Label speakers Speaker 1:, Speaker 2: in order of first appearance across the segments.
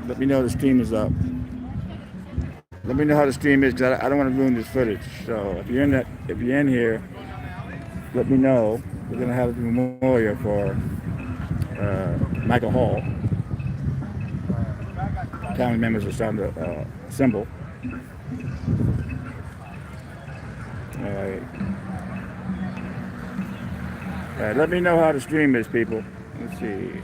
Speaker 1: let me know the stream is up. Let me know how the stream is because I don't want to ruin this footage. So if you're in here, let me know. We're gonna have a memorial for Michael Hall. Family members are starting to assemble. All right. All right. Let me know how the stream is, people. Let's see.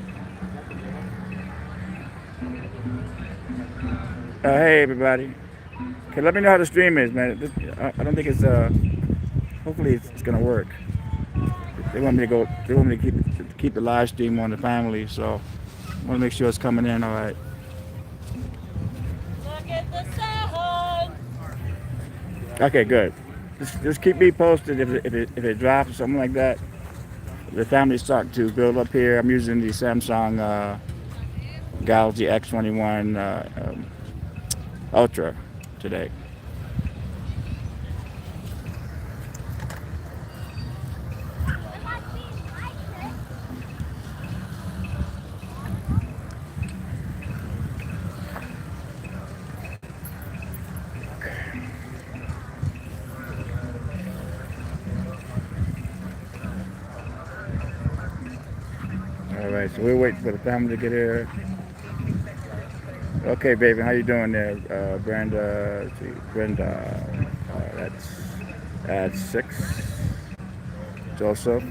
Speaker 1: Hey, everybody. Okay, let me know how the stream is, man. I don't think it's hopefully it's gonna work. They want me to go. They want me to keep the live stream on the family, so I want to make sure it's coming in all right.
Speaker 2: Look at the sun.
Speaker 1: Okay, good. Just keep me posted if it drops or something like that. The family's starting to build up here. I'm using the Samsung Galaxy X21 Ultra today. All right, so we're waiting for the family to get here. Okay, baby, how you doing there, Brenda? Let's see, Brenda. That's 6. Joseph.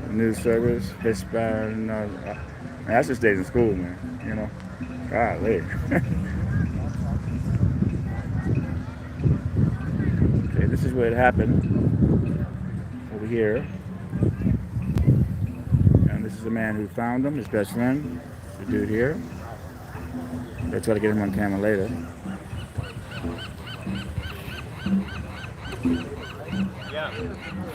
Speaker 1: News service. Hispan. Man, that's just days in school, man. You know. Golly. Okay, this is where it happened. Over here. And this is the man who found him, his best friend. The dude here. They'll try to get him on camera later.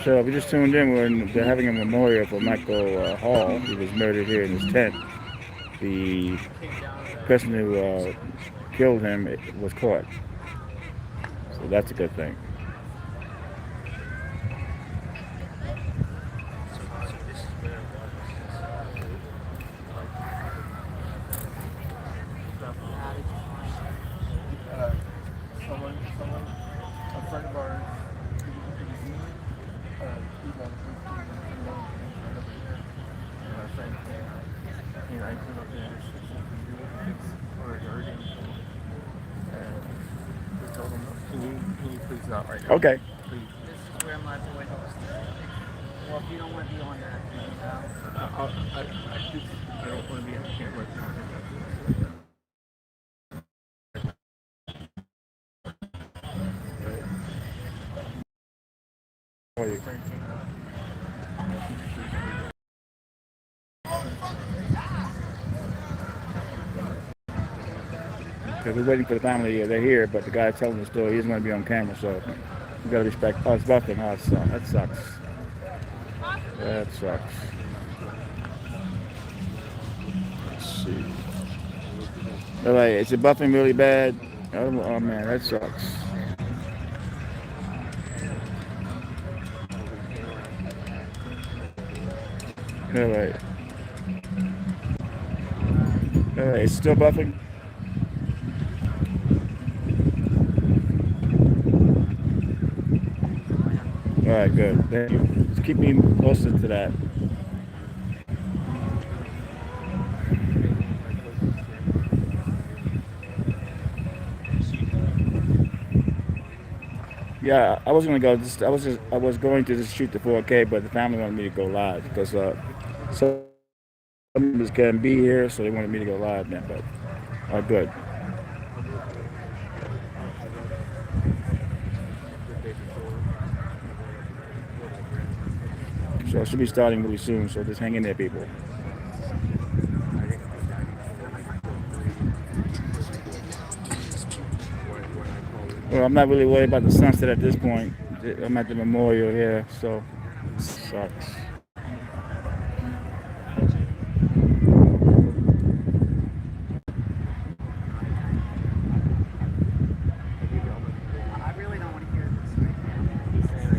Speaker 1: So we just tuned in. They're having a memorial for Michael Hall. He was murdered here in his tent. The person who killed him was caught. So that's a good thing.
Speaker 3: A friend of ours, I came up there or urging, and we told him, can you please not right now?
Speaker 1: Okay.
Speaker 3: Please.
Speaker 4: This is where my boy goes. Well, if you don't want to be on that,
Speaker 3: I don't want to be on camera.
Speaker 1: Because we're waiting for the family. They're here, but the guy telling the story, he doesn't want to be on camera, so we gotta respect. Oh, it's buffing. Oh, that sucks. That sucks. Let's see. All right, is it buffing really bad? Oh man, that sucks. All right. All right, it's still buffing. All right, good. Thank you. Just keep me posted to that. Yeah, I was gonna go. I was going to just shoot the 4K, but the family wanted me to go live because some members can't be here, so they wanted me to go live now. But good. So it should be starting really soon. So just hang in there, people. Well, I'm not really worried about the sunset at this point. I'm at the memorial here, so it sucks.
Speaker 4: I really don't want to hear this right now. He says,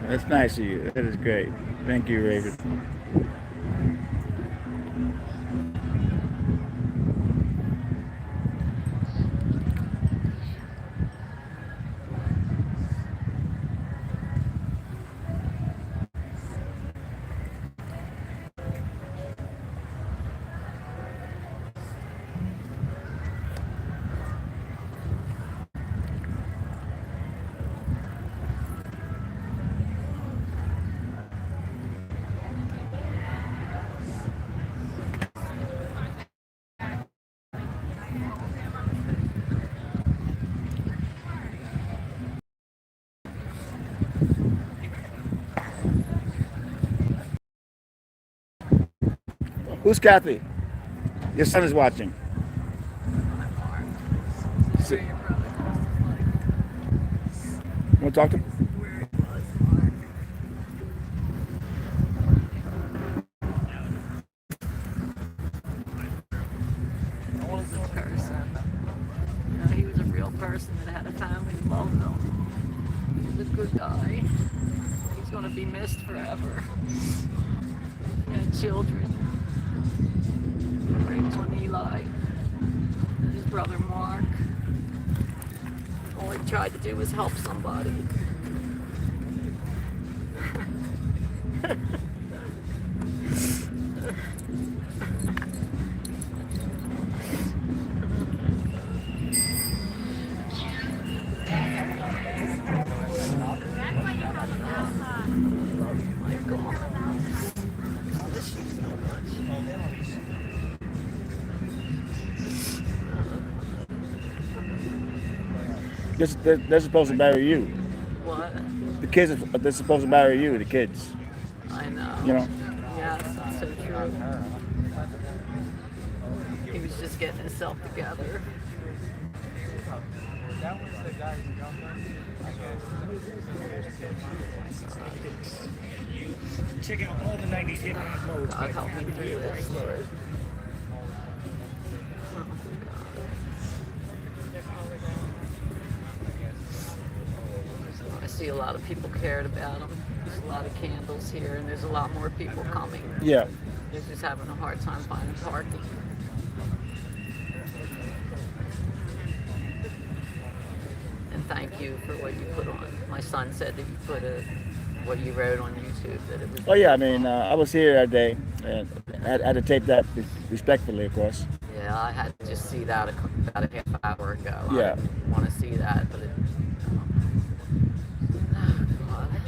Speaker 1: That's nice of you. That is great. Thank you, Raven. Who's Kathy? Your son is watching. Want to talk to him?
Speaker 2: Person. You know, he was a real person that had a family who loved him. He was a good guy. He's going to be missed forever. He had children. Great one, Eli. And his brother, Mark. All he tried to do was help somebody.
Speaker 1: They're supposed to marry you.
Speaker 2: What?
Speaker 1: The kids, they're supposed to marry you, the kids.
Speaker 2: I know.
Speaker 1: You know?
Speaker 2: Yes, that's so true. He was just getting himself together.
Speaker 4: That was the guy who jumped on. Check out all the 90s hip hop modes.
Speaker 2: God help me through this, Lord. I see a lot of people cared about him. There's a lot of candles here, and there's a lot more people coming.
Speaker 1: Yeah.
Speaker 2: They're just having a hard time finding parking. And thank you for what you put on. My son said that you put what you wrote on YouTube, that it was.
Speaker 1: Oh yeah, I mean, I was here that day, and I had to tape that respectfully, of course.
Speaker 2: Yeah, I had to just see that about a half hour ago.
Speaker 1: Yeah.
Speaker 2: I didn't want to see that, but it. Oh, God.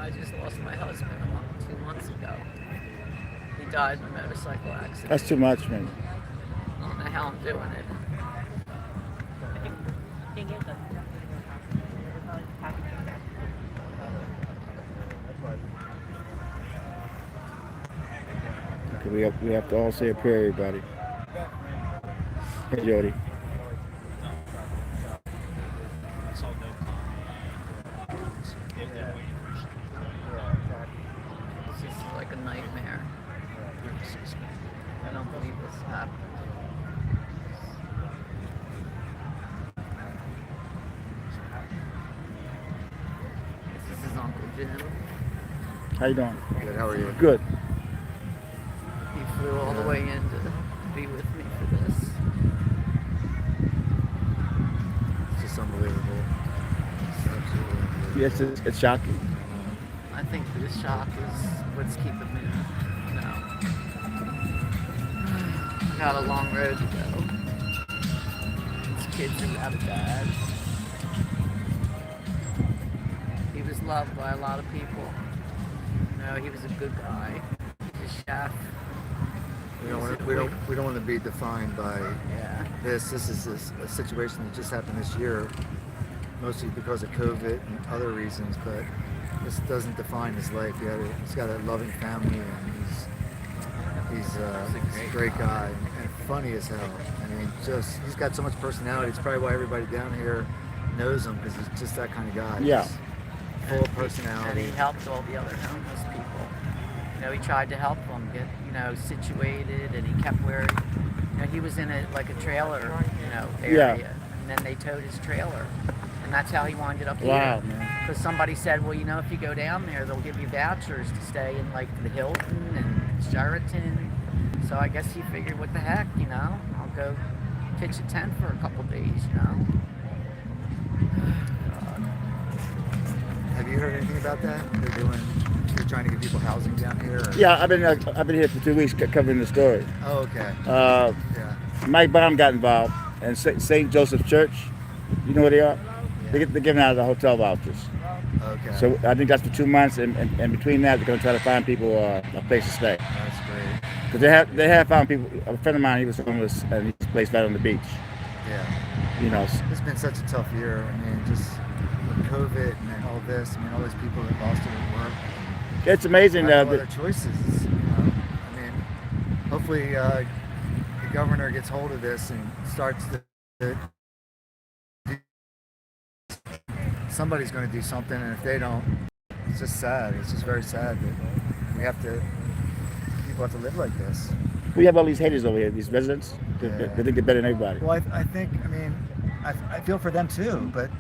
Speaker 2: I just lost my husband 2 months ago. He died in a motorcycle accident.
Speaker 1: That's too much, man.
Speaker 2: I don't know how I'm doing it.
Speaker 1: Okay, we have to all say a prayer, everybody. Hey, Jody.
Speaker 2: It's just like a nightmare. I don't believe this happened. This is Uncle Jim.
Speaker 1: How you doing?
Speaker 5: Good, how are you?
Speaker 1: Good.
Speaker 2: He flew all the way in to be with me for this.
Speaker 5: It's just unbelievable. It's absolutely unbelievable.
Speaker 1: Yes, it's shocking.
Speaker 2: I think this shock is what's keeping me, you know. Got a long road to go. These kids are without a dad. He was loved by a lot of people. You know, he was a good guy. He was a chef.
Speaker 5: You know, we don't want to be defined by
Speaker 2: Yeah.
Speaker 5: this. This is a situation that just happened this year, mostly because of COVID and other reasons. But this doesn't define his life. He's got a loving family, and he's a great guy and funny as hell. I mean, he's got so much personality. It's probably why everybody down here knows him, because he's just that kind of guy.
Speaker 1: Yeah.
Speaker 5: He's full of
Speaker 2: And
Speaker 5: personality.
Speaker 2: he helped all the other homeless people. He tried to help them get, situated, and he kept wearing, he was in a trailer, area.
Speaker 1: Yeah.
Speaker 2: And then they towed his trailer. And that's how he wound up here.
Speaker 1: Wow, man.
Speaker 2: Because somebody said, well, if you go down there, they'll give you vouchers to stay in the Hilton and Sheraton. So I guess he figured, what the heck, I'll go pitch a tent for a couple days,
Speaker 5: Have you heard anything about that? They're trying to get people housing down here? Or?
Speaker 1: Yeah, I've been here for 2 weeks covering the story.
Speaker 5: Oh, okay.
Speaker 1: Yeah. Mike Baum got involved, and St. Joseph Church, you know where they are?
Speaker 5: Yeah.
Speaker 1: They're giving out the hotel vouchers.
Speaker 5: Okay.
Speaker 1: So I think that's for 2 months, and between that, they're going to try to find people a place to stay.
Speaker 5: That's great.
Speaker 1: Because they have found people. A friend of mine, he was homeless, and he's placed right on the beach.
Speaker 5: Yeah. It's been such a tough year. I mean, just with COVID and all this. I mean, all these people that lost their work.
Speaker 1: It's amazing.
Speaker 5: No other choices. I mean, hopefully the governor gets hold of this and starts to somebody's going to do something, and if they don't, it's just sad. It's just very sad that people have to live like this.
Speaker 1: We have all these haters over here, these residents. They think they're better than everybody.
Speaker 5: Well, I think, I feel for them too, but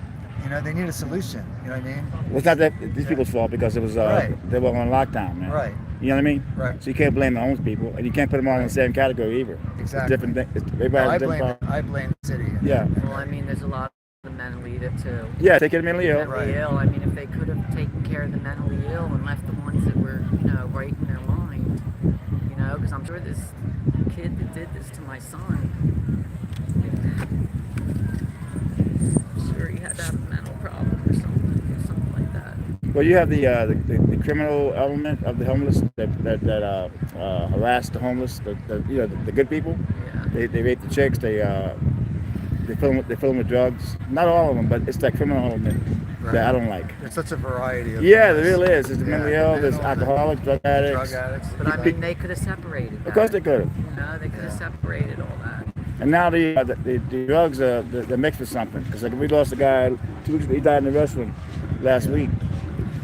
Speaker 5: they need a solution. You know what I mean?
Speaker 1: Well, it's not these people's fault, because it was they were on lockdown, man.
Speaker 5: Right.
Speaker 1: You know what I mean?
Speaker 5: Right.
Speaker 1: So you can't blame the homeless people, and you can't put them all in the same category either.
Speaker 5: Exactly.
Speaker 1: It's different things. Everybody has a different problem.
Speaker 5: I blame the city.
Speaker 1: Yeah.
Speaker 2: Well, there's a lot of mentally ill too.
Speaker 1: Yeah, take care of the mentally ill.
Speaker 2: Mentally ill. If they could have taken care of the mentally ill and left the ones that were, right in their mind, because I'm sure this kid that did this to my son, I'm sure he had to have a mental problem or something like that.
Speaker 1: Well, you have the criminal element of the homeless that harass the homeless, the good people.
Speaker 2: Yeah.
Speaker 1: They rape the chicks. They fill them with drugs. Not all of them, but it's that criminal element that I don't like.
Speaker 5: There's such a variety of
Speaker 1: Yeah, there really is. There's the mentally ill, there's alcoholics, drug addicts.
Speaker 5: But
Speaker 2: They could have separated that.
Speaker 1: Of course they could have.
Speaker 2: They could have separated all that.
Speaker 1: And now the drugs they're mixed with something. Because we lost a guy 2 weeks ago. He died in the restaurant last week.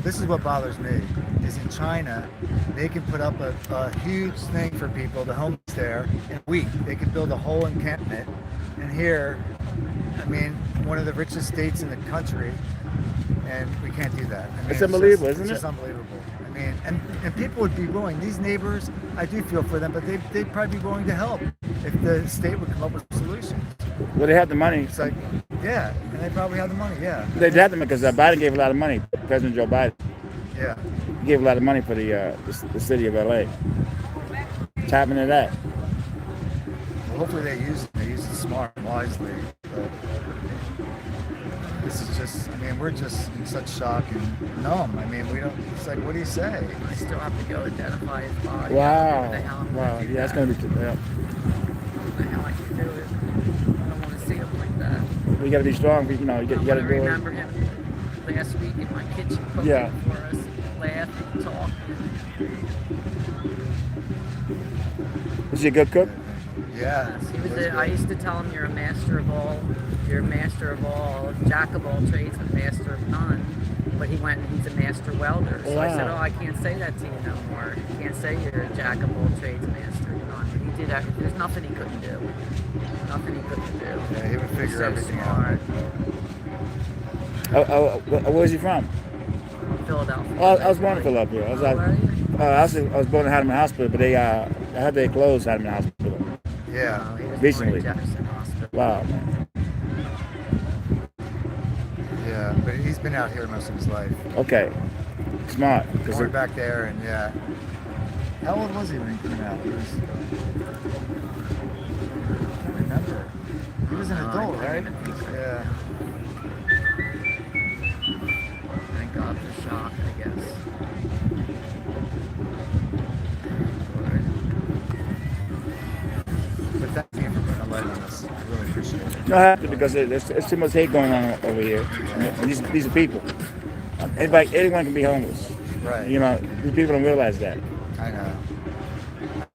Speaker 5: This is what bothers me, is in China, they can put up a huge thing for people, the homeless there, in a week. They can build a whole encampment. And here, one of the richest states in the country, and we can't do that.
Speaker 1: It's unbelievable, isn't it?
Speaker 5: It's just unbelievable. And people would be willing. These neighbors, I do feel for them, but they'd probably be willing to help if the state would come up with solutions.
Speaker 1: Well, they have the money.
Speaker 5: It's like, yeah, and they probably have the money, yeah.
Speaker 1: They had them because Biden gave a lot of money. President Joe Biden.
Speaker 5: Yeah.
Speaker 1: He gave a lot of money for the city of LA. Tap into that.
Speaker 5: Well, hopefully they use it smart and wisely. But this is just, we're just in such shock and numb. We don't, it's like, what do you say?
Speaker 2: I still have to go identify his body.
Speaker 1: Wow.
Speaker 2: What the hell I'm
Speaker 1: Wow.
Speaker 2: gonna do
Speaker 1: Yeah, that's
Speaker 2: that?
Speaker 1: going to be. Yeah.
Speaker 2: What the hell I can do it? I don't want to see him like that.
Speaker 1: You got to be strong. You got to do it.
Speaker 2: remember him last week in my kitchen cooking for us, laughing, talking.
Speaker 1: Was he a good cook?
Speaker 5: Yeah.
Speaker 2: He was I used to tell him, you're a master of all, jack of all trades, and master of none. But he went and he's a master welder. So I said, I can't say that to you no more. You can't say you're a jack of all trades, master of none. He did that. There's nothing he couldn't do. Nothing he couldn't do.
Speaker 5: Yeah, he would figure
Speaker 2: so
Speaker 5: everything
Speaker 2: smart.
Speaker 1: out. Where's he from?
Speaker 2: Philadelphia.
Speaker 1: Oh, I was born in Philadelphia. I was born in Hadamard Hospital, but I had they closed Hadamard Hospital.
Speaker 5: Yeah.
Speaker 2: He was
Speaker 1: Recently.
Speaker 2: born in Jefferson Hospital.
Speaker 1: Wow, man.
Speaker 5: Yeah, but he's been out here most of his life.
Speaker 1: Okay. Smart.
Speaker 5: Going back there, and yeah. How old was he when he came out? He was, I can't remember. He was an adult,
Speaker 2: I
Speaker 5: right?
Speaker 2: can't even think so.
Speaker 5: Yeah.
Speaker 2: Thank God for shock, I guess. Lord.
Speaker 1: No, I have to because there's too much hate going on over here. And these are people. Anyone can be homeless.
Speaker 5: Right.
Speaker 1: You know, these people don't realize that.
Speaker 5: I know.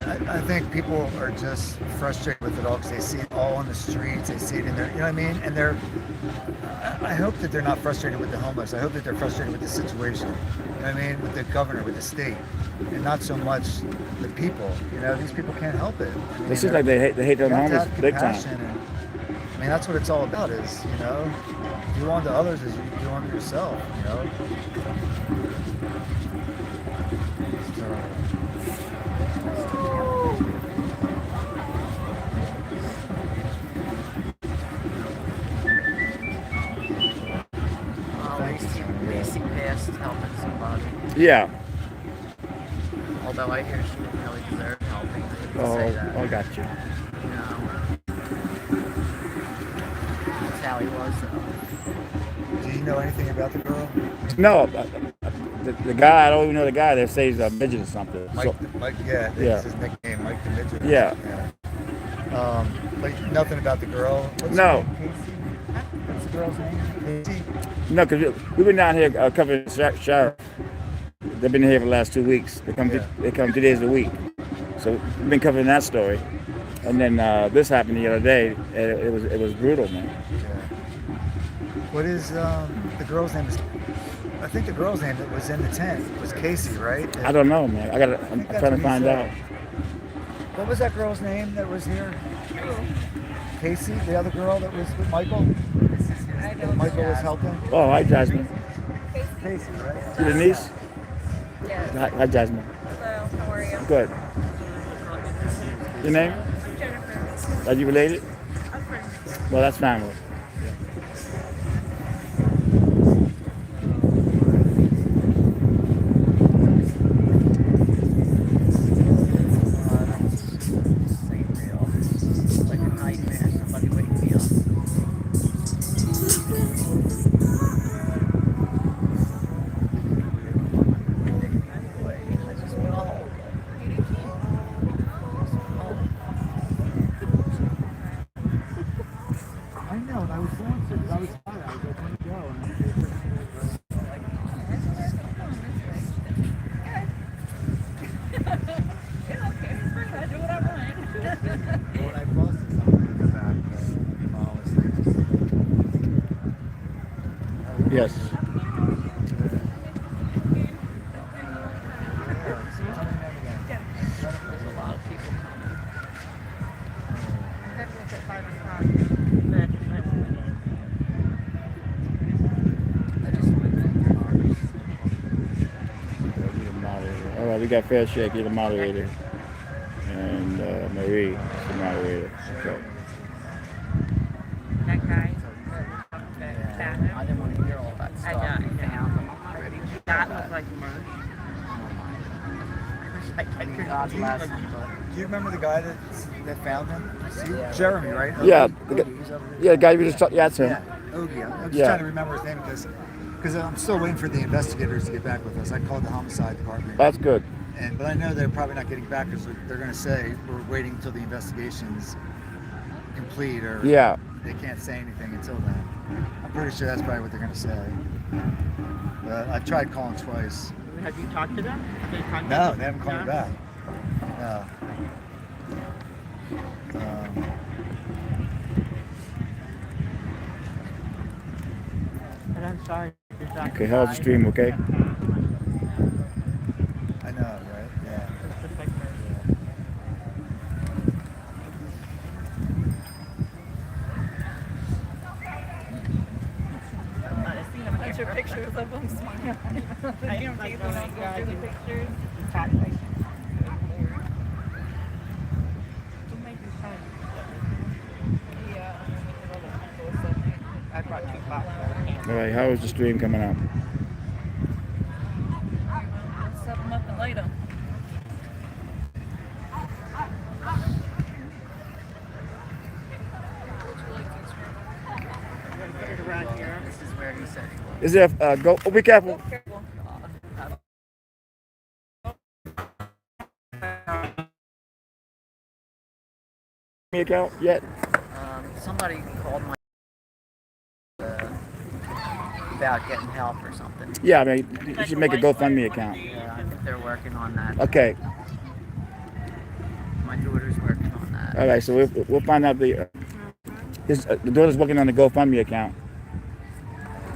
Speaker 5: I think people are just frustrated with it all because they see it all on the streets. They see it in their, you know what I mean? And I hope that they're not frustrated with the homeless. I hope that they're frustrated with the situation. You know what I mean? With the governor, with the state, and not so much the people. You know, these people can't help it. I mean,
Speaker 1: It seems like they hate the
Speaker 5: you have to
Speaker 1: homeless
Speaker 5: have
Speaker 1: big time.
Speaker 5: compassion, and I mean, that's what it's all about. Is, you know, do unto others as you do unto yourself. You know.
Speaker 2: At least he passed helping somebody.
Speaker 1: Yeah.
Speaker 2: Although I hear she didn't really deserve helping. I didn't
Speaker 1: Oh,
Speaker 2: say that.
Speaker 1: I got you.
Speaker 2: You know. That's how he was, though.
Speaker 5: Do you know anything about the girl?
Speaker 1: No, the guy, I don't even know the guy that says a midget or something.
Speaker 5: Mike,
Speaker 1: So,
Speaker 5: Mike, yeah,
Speaker 1: Yeah.
Speaker 5: that's his nickname, Mike the Midget.
Speaker 1: Yeah.
Speaker 5: Like nothing about the girl. What's
Speaker 1: No.
Speaker 5: her name? Casey. What's the girl's name? Casey.
Speaker 1: no, because we've been down here covering the sheriff. They've been here for the last 2 weeks. They come 2 days a week. So we've been covering that story. And then this happened the other day. And it was brutal, man.
Speaker 5: Yeah. What is the girl's name? I think the girl's name that was in the tent was Casey, right?
Speaker 1: I don't know, man. I'm
Speaker 5: that's
Speaker 1: trying
Speaker 5: what
Speaker 1: to
Speaker 5: he
Speaker 1: find
Speaker 5: said.
Speaker 1: out.
Speaker 5: What was that girl's name that was here? Casey, the other girl that was with Michael. That Michael was helping.
Speaker 1: Oh, hi, Jasmine.
Speaker 5: Casey, right?
Speaker 1: You the niece?
Speaker 6: Yes.
Speaker 1: Hi, Jasmine.
Speaker 6: Hello, how are you?
Speaker 1: Good. Your name?
Speaker 6: Jennifer.
Speaker 1: Are you related?
Speaker 6: I'm friends.
Speaker 1: Well, that's family.
Speaker 2: This ain't real. It's like a nightmare. Somebody wake me up. Anyway, I just went home.
Speaker 5: I know, and I was going to, because I was tired. I was like, let me go. And when I busted something in the back,
Speaker 1: Yes.
Speaker 2: There's a lot of people coming. I just went to the cars.
Speaker 1: You're the moderator. All right, we got Fair Shake. You're the moderator. And Marie is the moderator. Okay.
Speaker 6: That guy.
Speaker 2: I didn't want to hear all that stuff.
Speaker 6: I know.
Speaker 2: I'm not ready.
Speaker 6: That looked like merch.
Speaker 2: God bless him,
Speaker 5: do you remember the guy that found him?
Speaker 2: Yeah.
Speaker 5: Jeremy, right?
Speaker 1: Yeah,
Speaker 5: Ogie,
Speaker 1: the
Speaker 5: he's over there.
Speaker 1: Yeah, the guy we just talked. Yeah, that's him.
Speaker 5: Yeah, Ogie. I'm just
Speaker 1: Yeah.
Speaker 5: trying to remember his name because I'm still waiting for the investigators to get back with us. I called the homicide department.
Speaker 1: That's good.
Speaker 5: But I know they're probably not getting back because they're going to say we're waiting until the investigation's complete, or
Speaker 1: Yeah.
Speaker 5: they can't say anything until then. I'm pretty sure that's probably what they're going to say. But I've tried calling twice.
Speaker 6: Have you talked to them? Have they contacted
Speaker 5: No, they haven't called me
Speaker 6: No?
Speaker 5: back. No.
Speaker 6: But I'm sorry.
Speaker 1: Okay, how's the stream? Okay.
Speaker 5: I know, right? Yeah.
Speaker 6: Bunch of pictures of them smiling. I don't like when I go through the pictures. I brought 2 boxes.
Speaker 1: All right, how is the stream coming out?
Speaker 6: Set them up and light them. Put it around here.
Speaker 2: This is where he said he was.
Speaker 1: Is there go? Oh, be careful.
Speaker 6: Careful.
Speaker 1: Me account yet?
Speaker 4: somebody called my about getting help or something.
Speaker 1: Yeah, I mean, you should make a GoFundMe account.
Speaker 4: Yeah, I think they're working on that.
Speaker 1: Okay.
Speaker 4: My daughter's working on that.
Speaker 1: All right. So we'll find out the daughter's working on the GoFundMe account.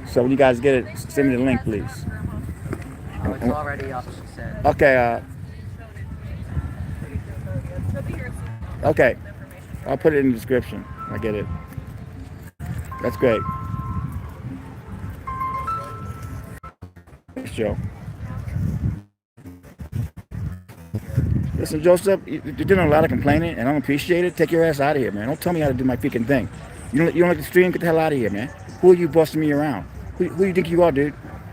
Speaker 1: So when you guys get it, send me the link, please.
Speaker 4: Oh, it's already up, she said.
Speaker 1: Okay. Okay. I'll put it in the description. I get it. That's great. Thanks, Joe. Listen, Joseph, you're doing a lot of complaining, and I don't appreciate it. Take your ass out of here, man. Don't tell me how to do my freaking thing. You don't like the stream? Get the hell out of here, man. Who are you bossing me around? Who do you think you are, dude?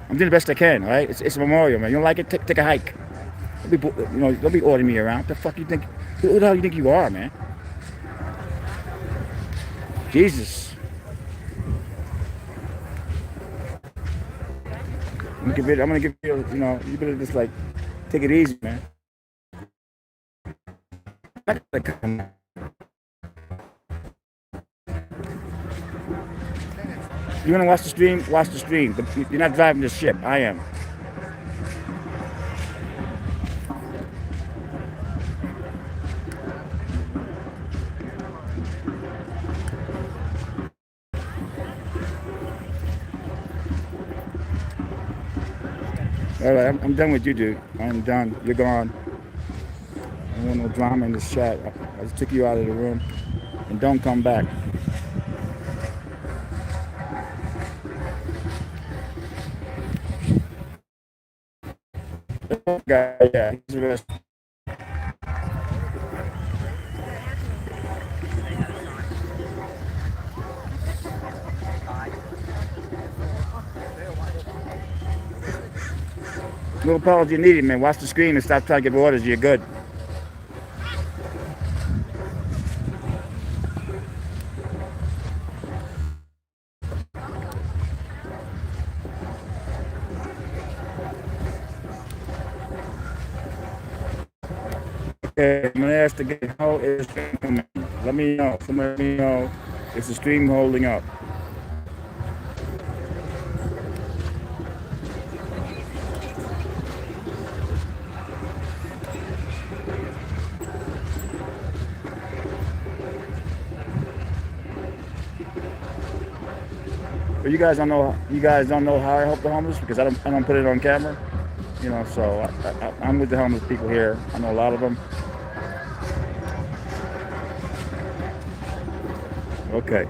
Speaker 1: I'm doing the best I can, all right? It's a memorial, man. You don't like it? Take a hike. Don't be ordering me around. What the fuck you think? Who the hell you think you are, man? Jesus. I'm gonna give you, you better just like take it easy, man. You wanna watch the stream? Watch the stream. But you're not driving this ship. I am. All right, I'm done with you, dude. I'm done. You're gone. I don't want no drama in this chat. I just took you out of the room. And don't come back. Yeah, he's the best. No apology needed, man. Watch the screen and stop trying to give orders. You're good. Okay, I'm gonna ask again. How is the stream coming? Let me know. Somebody let me know. Is the stream holding up? But you guys don't know how I help the homeless because I don't put it on camera. So I'm with the homeless people here. I know a lot of them. Okay.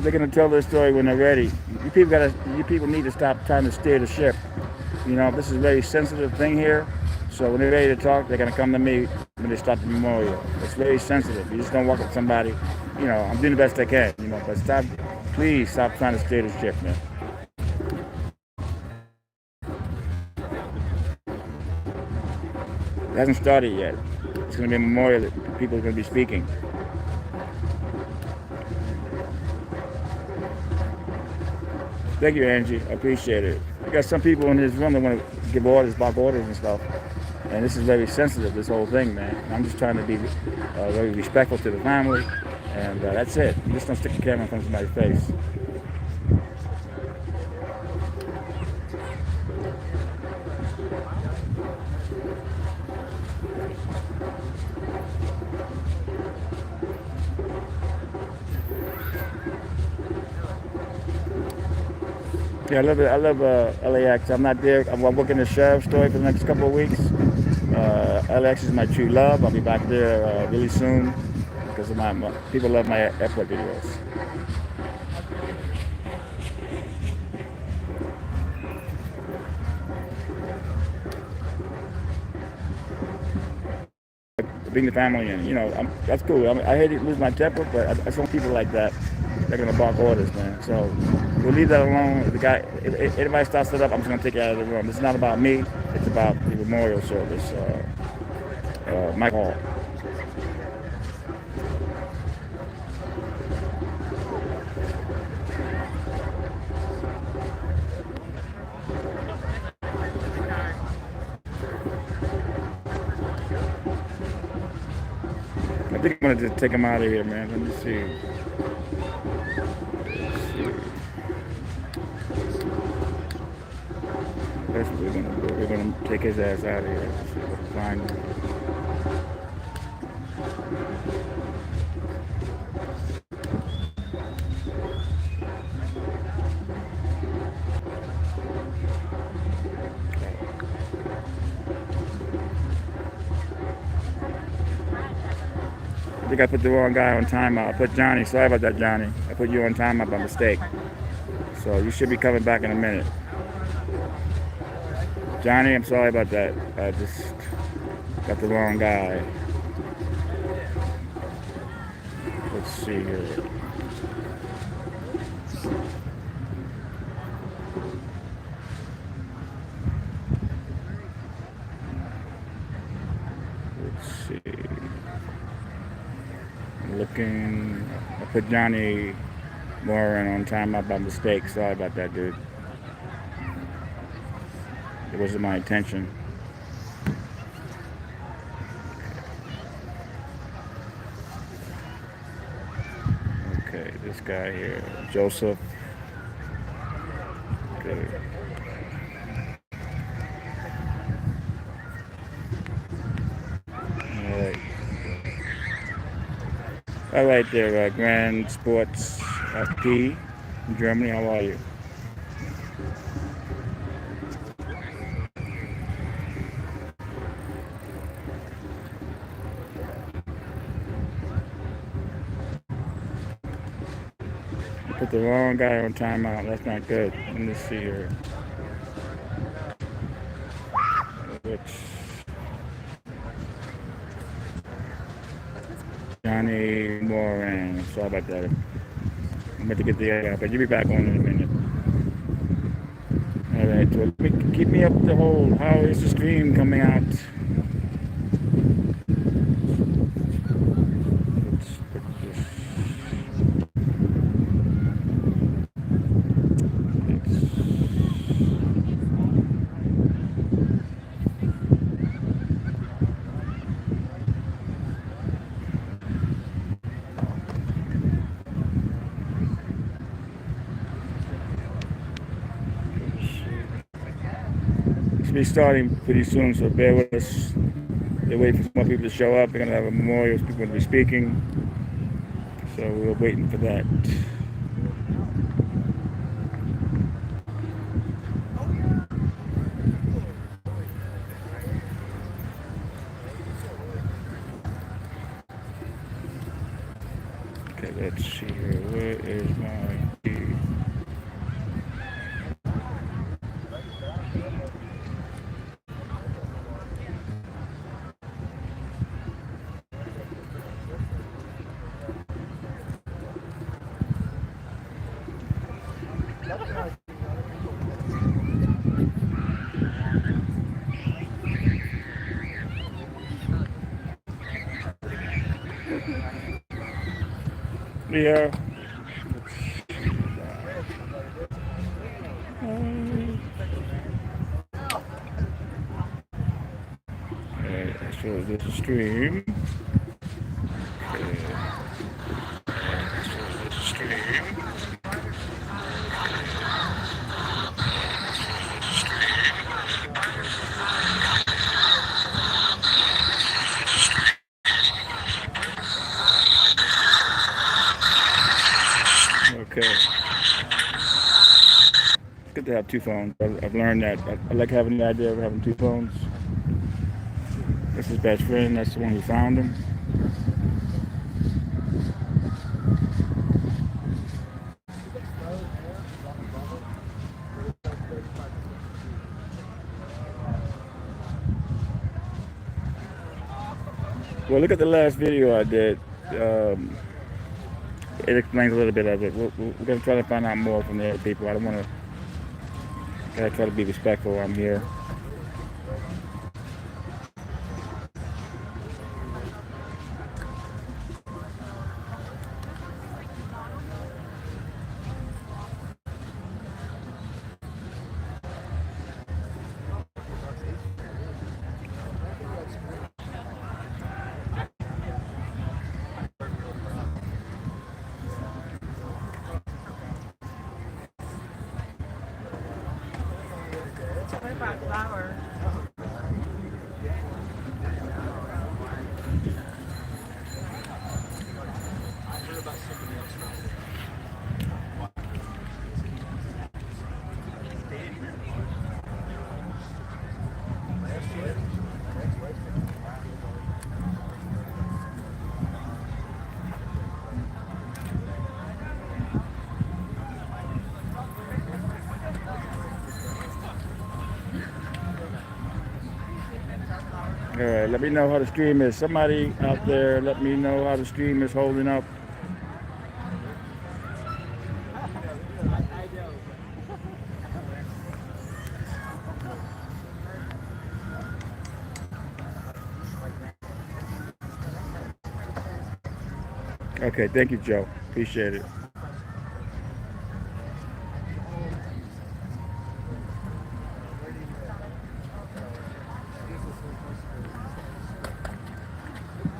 Speaker 1: They're gonna tell their story when they're ready. You people need to stop trying to steer the ship. This is a very sensitive thing here. So when they're ready to talk, they're gonna come to me when they start the memorial. It's very sensitive. You just don't walk up to somebody. I'm doing the best I can. But please stop trying to steer the ship, man. It hasn't started yet. It's gonna be a memorial that people are gonna be speaking. Thank you, Angie. I appreciate it. I got some people in this room that want to give orders, block orders and stuff. And this is very sensitive, this whole thing, man. I'm just trying to be very respectful to the family. And that's it. You just don't stick the camera in front of somebody's face. Yeah, I love LAX. I'm not there. I'm working the sheriff's story for the next couple of weeks. LAX is my true love. I'll be back there really soon. because my people love my airport videos. Being the family, and that's cool. I hate to lose my temper, but I just want people like that. They're gonna bark orders, man. So we'll leave that alone. If the guy, if anybody starts it up, I'm just gonna take it out of the room. It's not about me. It's about the memorial service. Mike Hall. I think I'm gonna just take him out of here, man. Let me see. That's what we're gonna do. We're gonna take his ass out of here. Find him. I think I put the wrong guy on timeout. I put Johnny. Sorry about that, Johnny. I put you on timeout by mistake. So you should be coming back in a minute. Johnny, I'm sorry about that. I just got the wrong guy. Let's see here. Let's see. Looking. I put Johnny Moran on timeout by mistake. Sorry about that, dude. It wasn't my intention. Okay, this guy here, Joseph. Okay. All right there, Grand Sports P in Germany. How are you? Put the wrong guy on timeout. That's not good. Let me see here. Johnny Moran. Sorry about that. I'm about to get the other guy, but you'll be back on in a minute. All right, so keep me up the whole. How is the stream coming out? Be starting pretty soon, so bear with us. They're waiting for more people to show up. They're gonna have a memorial. People going to be speaking, so we're waiting for that. Okay, let's see here. Where is my key? Yeah. So this is stream. Okay. It's good to have two phones. I've learned that. I like having the idea of having two phones. That's his best friend. That's the one who found him. Well, look at the last video I did. Um, it explains a little bit of it. We're gonna try to find out more from the other people. I don't want to. Gotta try to be respectful. I'm here.
Speaker 6: What about flowers?
Speaker 1: All right. Let me know how the stream is. Somebody out there, let me know how the stream is holding up. Okay. Thank you, Joe. Appreciate it.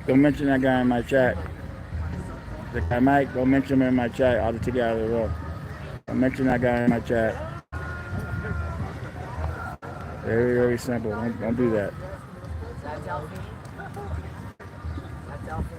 Speaker 1: Don't mention that guy in my chat. The guy Mike, don't mention him in my chat. I'll just take it out of the room. Don't mention that guy in my chat. Very, very simple. Don't do that.
Speaker 2: That's Alfie. That's Alfie.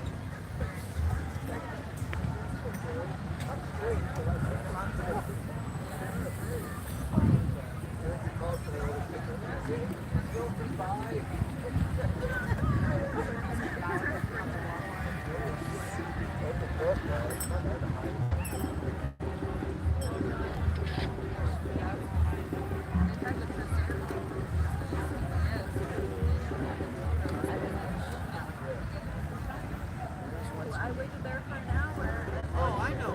Speaker 2: I waited there for an hour. Oh, I know.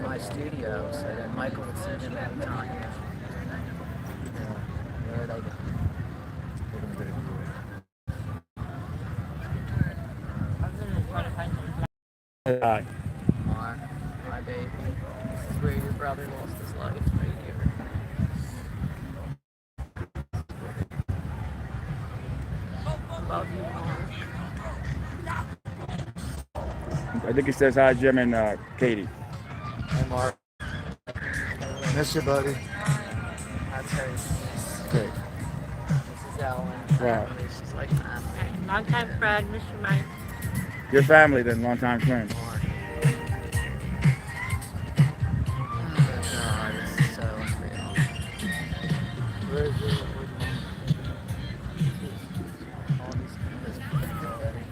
Speaker 5: My studio, so that Michael would send him at the time. Where they
Speaker 1: Hi.
Speaker 5: my baby. This is where your brother lost his life, right here. Love you, Mom.
Speaker 1: I think he says hi, Jim and Katie.
Speaker 5: Hey, Mark. Miss you, buddy. That's her.
Speaker 1: Okay.
Speaker 5: This is Ellen.
Speaker 1: Wow.
Speaker 5: She's like family.
Speaker 6: Long time friend, Mr. Mike.
Speaker 1: Your family then, longtime friends.
Speaker 5: Oh, God, this is so unreal. Where is it? All these people already.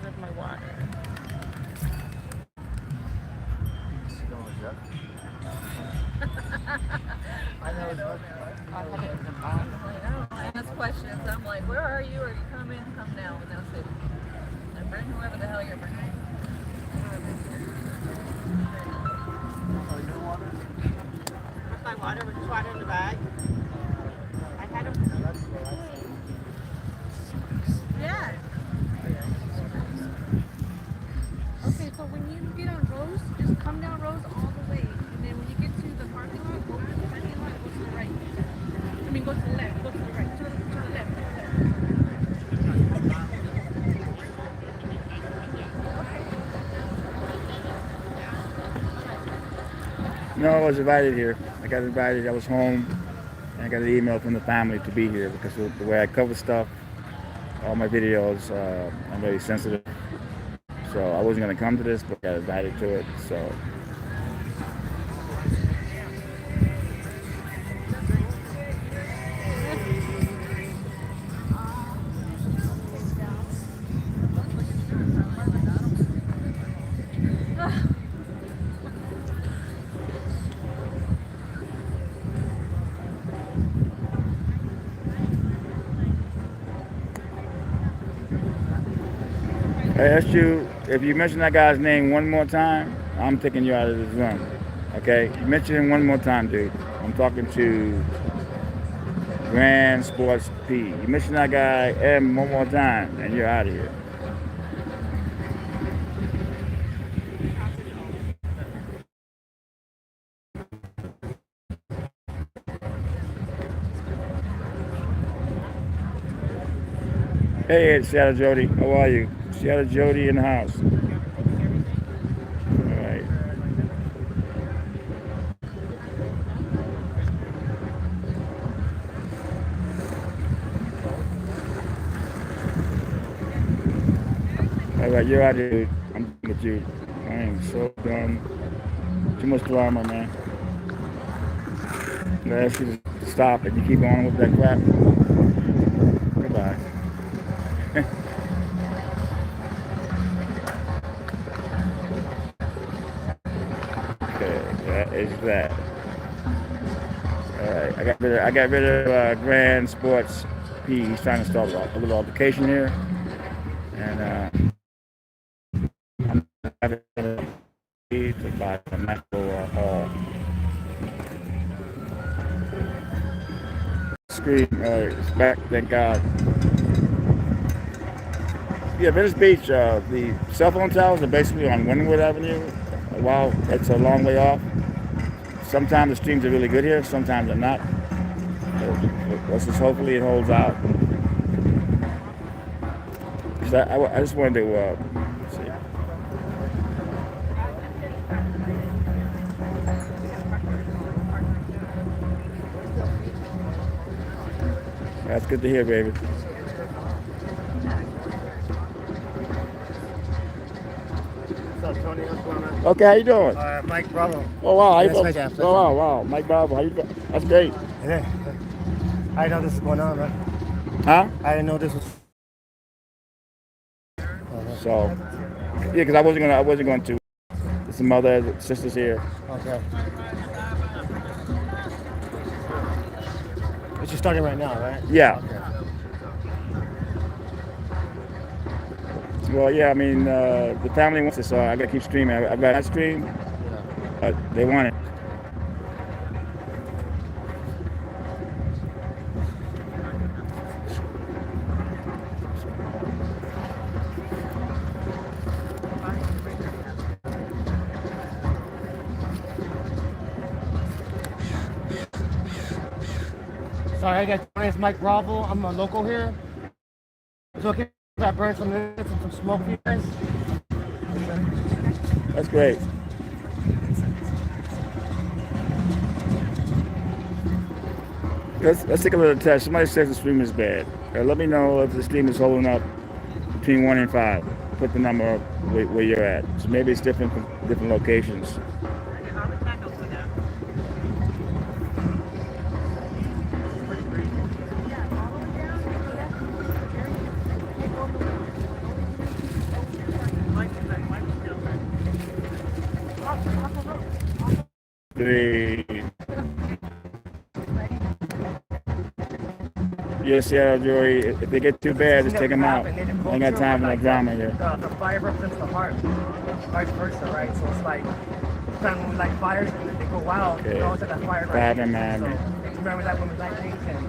Speaker 6: With my water.
Speaker 5: She's going with Jeff. I know it's
Speaker 2: I ask questions. I'm like, where are you? Are you coming? Come now. And they'll say, and bring whoever the hell you're bringing.
Speaker 6: My water was water in the bag. I had them. Yeah. Okay, so when you get on Rose, just come down Rose all the way. And then when you get to the parking lot, go to the parking lot, go to the right. I mean, go to the left, go to the right, to the left.
Speaker 1: No, I was invited here. I got invited. I was home, I got an email from the family to be here because of the way I cover stuff, all my videos, I'm very sensitive. So I wasn't going to come to this, but I got invited to it. So I asked you if you mention that guy's name one more time, I'm taking you out of this room. Okay? You mention him one more time, dude. I'm talking to Grand Sports P. You mention that guy M one more time, and you're out of here. Hey, it's Seattle Jody. How are you? Seattle Jody in the house. All right. All right, you're out of here. I'm done with you. I am so done. Too much drama, man. I ask you to stop and you keep going with that crap. Goodbye. Okay, that is that. All right, I got rid of Grand Sports P. He's trying to start a little altercation here, and I'm having to buy a macro hall. Screen, it's back. Thank God. Yeah, Venice Beach. The cell phone towers are basically on Wynwood Avenue. While it's a long way off. Sometimes the streams are really good here. Sometimes they're not. Let's just hopefully it holds out. So I just wanted to let's see. That's good to hear, baby.
Speaker 4: What's up, Tony? What's going on?
Speaker 1: Okay, how you doing?
Speaker 4: Mike Bravo.
Speaker 1: Oh wow, how you
Speaker 4: Yes,
Speaker 1: doing?
Speaker 4: my dad.
Speaker 1: Oh wow, Mike Bravo, how you doing? That's great.
Speaker 4: Yeah. I didn't know this was going on, man.
Speaker 1: Huh?
Speaker 4: I didn't know this was.
Speaker 1: So, yeah, because I wasn't going to. There's some other sisters here.
Speaker 4: Okay. It's just starting right now, right?
Speaker 1: Yeah.
Speaker 4: Okay.
Speaker 1: Well, yeah, I mean, the family wants it, so I gotta keep streaming. I got that stream, but they want it.
Speaker 4: Sorry, guys. My name is Mike Bravo. I'm a local here. It's okay if I burn some minutes and some smoke for you guys.
Speaker 1: That's great. Let's take a little test. Somebody says the stream is bad. Let me know if the stream is holding up between 1 and 5. Put the number up where you're at. So maybe it's different from different locations. Yes, yeah, Joey. If they get too bad, just take them out. I ain't got time for no drama here.
Speaker 4: The fire represents the heart, vice versa, right? So it's like, sometimes when like fires and then they go wild,
Speaker 1: Okay.
Speaker 4: you always have that fire
Speaker 1: Fire,
Speaker 4: right.
Speaker 1: man.
Speaker 4: So remember that when the light takes and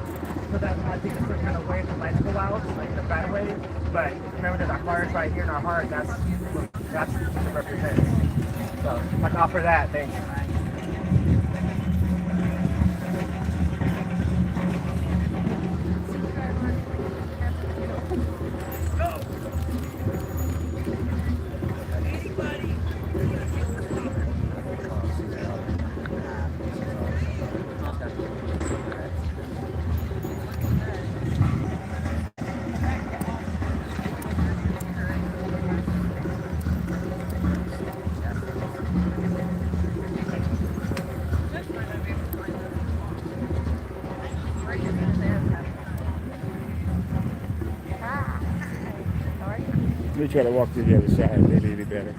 Speaker 4: so that I think it's a certain kind of way the lights go out, like in a bad way. But remember that our fire's right here in our heart. That's what it represents. So like offer that. Thanks.
Speaker 1: Let me try to walk to the other side. Maybe it'll be better.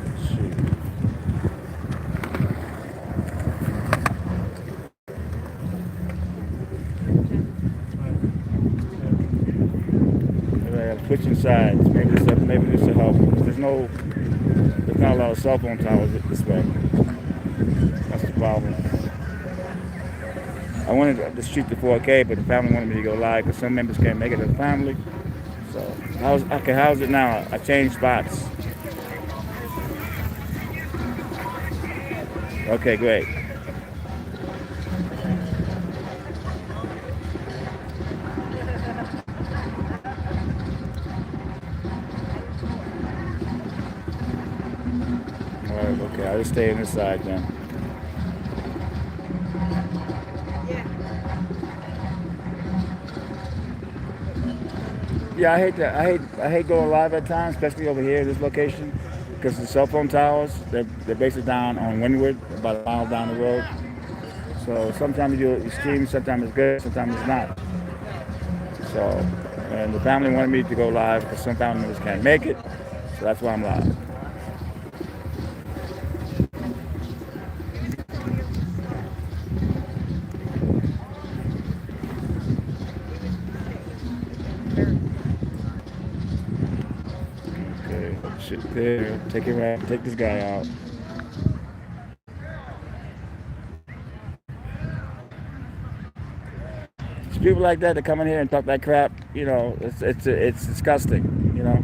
Speaker 1: Let's see. Maybe I'm switching sides. Maybe this will help. There's not a lot of cell phone towers this way. That's the problem. I wanted to shoot the 4K, but the family wanted me to go live because some members can't make it as a family. So how's it now? I changed spots. Okay, great. All right, okay, I'll just stay on this side then. Yeah, I hate going live at times, especially over here, this location, because the cell phone towers, they're basically down on Windward, about a mile down the road. So sometimes you stream, sometimes it's good, sometimes it's not. So, and the family wanted me to go live because some family members can't make it, so that's why I'm live. Okay, shit there. Take it right. Take this guy out. It's people like that come in here and talk that crap. You know, it's disgusting. You know.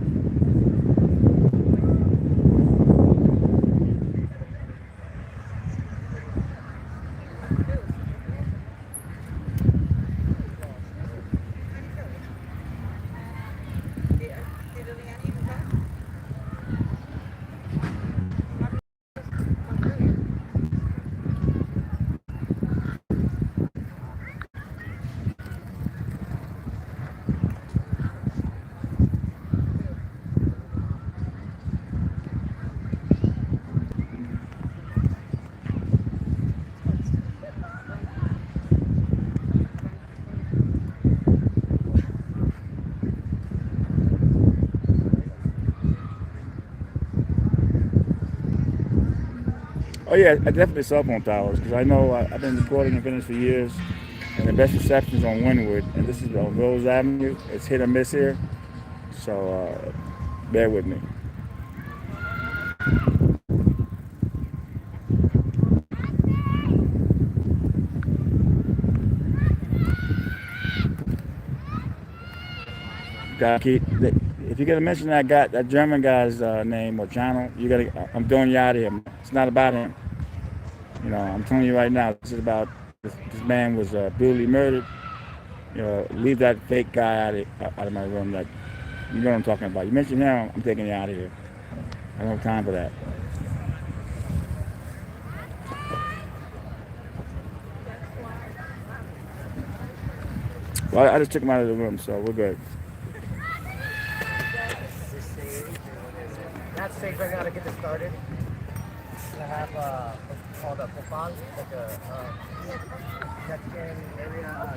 Speaker 1: Oh yeah, definitely cell phone towers because I know I've been recording in Venice for years, and the best reception is on Windward, and this is on Rose Avenue. It's hit or miss here, so bear with me. Gotta keep. If you're gonna mention that German guy's name or channel, you gotta. I'm throwing you out of here. It's not about him. You know, I'm telling you right now. This is about this man was brutally murdered. You know, leave that fake guy out of my room. Like, you know what I'm talking about. You mention him, I'm taking you out of here. I don't have time for that. Well, I just took him out of the room, so we're good.
Speaker 4: That stage right now to get this started. I have what's called a profile, like a next-gen area.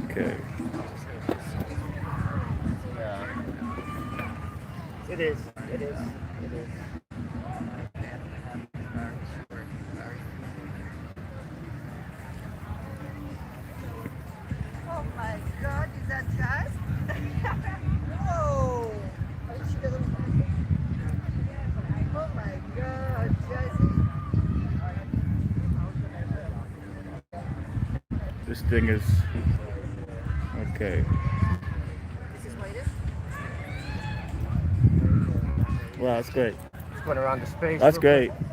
Speaker 1: Okay.
Speaker 4: Yeah. It is. It is. It is.
Speaker 7: Oh my God, is that jazz? Whoa! Oh my God, Jazzy.
Speaker 1: This thing is okay.
Speaker 7: This is what it is?
Speaker 1: Wow, that's great.
Speaker 4: Just going around the space.
Speaker 1: That's
Speaker 4: real
Speaker 1: great.
Speaker 4: quick.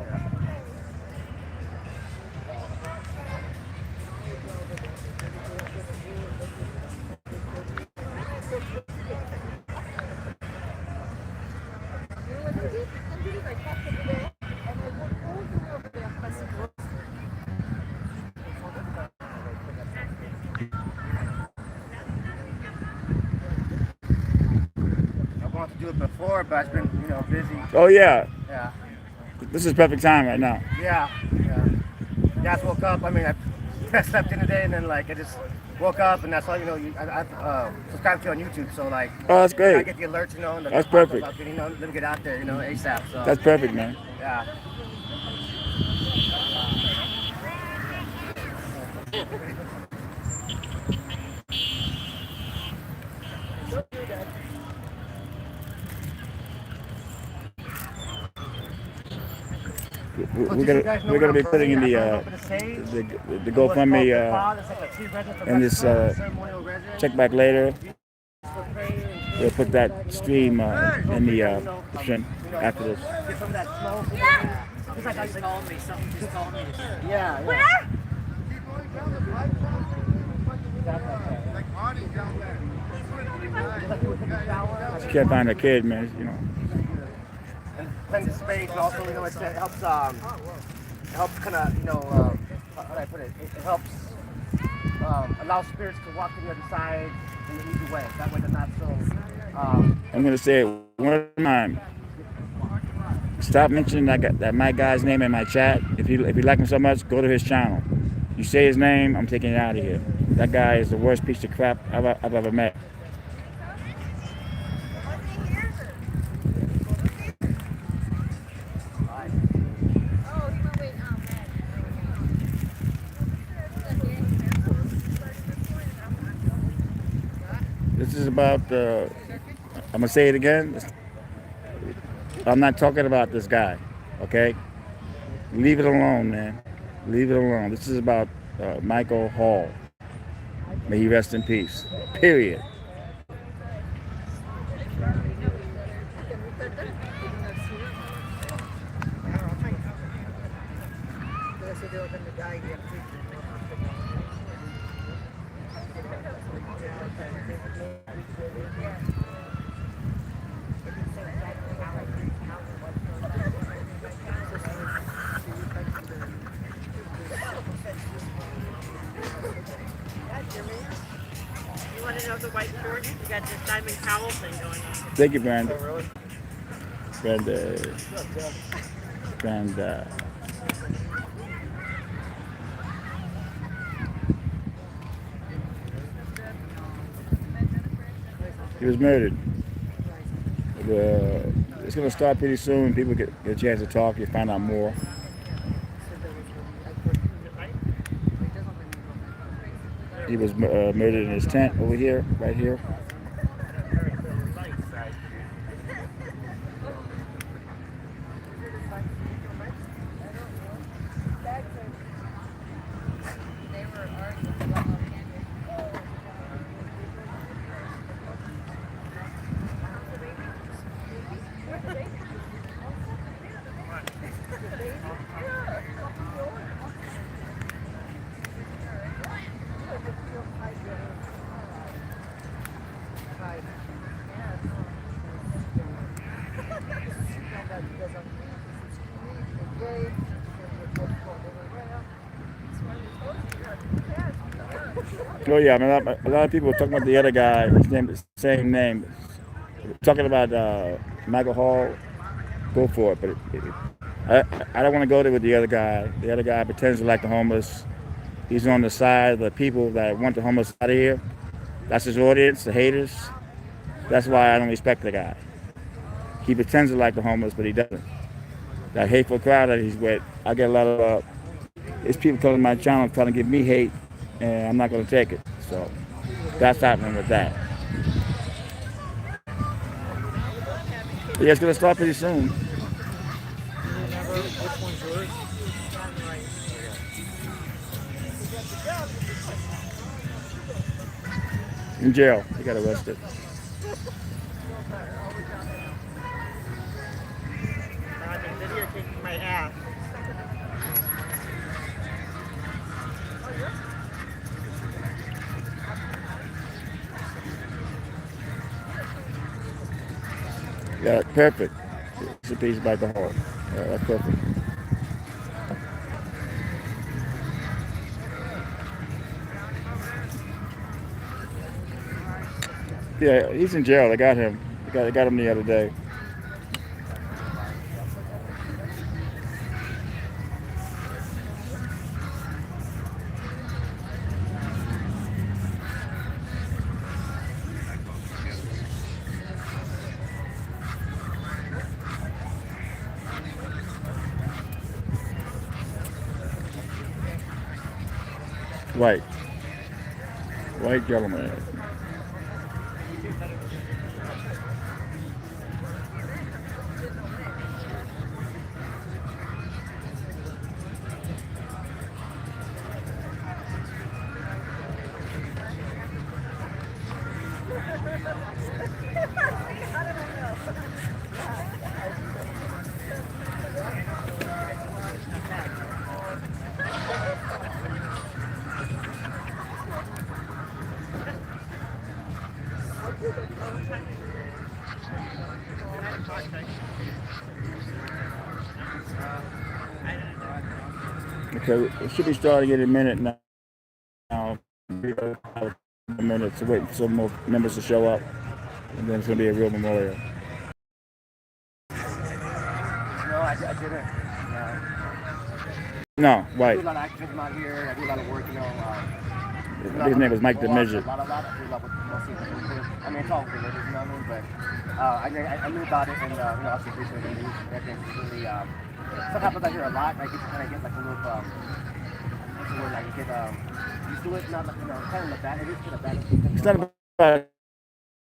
Speaker 4: I wanted to do it before, but I've been, busy.
Speaker 1: Oh yeah,
Speaker 4: Yeah.
Speaker 1: this is perfect time right now.
Speaker 4: Yeah. Yeah. Guys woke up. I mean, I slept in today, and then like I just woke up, and that's all you know. I subscribe to you on YouTube, so like
Speaker 1: Oh, that's
Speaker 4: I
Speaker 1: great.
Speaker 4: get the alerts, you know, and the
Speaker 1: That's
Speaker 4: pop-up
Speaker 1: perfect.
Speaker 4: up, you know, let me get out there, you know, ASAP. So
Speaker 1: That's perfect, man.
Speaker 4: yeah. Well,
Speaker 1: We're
Speaker 4: just so
Speaker 1: gonna
Speaker 4: you guys know
Speaker 1: we're
Speaker 4: when
Speaker 1: gonna
Speaker 4: I'm
Speaker 1: be putting in
Speaker 4: burning,
Speaker 1: the
Speaker 4: I burn up in a sage.
Speaker 1: the
Speaker 4: And what's called
Speaker 1: GoFundMe
Speaker 4: Pipad, it's like a tea resin from
Speaker 1: in this
Speaker 4: Mexico, ceremonial resin.
Speaker 1: check back later.
Speaker 4: For praying and
Speaker 1: We'll put that
Speaker 4: you know,
Speaker 1: stream in the
Speaker 4: you
Speaker 1: description
Speaker 4: know,
Speaker 1: after this.
Speaker 4: get some of that smoke. It's like
Speaker 2: Just called me. Something just called me.
Speaker 4: yeah, yeah.
Speaker 1: She can't find her kid, man. You know.
Speaker 4: And cleanse the space, and also, you know, it helps kind of, you know, how do I put it? It helps allow spirits to walk to the other side in an easy way. That way they're not so.
Speaker 1: I'm gonna say it one time. Stop mentioning that my guy's name in my chat. If you like him so much, go to his channel. You say his name, I'm taking you out of here. That guy is the worst piece of crap I've ever met. This is about. I'm gonna say it again. I'm not talking about this guy. Okay, leave it alone, man. Leave it alone. This is about Michael Hall. May he rest in peace. Period.
Speaker 8: You want to know the white Jordan? You got this diamond cowl thing going on.
Speaker 1: Thank you, Brandon. Brandon. Brandon. He was murdered. It's going to start pretty soon. People get a chance to talk. You find out more. He was murdered in his tent over here, right here. Oh yeah, I mean, a lot of people are talking about the other guy. His name is the same name. Talking about Michael Hall. Go for it, but I don't want to go there with the other guy. The other guy pretends to like the homeless. He's on the side of the people that want the homeless out of here. That's his audience, the haters. That's why I don't respect the guy. He pretends to like the homeless, but he doesn't. That hateful crowd that he's with, I get a lot of it's people coming to my channel trying to give me hate, and I'm not going to take it. So that's happening with that. Yeah, it's going to start pretty soon.
Speaker 5: Which one's yours?
Speaker 1: In jail. He got arrested.
Speaker 8: I've been videotaping my ass.
Speaker 1: Yeah, perfect. It's a piece by the hall. Yeah, that's perfect. Yeah, he's in jail. They got him. They got him the other day. White. White gentleman. Okay, it should be starting in a minute now. We have a minute to wait for some more members to show up, and then it's gonna be a real memorial.
Speaker 4: No, I didn't.
Speaker 1: No,
Speaker 4: I
Speaker 1: white.
Speaker 4: do a lot of activism out here. I do a lot of work,
Speaker 1: His name was Mike the Midget.
Speaker 4: A lot. I do a lot with mostly religious. I mean, it's all religious, you know what I mean? But I knew about it, and obviously appreciate the news. I think it's really sometimes I hear a lot. I get like a little what's the word? Like you get used to it, not like kind of the bad. It is kind of bad.
Speaker 1: It's not about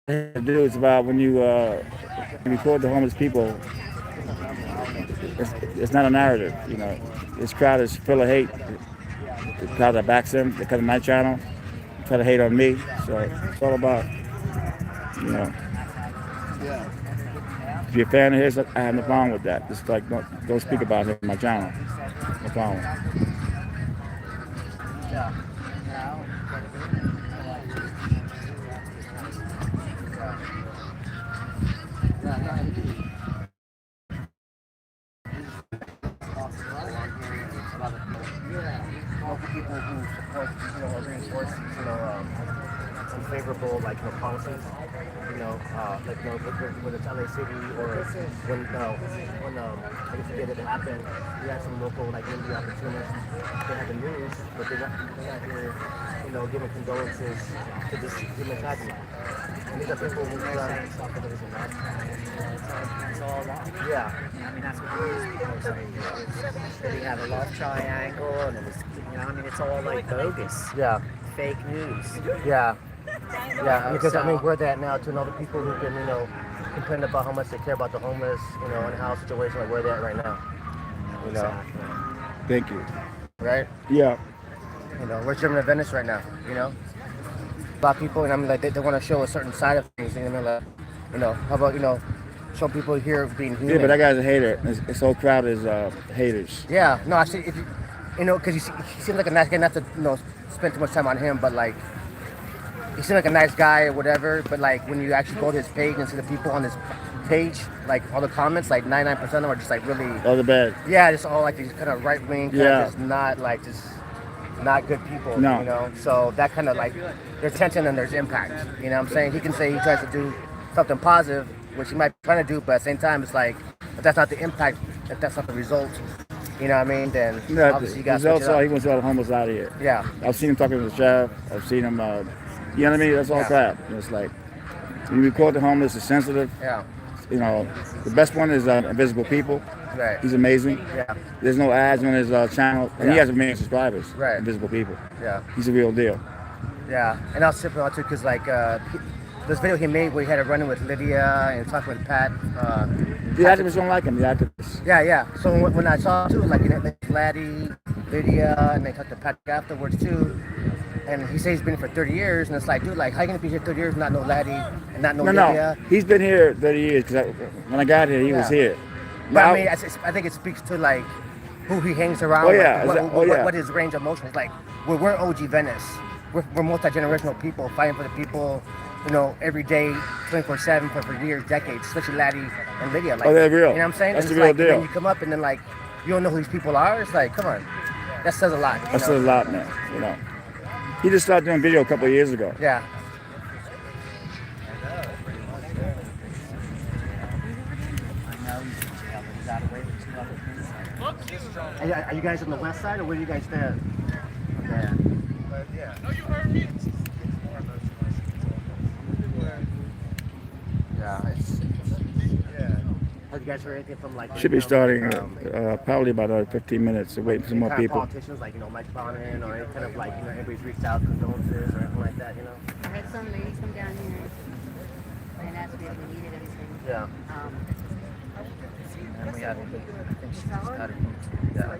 Speaker 1: to do. It's about when you record the homeless people. It's not a narrative, you know. This crowd is full of hate. The crowd that backs them, they come to my channel, try to hate on me. So it's all about, you know. If you're a fan of his, I have no problem with that. Just like don't speak about him on my channel. No problem.
Speaker 4: People who support, or reinforce, unfavorable, policies, whether it's LA City or when I forget it happened, we had some local, indie opportunists. They had the news, but they're not here, giving condolences to this human tragedy. And these are people who
Speaker 9: It's all that.
Speaker 4: yeah.
Speaker 9: I mean, that's what the news people are saying. That he had a love triangle, and it was, it's all bogus,
Speaker 4: Yeah.
Speaker 9: fake news.
Speaker 4: Yeah. Yeah, because
Speaker 9: So-
Speaker 4: we're that now to other people who can, complain about how much they care about the homeless, and how situation like where they're at right now.
Speaker 9: Exactly.
Speaker 1: Thank you.
Speaker 4: Right?
Speaker 1: Yeah.
Speaker 4: We're driven to Venice right now, A lot of people, and they want to show a certain side of things, how about, show people here being human.
Speaker 1: Yeah, but that guy's a hater. This whole crowd is haters.
Speaker 4: Yeah, no, I see, because he seems like a nice guy, not to, spend too much time on him, but he seems like a nice guy or whatever, but when you actually go to his page and see the people on his page, all the comments, 99% of them are just really,
Speaker 1: All the bad.
Speaker 4: yeah, just all these kind of right wing,
Speaker 1: Yeah.
Speaker 4: just not just not good people,
Speaker 1: No.
Speaker 4: So that kind of there's tension and there's impact. You know what I'm saying? He can say he tries to do something positive, which he might be trying to do, but at the same time, it's if that's not the impact, if that's not the result, you know what I mean? Then
Speaker 1: Yeah,
Speaker 4: obviously you
Speaker 1: the
Speaker 4: got to
Speaker 1: results are he wants all the homeless out of here.
Speaker 4: Yeah,
Speaker 1: I've seen him talking to the sheriff. I've seen him, you know what I mean? That's all
Speaker 4: Yeah.
Speaker 1: crap. It's when you record the homeless, it's sensitive.
Speaker 4: yeah,
Speaker 1: The best one is Invisible People.
Speaker 4: right,
Speaker 1: He's amazing.
Speaker 4: yeah,
Speaker 1: There's no ads on his channel. And he
Speaker 4: Yeah.
Speaker 1: has 1 million subscribers.
Speaker 4: Right.
Speaker 1: Invisible People.
Speaker 4: yeah,
Speaker 1: He's a real deal.
Speaker 4: yeah. And I was tripping out too, because this video he made where he had a run-in with Lydia and talking with Pat.
Speaker 1: The activists don't like him, the activists.
Speaker 4: Yeah. So when I saw too, Laddie, Lydia, and they talked to Pat afterwards too, and he says he's been here for 30 years, and it's dude, how you gonna be here 30 years and not know Laddie and not know
Speaker 1: No.
Speaker 4: Lydia?
Speaker 1: He's been here 30 years because when I got here, he was
Speaker 4: Yeah.
Speaker 1: here.
Speaker 4: But
Speaker 1: Now-
Speaker 4: I think it speaks to who he hangs around.
Speaker 1: Oh, yeah.
Speaker 4: What his range of emotion is we're OG Venice. We're multi-generational people fighting for the people, every day, 24/7 for years, decades, especially Laddie and Lydia.
Speaker 1: Oh, they're real.
Speaker 4: You know what I'm saying?
Speaker 1: That's
Speaker 4: And
Speaker 1: the
Speaker 4: it's
Speaker 1: real deal.
Speaker 4: Then you come up and then you don't know who these people are. It's come on, that says a lot.
Speaker 1: That says a lot, man. He just started doing video a couple of years ago.
Speaker 4: Yeah. Are you guys on the west side, or where do you guys stand? Okay. Yeah, it's hard you guys heard anything from like
Speaker 1: Should be starting probably about 15 minutes. Waiting for some more
Speaker 4: kind of
Speaker 1: people.
Speaker 4: politicians like Mike Bonin or any kind of like anybody's reached out condolences or anything like that?
Speaker 10: I had some ladies come down here and ask me if we needed anything.
Speaker 4: Yeah.
Speaker 9: And we have, I think she just got a YouTube. Yeah,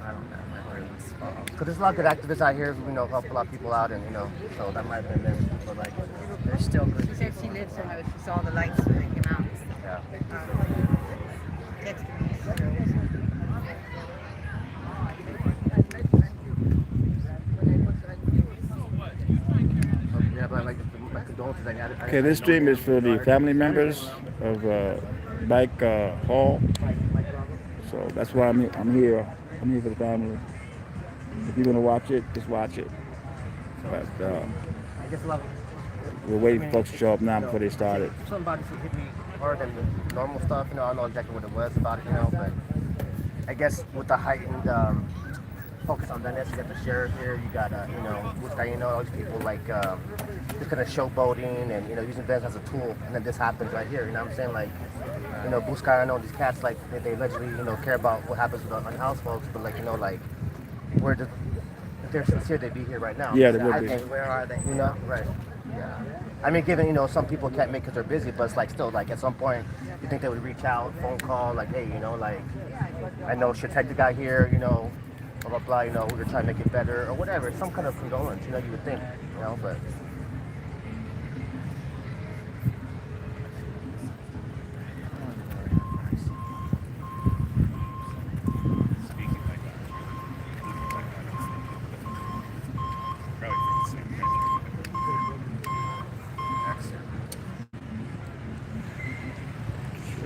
Speaker 9: I don't know. My heart is falling.
Speaker 4: Because there's a lot of good activists out here who help a lot of people out, and so that might have been them. But like,
Speaker 9: There's still good.
Speaker 10: She said she lived somewhere, she saw the lights when they came out.
Speaker 4: yeah.
Speaker 10: Texted me.
Speaker 4: Yeah, but like my condolences.
Speaker 1: Okay, this stream is for the family members of Mike Hall. So that's why I'm here. I'm here for the family. If you're gonna watch it, just watch it. But
Speaker 4: I guess a lot of
Speaker 1: we're waiting for folks to show up now before they started.
Speaker 4: something about this hit me harder than the normal stuff. I don't know exactly what it was about it, but I guess with the heightened focus on Venice, you got the sheriff here, you got all these people like just kind of showboating and using Venice as a tool, and then this happens right here. You know what I'm saying? Like, Buscar, I know these cats like they allegedly care about what happens with unhoused folks, but like where if they're sincere, they'd be here right now.
Speaker 1: Yeah, they would be.
Speaker 4: Where are they? Right. Yeah. I mean, given some people can't make because they're busy, but it's like still like at some point you think they would reach out, phone call, like, hey, like I know shit's hectic out here, blah blah blah, we're trying to make it better or whatever, some kind of condolence, you would think, but.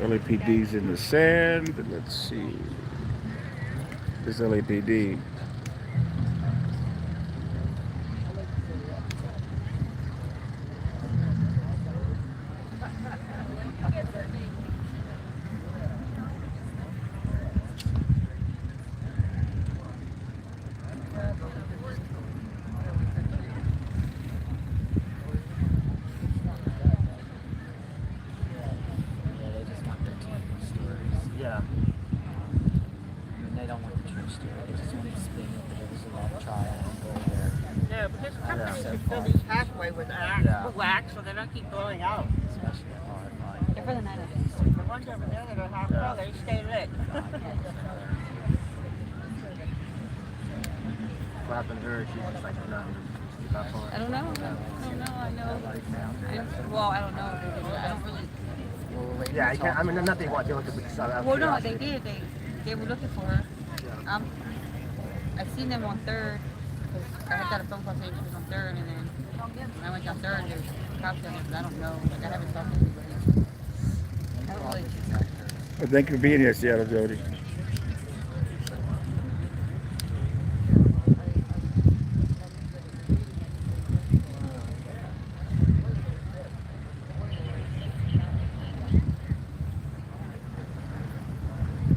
Speaker 1: LAPD's in the sand. Let's see. This LAPD.
Speaker 4: Yeah.
Speaker 9: They don't want the true story. They just want to spin it that it was a love triangle there.
Speaker 8: No, but this company
Speaker 9: So
Speaker 8: should fill
Speaker 9: far.
Speaker 8: these pathway with
Speaker 4: Yeah.
Speaker 8: wax so they don't keep blowing out.
Speaker 9: Especially at hard.
Speaker 10: They're for the night of
Speaker 8: The ones over there that are half full, they stay lit.
Speaker 4: What happened to her? She's just like, not for
Speaker 6: I don't know. I know. I don't know. I don't really.
Speaker 4: Yeah, I can't. I mean, nothing wrong with it, but just out of
Speaker 6: Well, no,
Speaker 4: curiosity.
Speaker 6: they did. They were looking for her. I seen them on Third. I had got a phone call saying she was on Third, and then I went down Third. There's cops down there, but I don't know. Like I haven't talked to anybody. I don't really.
Speaker 1: Well, thank you for being here, Seattle Jody.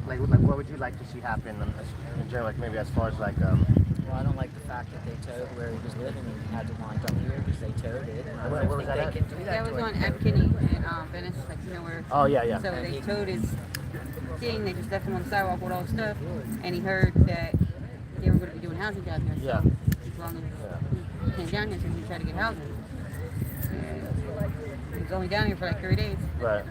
Speaker 4: Like, what would you like to see happen in general? Like, maybe as far as like,
Speaker 9: Well, I don't like the fact that they towed where he was living and he had to wind up here because they towed it. And I
Speaker 4: Where
Speaker 9: don't
Speaker 4: was
Speaker 9: think
Speaker 4: that
Speaker 9: they
Speaker 4: at?
Speaker 9: can do
Speaker 6: That
Speaker 9: that
Speaker 6: was
Speaker 9: to
Speaker 6: on
Speaker 9: him.
Speaker 6: Abbot in Venice, like where.
Speaker 4: oh yeah.
Speaker 6: So they towed his thing. They just left him on the sidewalk with all the stuff, and he heard that they were going to be doing housing down here. So
Speaker 4: Yeah.
Speaker 6: as long as he came down here, so he tried to get housing. And he was only down here for like 3 days.
Speaker 4: Right.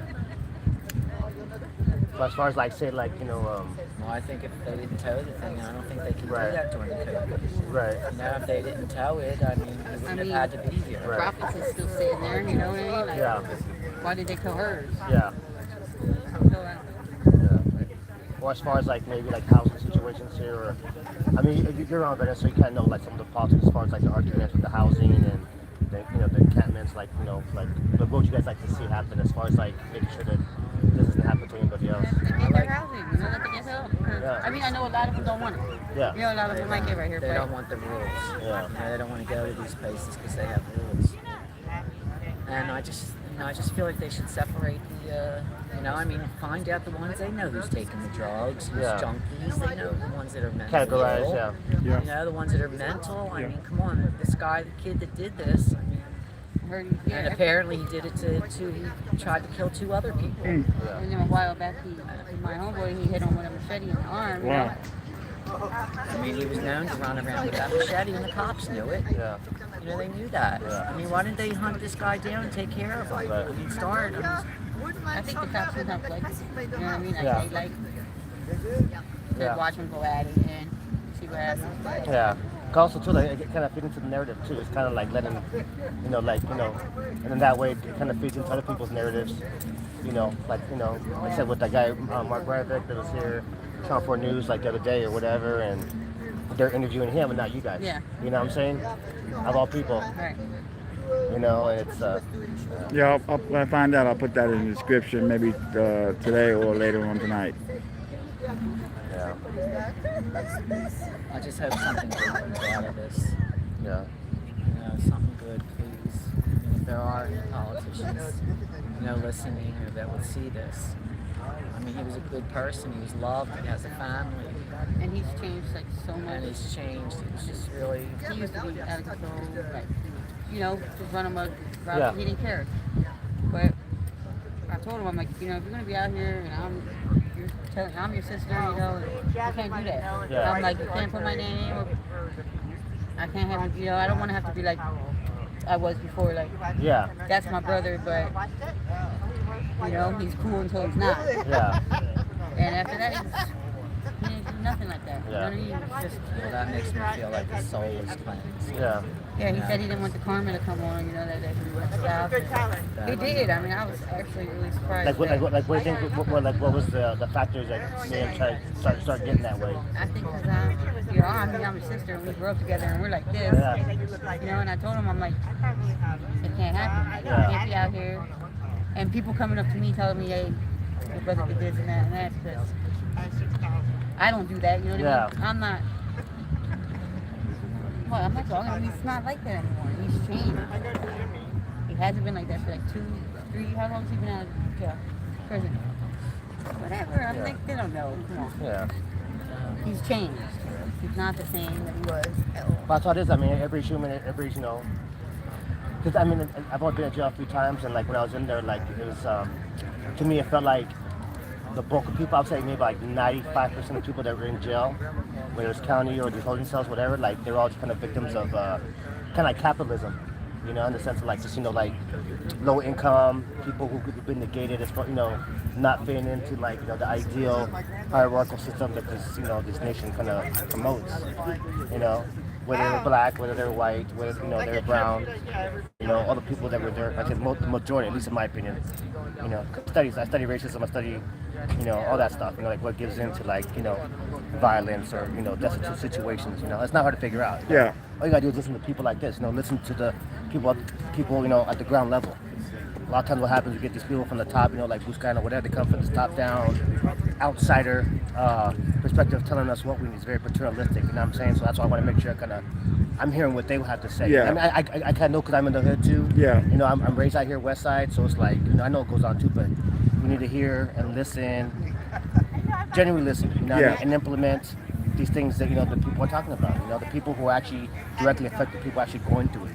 Speaker 4: But as far as like, say, like,
Speaker 9: Well, I think if they didn't tow the thing, I don't think they can
Speaker 4: Right.
Speaker 9: do that during the COVID.
Speaker 4: right.
Speaker 9: Now, if they didn't tow it, I mean, he wouldn't have had to be here.
Speaker 4: Right.
Speaker 6: Profits is still sitting there, you know what I mean? Like,
Speaker 4: Yeah.
Speaker 6: why did they tow hers?
Speaker 4: Yeah.
Speaker 6: So,
Speaker 4: Or as far as like maybe like housing situations here, or I mean, you're on Venice, so you kind of know like some of the politics as far as like the arguments with the housing and the encampments. Like like what would you guys like to see happen as far as like making sure that this doesn't happen to anybody else?
Speaker 6: they get their housing, you know, that they get help. 'Cause,
Speaker 4: Yeah.
Speaker 6: I mean, I know a lot of them don't want it.
Speaker 4: Yeah.
Speaker 6: You know, a lot of them like it right here,
Speaker 9: They
Speaker 6: but
Speaker 9: don't want the rules.
Speaker 4: Yeah.
Speaker 9: You know, they don't want to go to these places because they have rules. And I just feel like they should separate the, I mean, find out the ones they know who's taking the drugs, who's
Speaker 4: Yeah.
Speaker 9: junkies. They know the ones that are mentally
Speaker 4: Categorize,
Speaker 9: ill.
Speaker 4: yeah.
Speaker 1: Yeah.
Speaker 9: You know, the ones that are mental. I
Speaker 1: Yeah.
Speaker 9: mean, come on, this guy, the kid that did this. I mean,
Speaker 10: heard he's
Speaker 9: And
Speaker 10: here.
Speaker 9: apparently he did it he tried to kill 2 other people.
Speaker 10: And then a while back, my homeboy, he hit him with a machete in the arm. You
Speaker 1: Wow.
Speaker 10: know?
Speaker 9: I mean, he was known to run around with that machete, and the cops knew it.
Speaker 3: Yeah.
Speaker 9: You know, they knew that.
Speaker 3: Yeah.
Speaker 9: I mean, why didn't they hunt this guy down and take care of him? I mean, started him.
Speaker 10: I think the cops sometimes like it. You know what I mean? Like,
Speaker 3: Yeah.
Speaker 10: they like to
Speaker 3: Yeah.
Speaker 10: watch him go at it and see what happens.
Speaker 3: Yeah. Also too, like it kind of fits into the narrative too. It's kind of like letting, and then that way it kind of feeds into other people's narratives. Like I said with that guy Mark Breivik that was here, Channel 4 News like the other day or whatever, and they're interviewing him and not you guys.
Speaker 10: Yeah.
Speaker 3: You know what I'm saying? Of all people.
Speaker 10: Right.
Speaker 3: And it's
Speaker 1: Yeah, when I find out, I'll put that in the description, maybe today or later on tonight.
Speaker 3: yeah,
Speaker 9: I just hope something good comes out of this.
Speaker 3: yeah,
Speaker 9: Something good, please. I mean, if there are any politicians, listening or that would see this. I mean, he was a good person. He was loved. He has a family.
Speaker 10: And he's changed like so much.
Speaker 9: And he's changed. He was just really...
Speaker 10: He used to be out of control, like, just run him a route.
Speaker 3: Yeah.
Speaker 10: He didn't care. But I told him, I'm like, if you're gonna be out here and I'm your sister, you can't do that.
Speaker 3: Yeah.
Speaker 10: I'm like, you can't put my name. I can't have, I don't want to have to be like I was before. Like,
Speaker 3: yeah,
Speaker 10: that's my brother, but he's cool until he's not.
Speaker 3: yeah,
Speaker 10: And after that, he didn't do nothing like that.
Speaker 3: Yeah.
Speaker 10: You know what I mean? It's just,
Speaker 9: Well, that makes me feel like his soul is cleansed.
Speaker 3: yeah.
Speaker 10: yeah, he said he didn't want the karma to come on, that he went south. He did. I mean, I was actually really surprised.
Speaker 3: What do you
Speaker 10: that-
Speaker 3: think? What was the factors that made him try to start getting that way?
Speaker 10: I think because I'm your sister, and we grew up together, and we're like this.
Speaker 3: Yeah.
Speaker 10: And I told him, I'm like, it can't happen.
Speaker 3: Yeah.
Speaker 10: You can't be out here. And people coming up to me telling me, hey, your brother did this and that, because I don't do that, you know what I mean? I'm not. Well, I'm not talking. He's not like that anymore. He's changed. He hasn't been like that for like 2, 3. How long has he been out of jail? Prison? Whatever. I'm like, they don't know. Come on.
Speaker 3: Yeah.
Speaker 10: He's changed. He's not the same that he was at all.
Speaker 3: But that's how it is. I mean, every human, because I mean, I've only been in jail a few times, and like when I was in there, like it was, to me, it felt like the bulk of people, I would say maybe like 95% of people that were in jail, whether it's county or these holding cells, whatever, like they're all just kind of victims of kind of like capitalism, in the sense of like just, like low income, people who've been negated as far, not fitting into like, the ideal hierarchical system that this nation kind of promotes, whether they're black, whether they're white, whether, they're brown, all the people that were there, like the majority, at least in my opinion, I study racism, I study, all that stuff, like what gives into like, violence or, destitute situations, it's not hard to figure out.
Speaker 1: Yeah.
Speaker 3: All you gotta do is listen to people like this, listen to the people, at the ground level. A lot of times what happens, you get these people from the top, like Bruce Guy or whatever, they come from this top down, outsider perspective telling us what we need. It's very paternalistic, you know what I'm saying? So that's why I want to make sure I'm hearing what they have to say.
Speaker 1: Yeah.
Speaker 3: I mean, I kind of know because I'm in the hood too.
Speaker 1: Yeah.
Speaker 3: I'm raised out here west side, so it's like, I know it goes on too, but we need to hear and listen, genuinely listen,
Speaker 1: Yeah.
Speaker 3: and implement these things that, the people are talking about, the people who are actually directly affected, people actually going through it,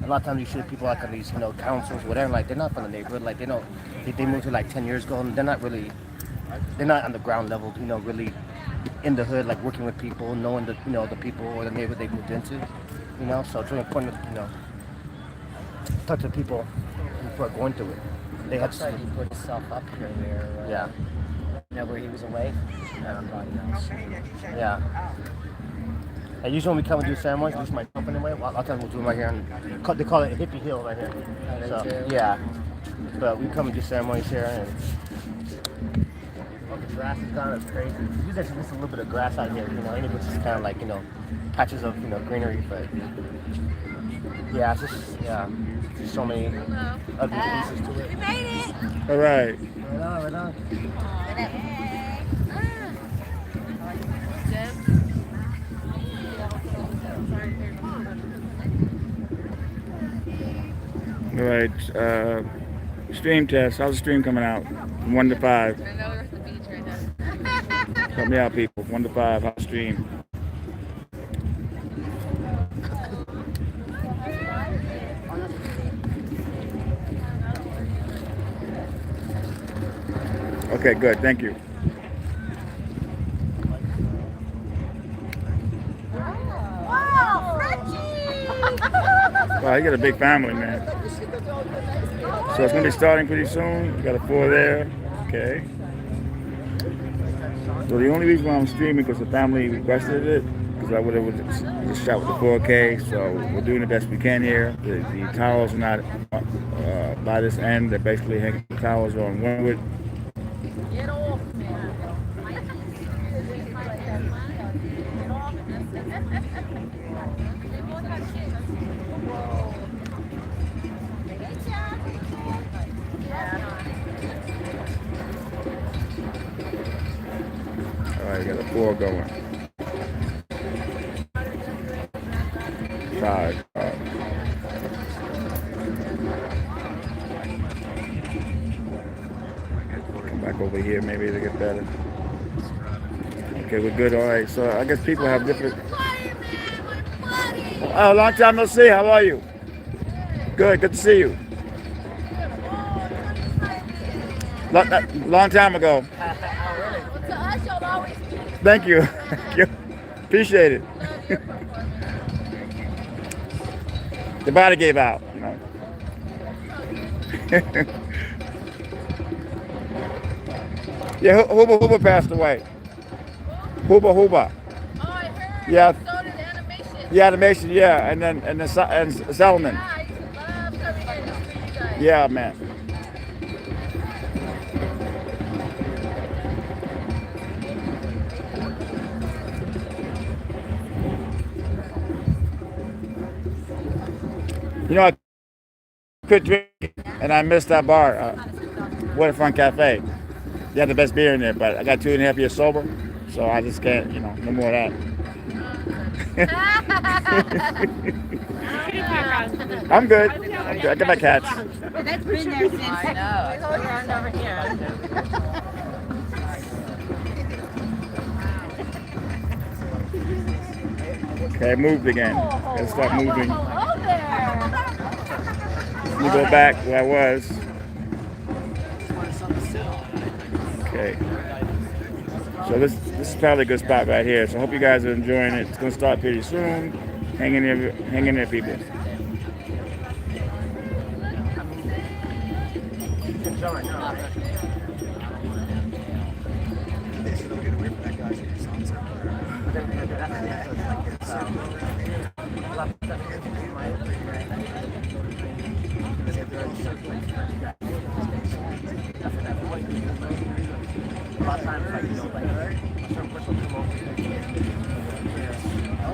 Speaker 3: A lot of times you see people like on these, councils, whatever, like they're not from the neighborhood, like they moved here like 10 years ago, and they're not on the ground level, really in the hood, like working with people, knowing the, the people or the neighborhood they moved into, so it's really important to, talk to people who are going through it. They have
Speaker 9: Looks like he put himself up here where,
Speaker 3: yeah,
Speaker 9: where he was away from everybody else.
Speaker 3: yeah. And usually when we come and do ceremonies, at least my company way, a lot of times we'll do them right here, and they call it Hippie Hill right here.
Speaker 9: Oh, they
Speaker 3: So,
Speaker 9: do?
Speaker 3: yeah. But we come and do ceremonies here, and all the grass is gone, it's crazy. There's just a little bit of grass out here, and it was just kind of like, patches of, greenery, but yeah, it's just, just so many ugly pieces to it.
Speaker 10: We made it!
Speaker 1: All right.
Speaker 3: Right on.
Speaker 1: All right. Stream test. How's the stream coming out? From 1 to 5.
Speaker 6: I know we're at the beach right now.
Speaker 1: Help me out, people. 1 to 5. How's the stream? Okay, good. Thank you.
Speaker 7: Wow, Frenchie!
Speaker 1: Wow, you got a big family, man. So it's gonna be starting pretty soon. We got a 4 there. Okay. So the only reason why I'm streaming because the family requested it, because I would have just shot with the 4K. So we're doing the best we can here. The towels are not by this end. They're basically hanging the towels on one wood.
Speaker 6: Get off, man. They both have kids.
Speaker 1: All right, got a 4 going. 5. Come back over here, maybe to get better. Okay, we're good. All right, so I guess people have different. Oh, long time no see. How are you? Good to see you. Long time ago. Thank you. Appreciate it. The body gave out. You know. Yeah, Hooba passed away. Hooba.
Speaker 6: Oh, I heard.
Speaker 1: Yeah.
Speaker 6: So did animation.
Speaker 1: The animation, yeah, and Selman.
Speaker 6: Yeah, I used to love coming in to see you guys.
Speaker 1: Yeah, man. You know, I quit drinking, and I missed that bar, Waterfront Cafe. They had the best beer in there, but I got 2.5 years sober, so I just can't, no more of that. I'm good. I got my cats.
Speaker 10: That's been there since.
Speaker 9: I know. It's been around over here.
Speaker 1: Okay, I moved again. Let's start moving.
Speaker 6: Hello there.
Speaker 1: Let me go back where I was. Okay. So this is probably a good spot right here. So I hope you guys are enjoying it. It's gonna start pretty soon. Hang in there, people.
Speaker 3: A lot of times, like, some person will come over here.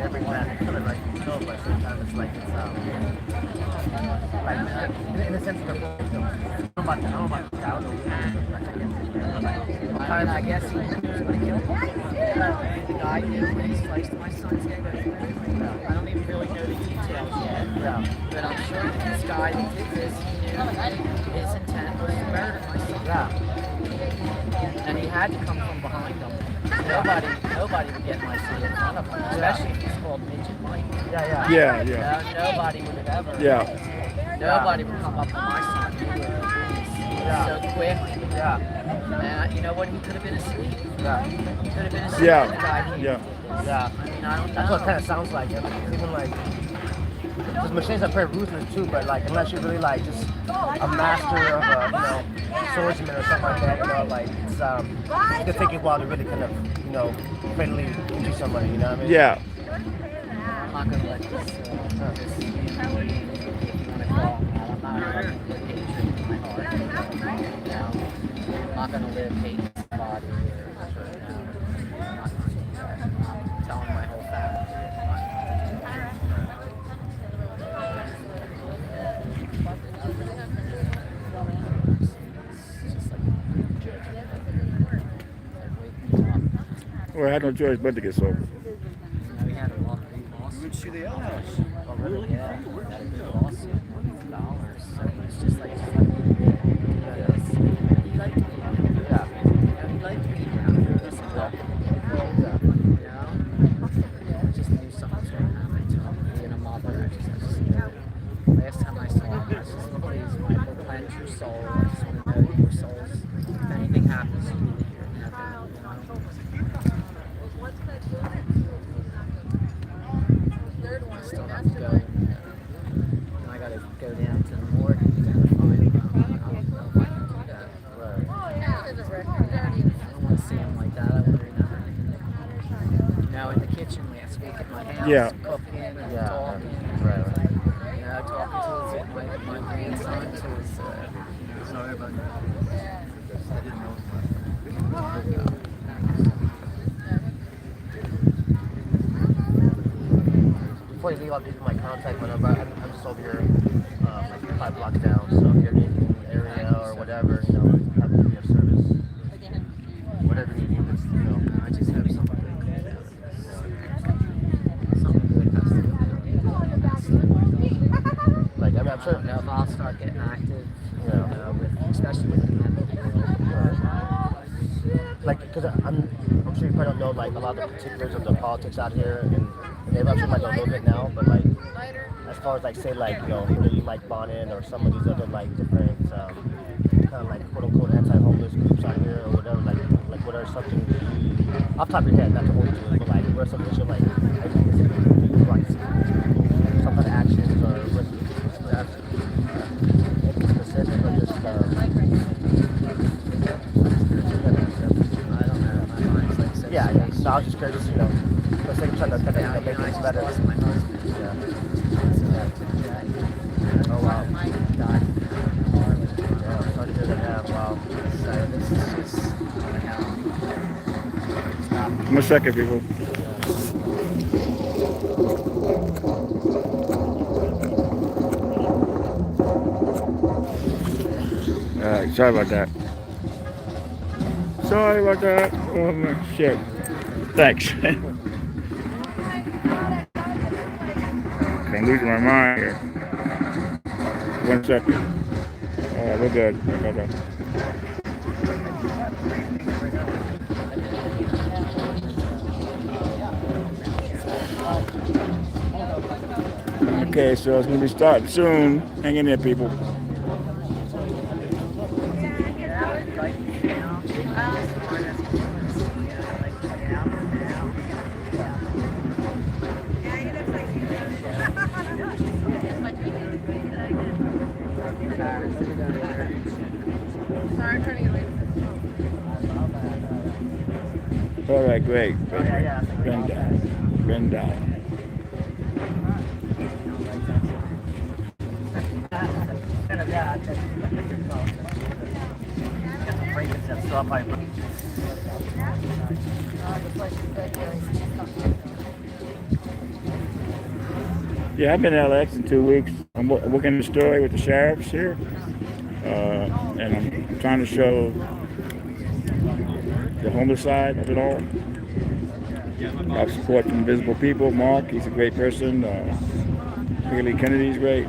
Speaker 3: Every time, kind of like, but sometimes it's like, in a sense, they're both, I don't know about the style,
Speaker 9: I guess he was going to kill him. The guy knew when he sliced my son's head open. I don't even really know the details yet. But I'm sure that this guy that did this, he knew his intent was to murder my son. And he had to come from behind him. Nobody would get my son in front of him, especially if he's called Midget Mike.
Speaker 1: Yeah.
Speaker 9: Nobody would have ever.
Speaker 1: Yeah.
Speaker 9: Nobody would come up to my son. He was so quick. And you know what? He could have been asleep. He could have been asleep.
Speaker 1: Yeah.
Speaker 9: The guy came.
Speaker 3: Yeah.
Speaker 9: I mean, I don't know.
Speaker 3: That's what it kind of sounds like. Even like, because machines are very ruthless too, but like, unless you're really like just a master of a, swordsman or something like that, like it's it could take you a while to really kind of, fatally injure somebody, you know what I mean?
Speaker 1: Yeah.
Speaker 9: I'm not gonna let this, if you want to call him that, I'm not gonna put hatred in my heart. I'm not gonna live hating somebody or, I'm not gonna do that. I'm telling my whole family.
Speaker 1: Well, I had no choice but to get sober.
Speaker 9: We had a lawsuit. Oh, really? Yeah. Had a big lawsuit, $millions. So it's just like he liked me. He liked me around here. I just knew something was going to happen to him. Being a mother, last time I saw him, I was just, please, Michael, cleanse your soul. I just want to know that your soul's, if anything happens to you, still have to go. And I got to go down to the morgue and find I'll do that.
Speaker 3: Right.
Speaker 9: I don't want to see him like that. I want to remember. In the kitchen last week at my house,
Speaker 1: Yeah.
Speaker 9: cooking and
Speaker 3: Yeah.
Speaker 9: talking.
Speaker 3: Right.
Speaker 9: Talking to my grandson, to his. Sorry about that. I didn't know.
Speaker 3: Before you leave, I'll give you my contact whenever. I'm just over here, like 5 blocks down. So if you're in the area or whatever, happy to be of service. Whatever you need,
Speaker 9: I just have something good. Something good has to
Speaker 3: Like, I'm
Speaker 9: I
Speaker 3: sure.
Speaker 9: don't know if I'll start getting active,
Speaker 3: Yeah.
Speaker 9: especially with the mental health.
Speaker 3: Like, because I'm sure you probably don't know like a lot of the particulars of the politics out here, and maybe I'm sure you might know a little bit now, but like as far as like say like you like Bonin or some of these other like different kind of like quote unquote anti-homeless groups out here or whatever, like what are something off the top of your head, not to hold you to it, but like what are some things you're like I think this is like some kind of actions or resolutions for that? Anything specific or just yeah, so I was just curious, for the sake of trying to kind of make things better.
Speaker 9: My husband.
Speaker 3: Yeah.
Speaker 9: Oh wow. God.
Speaker 3: Yeah, sorry to hear that. Yeah, wow.
Speaker 9: So this is just
Speaker 1: One second, people. All right, sorry about that. Sorry about that. Oh my shit. Thanks. I'm losing my mind here. 1 second. We're good. Okay. Okay, so it's going to be starting soon. Hang in there, people. All right, great. Bend down. Yeah, I've been in LX in 2 weeks. I'm working the story with the sheriffs here, and I'm trying to show the homeless side of it all. I support Invisible People. Mark, he's a great person. Haley Kennedy's great.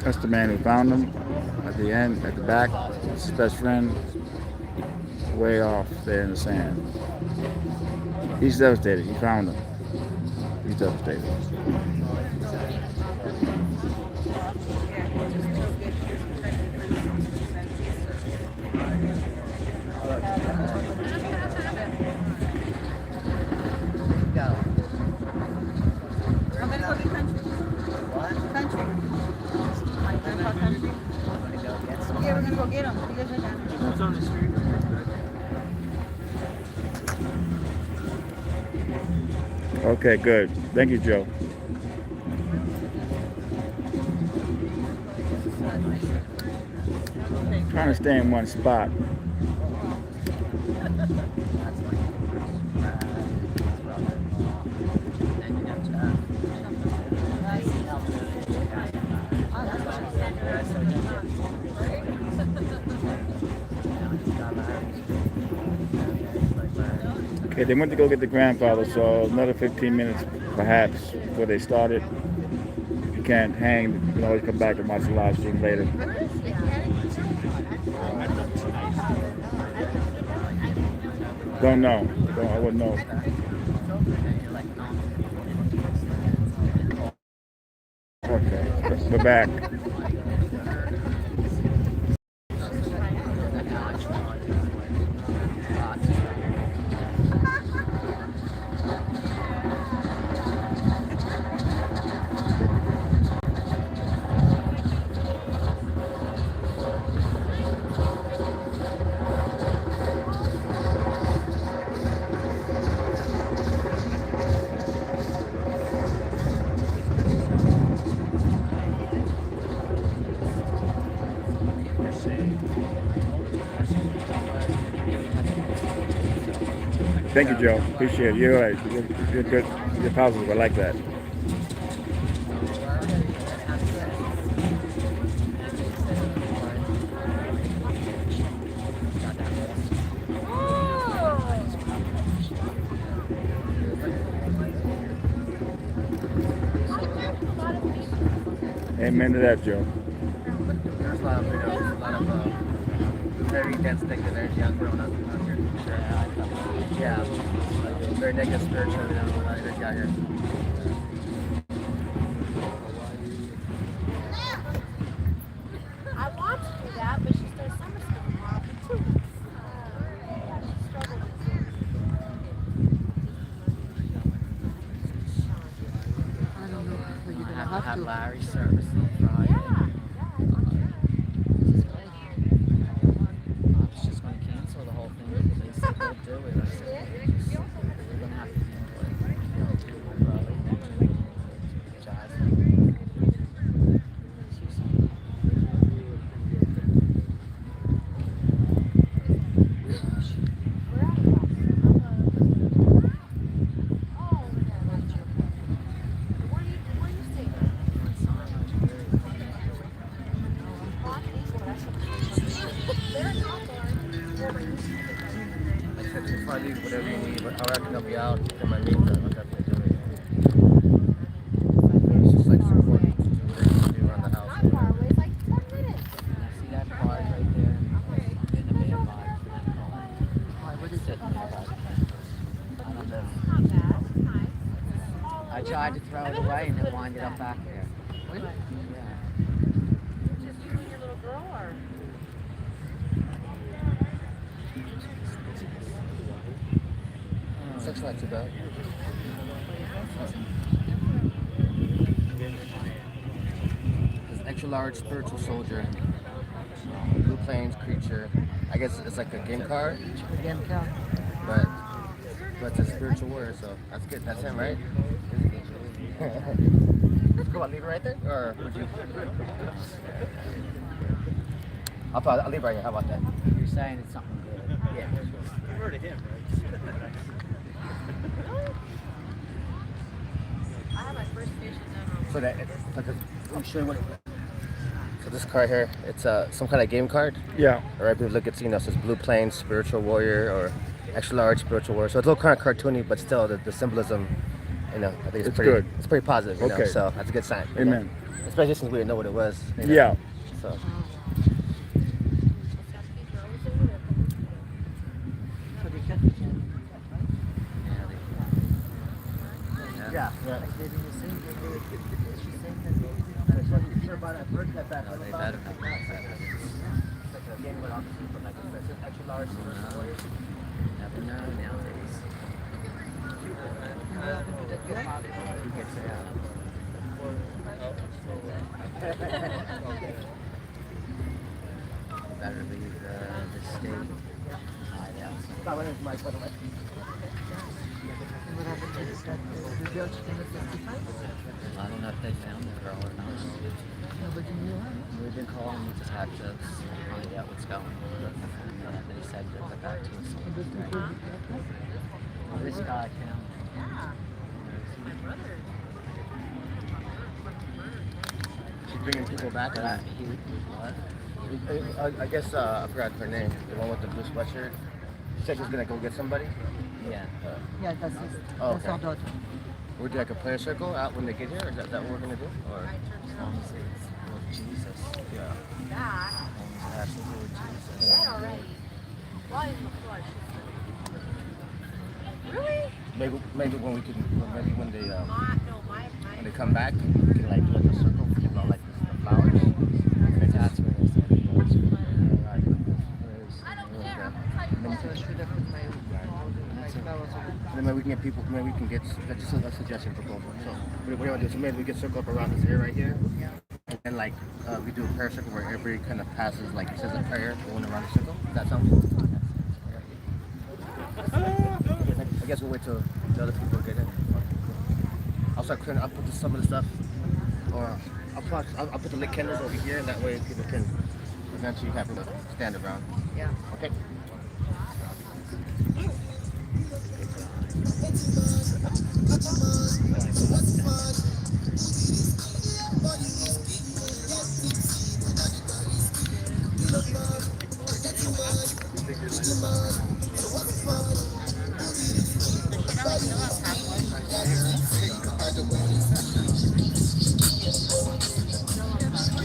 Speaker 1: That's the man who found him at the end, at the back. It's his best friend, way off there in the sand. He's devastated. He found him. He's devastated.
Speaker 10: Yeah, we're gonna go get them. You guys are down there.
Speaker 9: It's on the street.
Speaker 1: Okay, good. Thank you, Joe. Trying to stay in one spot. Okay, they went to go get the grandfather, so another 15 minutes perhaps before they started. If you can't hang, you can always come back and watch the live stream later. Don't know. I wouldn't know. Okay, we're back. Thank you, Joe. Appreciate it. You're right. You're good. You're positive. I like that. Amen to that, Joe.
Speaker 3: There's a lot of videos, a lot of very dense negative energy out there. Yeah, very negative spiritual, you know, a lot of energy out here.
Speaker 7: I want to do that, but she starts summer school tomorrow for 2 weeks. Yeah, she struggled with it.
Speaker 10: I don't know if you're gonna
Speaker 9: Have
Speaker 10: have to.
Speaker 9: Larry's service on Friday.
Speaker 7: Yeah.
Speaker 9: I was just going to cancel the whole thing. They said they'll do it. I said, we're going to have to handle it. Probably.
Speaker 3: If I leave, whatever you need, but I can help you out. In my meantime, I'll definitely do it. It's just like support you to do whatever you do around the house.
Speaker 7: Not far away, it's like 10 minutes.
Speaker 9: See that card right there? In the mailbox.
Speaker 10: What is it?
Speaker 9: I don't know.
Speaker 7: Not bad. It's nice.
Speaker 9: I tried to throw it away and it winded up back there.
Speaker 10: Really?
Speaker 9: Yeah.
Speaker 8: Just you and your little girl, or?
Speaker 3: Such like about. This extra large spiritual soldier, Blue Plains creature. I guess it's like a game card,
Speaker 10: Again, Cal.
Speaker 3: but it's a spiritual warrior, so that's good. That's him, right? Cool. I'll leave it right there, or would you? I'll leave it right here. How about that?
Speaker 9: You're saying it's something good.
Speaker 3: Yeah.
Speaker 8: I have my first patient ever.
Speaker 3: So that I'm sure what. So this card here, it's some kind of game card.
Speaker 1: Yeah.
Speaker 3: All right, people look at it says Blue Plains Spiritual Warrior or extra large Spiritual Warrior. So it's a little kind of cartoony, but still the symbolism, you know, I think it's pretty
Speaker 1: good.
Speaker 3: It's pretty positive. You know,
Speaker 1: Okay.
Speaker 3: so that's a good sign. You know?
Speaker 1: Amen.
Speaker 3: Especially since we didn't know what it was. You know?
Speaker 1: Yeah.
Speaker 3: So. Yeah. Yeah. Sure about that bird cut back.
Speaker 9: No, they better have that.
Speaker 3: Extra large.
Speaker 9: Never know nowadays. Who gets it out? Better leave the state. Hide out.
Speaker 3: That one is Mike, by the way.
Speaker 10: What happened to the judge in the 55?
Speaker 9: I don't know if they found the girl or not.
Speaker 10: Nobody knew her.
Speaker 9: We've been calling to detectives to find out what's going. They said that the back to us. This guy found.
Speaker 8: Yeah. My brother.
Speaker 3: She's bringing people back.
Speaker 9: But he, what?
Speaker 3: I guess I forgot her name. The one with the blue sweatshirt. She said she was gonna go get somebody.
Speaker 9: Yeah.
Speaker 10: Yeah, that's his.
Speaker 3: Oh,
Speaker 10: That's
Speaker 3: okay.
Speaker 10: our daughter.
Speaker 3: We'll do like a prayer circle out when they get here. Is that what we're gonna do? Or
Speaker 9: As long as it's with Jesus.
Speaker 3: yeah.
Speaker 8: That.
Speaker 9: As long as it has to do with Jesus.
Speaker 8: That already. Why in the flush? Really?
Speaker 3: Maybe when we can, maybe when they when they
Speaker 8: My.
Speaker 3: come back, we can like do like a circle, you know, like the flowers. And
Speaker 9: That's where they said it was.
Speaker 3: Right.
Speaker 8: I don't
Speaker 3: Yeah.
Speaker 8: care.
Speaker 3: And then maybe we can get people. Maybe we can get that's just a suggestion proposal. So what do I do? So maybe we get circle up around this area right here, and like we do a prayer circle where everybody kind of passes like says a prayer going around the circle. Does that sound good? I guess we'll wait till the other people get in. I'll start clearing. I'll put some of the stuff, or I'll put the lit candles over here, and that way people can eventually have to stand around.
Speaker 9: Yeah.
Speaker 3: Okay.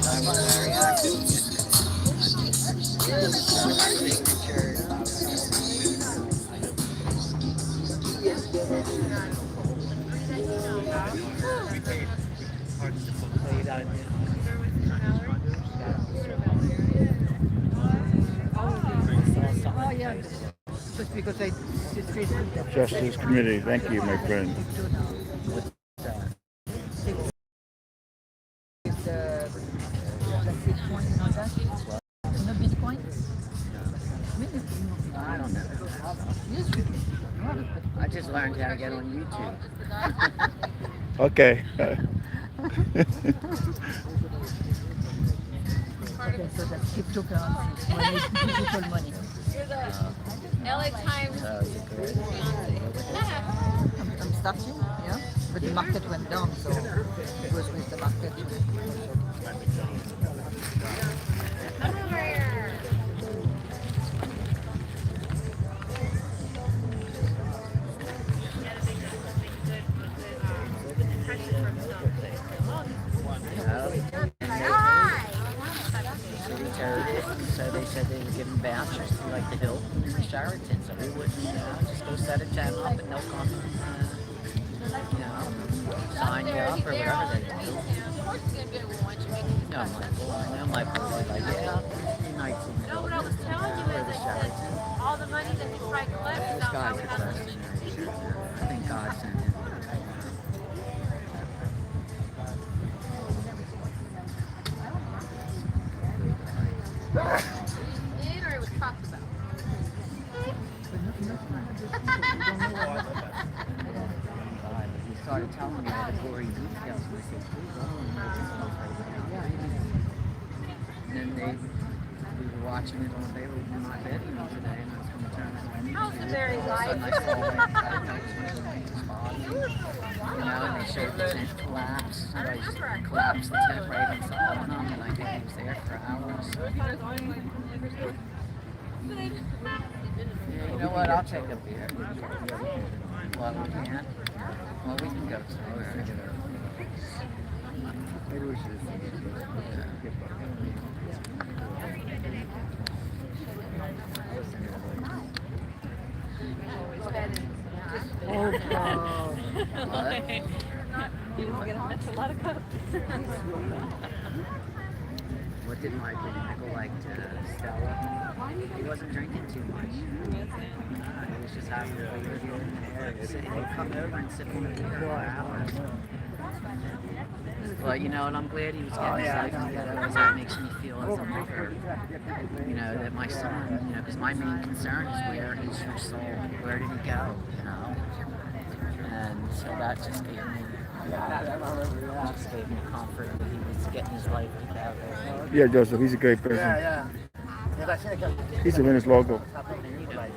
Speaker 9: I was very active.
Speaker 10: Oh, yeah. Just because I just
Speaker 1: Justice Committee. Thank you, my friend.
Speaker 10: the Bitcoin and all that. You know Bitcoin?
Speaker 9: I don't know.
Speaker 10: Yes, you do.
Speaker 9: I just learned how to get on YouTube.
Speaker 1: Okay.
Speaker 10: Okay, so that's cryptocurrency, money, digital money.
Speaker 8: You're the LA Times fiance.
Speaker 10: I'm starting, yeah, but the market went down, so it was with the market.
Speaker 8: Come over here.
Speaker 9: City terrorists, so they said they were giving vouchers to like the Hilton and the Sheraton, so we wouldn't, just go set a tent up and they'll come, sign you up or whatever they do. No, I'm like, well, I know my boys like, yeah, 3 nights in the
Speaker 8: No, what I
Speaker 9: Hilton
Speaker 8: was telling you
Speaker 9: or
Speaker 8: is
Speaker 9: the
Speaker 8: that
Speaker 9: Sheraton.
Speaker 8: all the money that you try to collect is
Speaker 9: This
Speaker 8: not
Speaker 9: guy's
Speaker 8: coming
Speaker 9: a
Speaker 8: out of
Speaker 9: person.
Speaker 8: the
Speaker 9: I think God sent him.
Speaker 8: Did or it was talked about?
Speaker 9: He started telling me all the gory details, and I said, please, I don't know this stuff right now. And then we were watching it on, they were in my bedroom today, and I was going to turn it on.
Speaker 8: How's the very life?
Speaker 9: And I saw his body, and they showed the tent collapse. So I just collapsed the tent right inside on him, and I think he was there for hours. Yeah, you know what? I'll take a beer. Well, we can't. Well, we can go somewhere.
Speaker 3: Maybe we should.
Speaker 10: Oh, God.
Speaker 9: What?
Speaker 2: He was gonna miss a lot of cups.
Speaker 9: What did Michael like Stella? He wasn't drinking too much. He was just having a beer here and there. He'd come over and sit on the beer for hours. Well, and I'm glad he was getting his life together because that makes me feel as a mother, that my son, because my main concern is where is your soul? Where did he go? And so that just gave me comfort that he was getting his life together.
Speaker 1: Yeah, Joseph, he's a great person.
Speaker 3: Yeah. Because I see it come.
Speaker 1: He's a Venice local.
Speaker 3: Like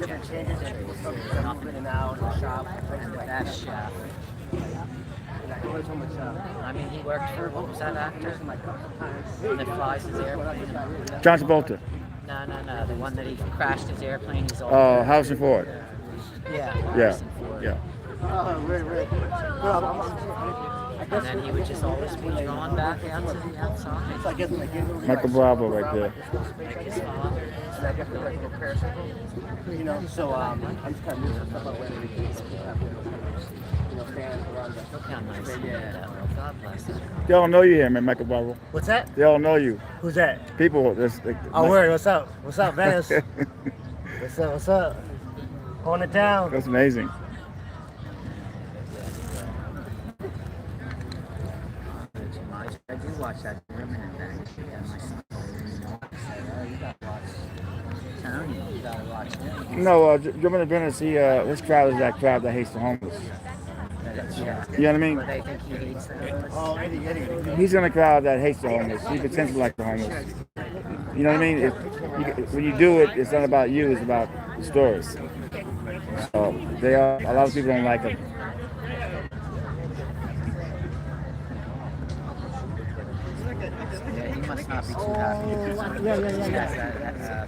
Speaker 3: different changes and I'm in and out of the shop.
Speaker 9: That chef. I mean, he worked for, what was that actor? That flies his airplane.
Speaker 1: John Travolta.
Speaker 9: No. The one that he crashed his airplane. He's all.
Speaker 1: Harrison Ford.
Speaker 9: Yeah.
Speaker 1: Yeah.
Speaker 9: Harrison Ford.
Speaker 1: Yeah.
Speaker 9: And then he would just always be drawn back out to the outside.
Speaker 1: Michael Bravo right there.
Speaker 9: Like his father.
Speaker 3: You know, so I'm just kind of moving stuff up where fans around the.
Speaker 9: Look how nice he did that. God bless him.
Speaker 1: They all know you here, man, Michael Bravo.
Speaker 3: What's that?
Speaker 1: They all know you.
Speaker 3: Who's that?
Speaker 1: People.
Speaker 3: Oh, word. What's up? What's up, Venice? What's up? On it down.
Speaker 1: That's amazing.
Speaker 9: I do watch that German thing. Yeah, my son told me, you gotta watch Tony. You gotta watch him.
Speaker 1: No, German Venice, this crowd is that crowd that hates the homeless.
Speaker 9: Yeah.
Speaker 1: You know what I mean?
Speaker 9: But they think he hates them.
Speaker 3: Oh, Eddie.
Speaker 1: He's in a crowd that hates the homeless. He pretends to like the homeless. You know what I mean? When you do it, it's not about you, it's about the stories. So a lot of people don't like him.
Speaker 9: Yeah, he must not be too happy. Yeah.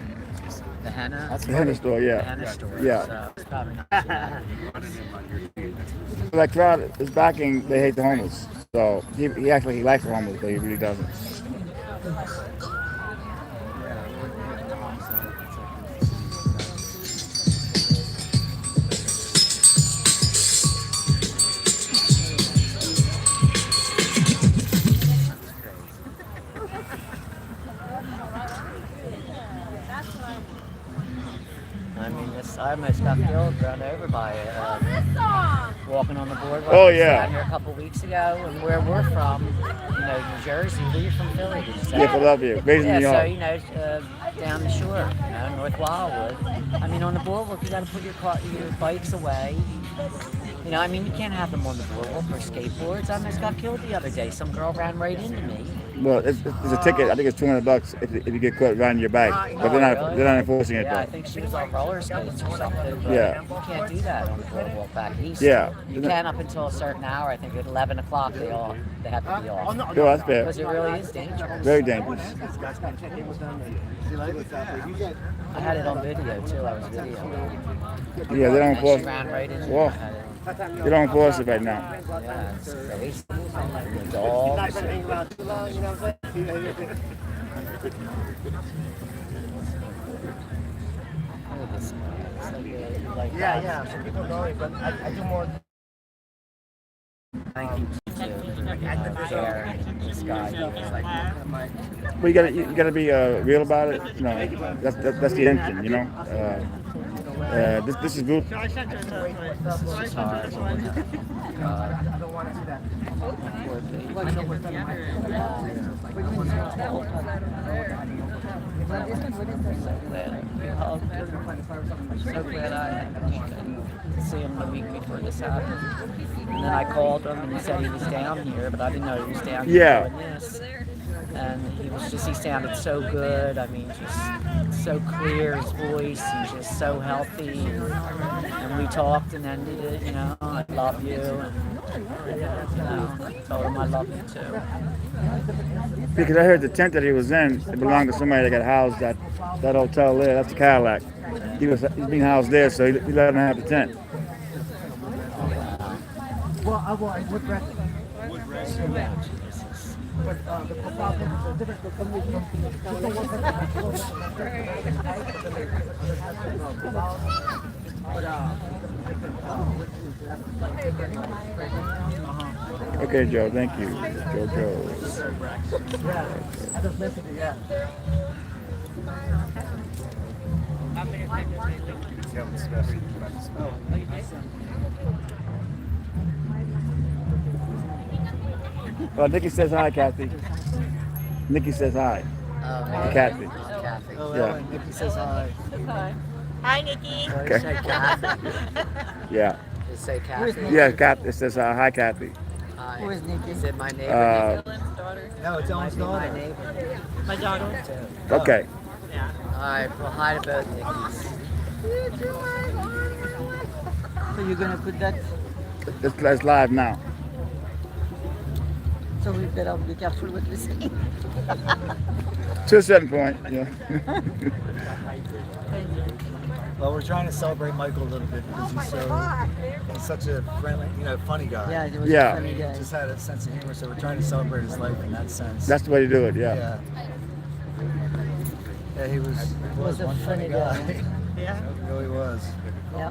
Speaker 9: The henna.
Speaker 1: That's the henna store, yeah.
Speaker 9: The henna store.
Speaker 1: Yeah.
Speaker 9: So it's probably not too happy.
Speaker 1: That crowd is backing, they hate the homeless. So he actually likes the homeless, but he really doesn't.
Speaker 9: I mean, I almost got killed, run over by walking on the boardwalk.
Speaker 1: Oh,
Speaker 9: I was
Speaker 1: yeah.
Speaker 9: down here a couple weeks ago, and where we're from, New Jersey. Where you from, Philly? Did you say?
Speaker 1: Yeah, Philadelphia, raised in New
Speaker 9: Yeah,
Speaker 1: York.
Speaker 9: so down the shore, North Wildwood. I mean, on the boardwalk, you got to put your bikes away. I mean, you can't have them on the boardwalk or skateboards. I almost got killed the other day. Some girl ran right into me.
Speaker 1: Well, it's a ticket. I think it's $200 if you get caught riding your bike, but they're not enforcing it
Speaker 9: Yeah, I
Speaker 1: though.
Speaker 9: think she was on roller skates or something. But
Speaker 1: Yeah.
Speaker 9: you can't do that on the boardwalk back east.
Speaker 1: Yeah.
Speaker 9: You can up until a certain hour. I think at 11 o'clock they have to be off.
Speaker 1: No, that's fair.
Speaker 9: Because it really is dangerous.
Speaker 1: Very dangerous.
Speaker 9: I had it on video too. I was videoing.
Speaker 1: Yeah, they don't
Speaker 9: And
Speaker 1: enforce.
Speaker 9: she ran right into me.
Speaker 1: Well,
Speaker 9: I had it.
Speaker 1: they don't enforce it right now.
Speaker 9: Yeah, it's crazy. The dogs. Look at this guy. It's like
Speaker 3: Yeah. Some people know it, but I do more.
Speaker 9: Thank you to care. This guy was like,
Speaker 1: But you gotta be real about it. That's the intention. This is good.
Speaker 9: this is hard.
Speaker 3: I don't want to see that.
Speaker 9: So glad I could see him the week before this happened. And then I called him and he said he was down here, but I didn't know he was down here
Speaker 1: Yeah.
Speaker 9: doing this. And he sounded so good. I mean, just so clear, his voice, and just so healthy. And we talked and ended it, I love you. And, I told him I love you too.
Speaker 1: Because I heard the tent that he was in, it belonged to somebody that got housed at that hotel there. That's the Cadillac. He's being housed there, so he let him have the tent.
Speaker 3: Well, I would recommend. But the problem is the difference
Speaker 1: Okay, Joe. Thank you, Joe.
Speaker 3: Yeah, I just listened to yeah.
Speaker 1: Nikki says hi, Kathy. Nikki says hi. Kathy.
Speaker 9: Kathy.
Speaker 1: Yeah.
Speaker 9: Nikki says hi.
Speaker 8: Hi, Nikki.
Speaker 1: Okay.
Speaker 9: Say Kathy.
Speaker 1: Yeah.
Speaker 9: Just say Kathy.
Speaker 1: Yeah, Kathy. It says hi, Kathy.
Speaker 9: Hi. Who is Nikki? Is it my neighbor?
Speaker 1: Uh,
Speaker 9: No, it's Ellen's daughter. My neighbor.
Speaker 8: My daughter.
Speaker 1: Okay.
Speaker 9: Alright, well, hi to both Nickies.
Speaker 10: So you're gonna put that.
Speaker 1: It's live now.
Speaker 10: So we better be careful what we say.
Speaker 1: To a certain point, yeah.
Speaker 5: Well, we're trying to celebrate Michael a little bit because he's such a friendly, funny guy.
Speaker 10: Yeah, it was
Speaker 1: Yeah.
Speaker 10: a funny
Speaker 5: He
Speaker 10: guy.
Speaker 5: just had a sense of humor, so we're trying to celebrate his life in that sense.
Speaker 1: That's the way to do it, yeah.
Speaker 5: Yeah, he was
Speaker 10: a
Speaker 5: one
Speaker 10: funny guy.
Speaker 5: Yeah, he really was.
Speaker 10: Yeah.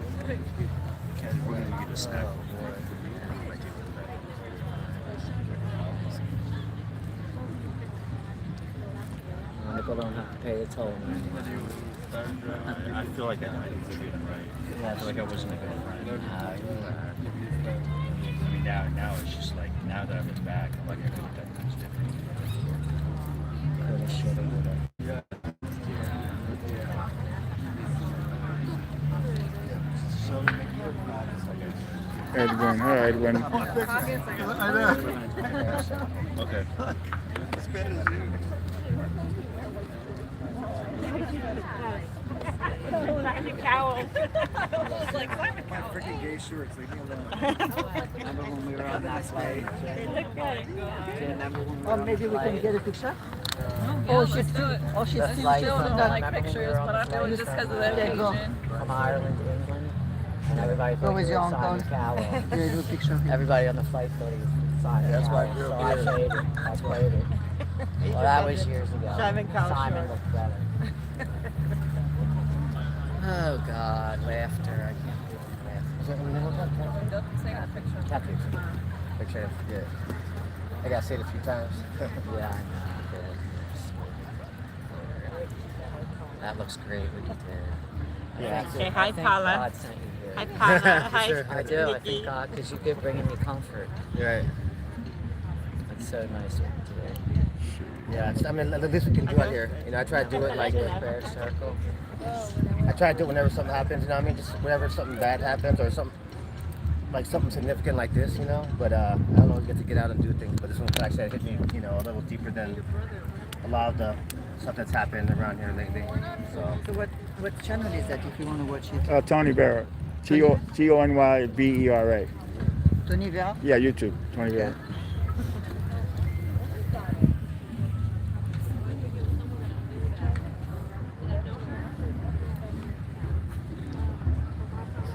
Speaker 9: Michael don't have to pay the toll.
Speaker 11: I feel like I might have been right. I feel like I wasn't a good friend. I mean, now it's just like, now that I look back, I'm like, I could have done things different.
Speaker 9: Coulda, shoulda, woulda.
Speaker 1: Edwin, hi Edwin.
Speaker 11: Okay.
Speaker 5: Freaking gay shorts, leave me alone.
Speaker 9: Remember when we were on that flight?
Speaker 10: Maybe we can get a picture.
Speaker 2: Oh, she's still.
Speaker 10: Oh, she's
Speaker 9: That's
Speaker 10: still
Speaker 9: like-
Speaker 10: still
Speaker 2: Don't
Speaker 10: done.
Speaker 2: like
Speaker 9: Remember when we
Speaker 2: pictures,
Speaker 9: were on
Speaker 2: but
Speaker 9: the
Speaker 2: I feel
Speaker 9: flight?
Speaker 2: it's just because of the
Speaker 10: There you go.
Speaker 2: occasion.
Speaker 9: From Ireland to England, and everybody
Speaker 10: What
Speaker 9: thought
Speaker 10: was
Speaker 9: we
Speaker 10: your
Speaker 9: were
Speaker 10: uncle?
Speaker 9: Simon Cowell.
Speaker 10: There's a picture of him.
Speaker 9: Everybody on the flight thought he was Simon
Speaker 5: That's why I
Speaker 9: Cowell,
Speaker 5: grew
Speaker 9: so
Speaker 5: up
Speaker 9: I
Speaker 5: here.
Speaker 9: played it. I played it. Well, that was years ago.
Speaker 10: Simon Cowell
Speaker 9: Simon
Speaker 10: show.
Speaker 9: looked better. Oh God, laughter! I can't believe laughter. Cat picture.
Speaker 3: Yeah. I gotta say it a few times.
Speaker 9: Yeah, I know. Good. That looks great what you did.
Speaker 3: Yeah.
Speaker 8: Say hi,
Speaker 9: I think
Speaker 8: Paula.
Speaker 9: God sent you here.
Speaker 8: Hi, Paula. Hi.
Speaker 3: Sure.
Speaker 9: I do. I think God, because you've been bringing me comfort.
Speaker 3: Right.
Speaker 9: It's so nice of you today.
Speaker 3: Yeah. I mean, at least we can do it here. I try to do it like.
Speaker 9: The prayer circle.
Speaker 3: I try to do it whenever something happens. I mean, just whenever something bad happens or something significant like this. But I don't always get to get out and do things. But this one actually hit me, a little deeper than a lot of the stuff that's happened around here lately. So.
Speaker 10: So what channel is that if you want to watch it?
Speaker 1: Tony Vera. Tonyvera.
Speaker 10: Tony Vera?
Speaker 1: Yeah, YouTube. Tony Vera.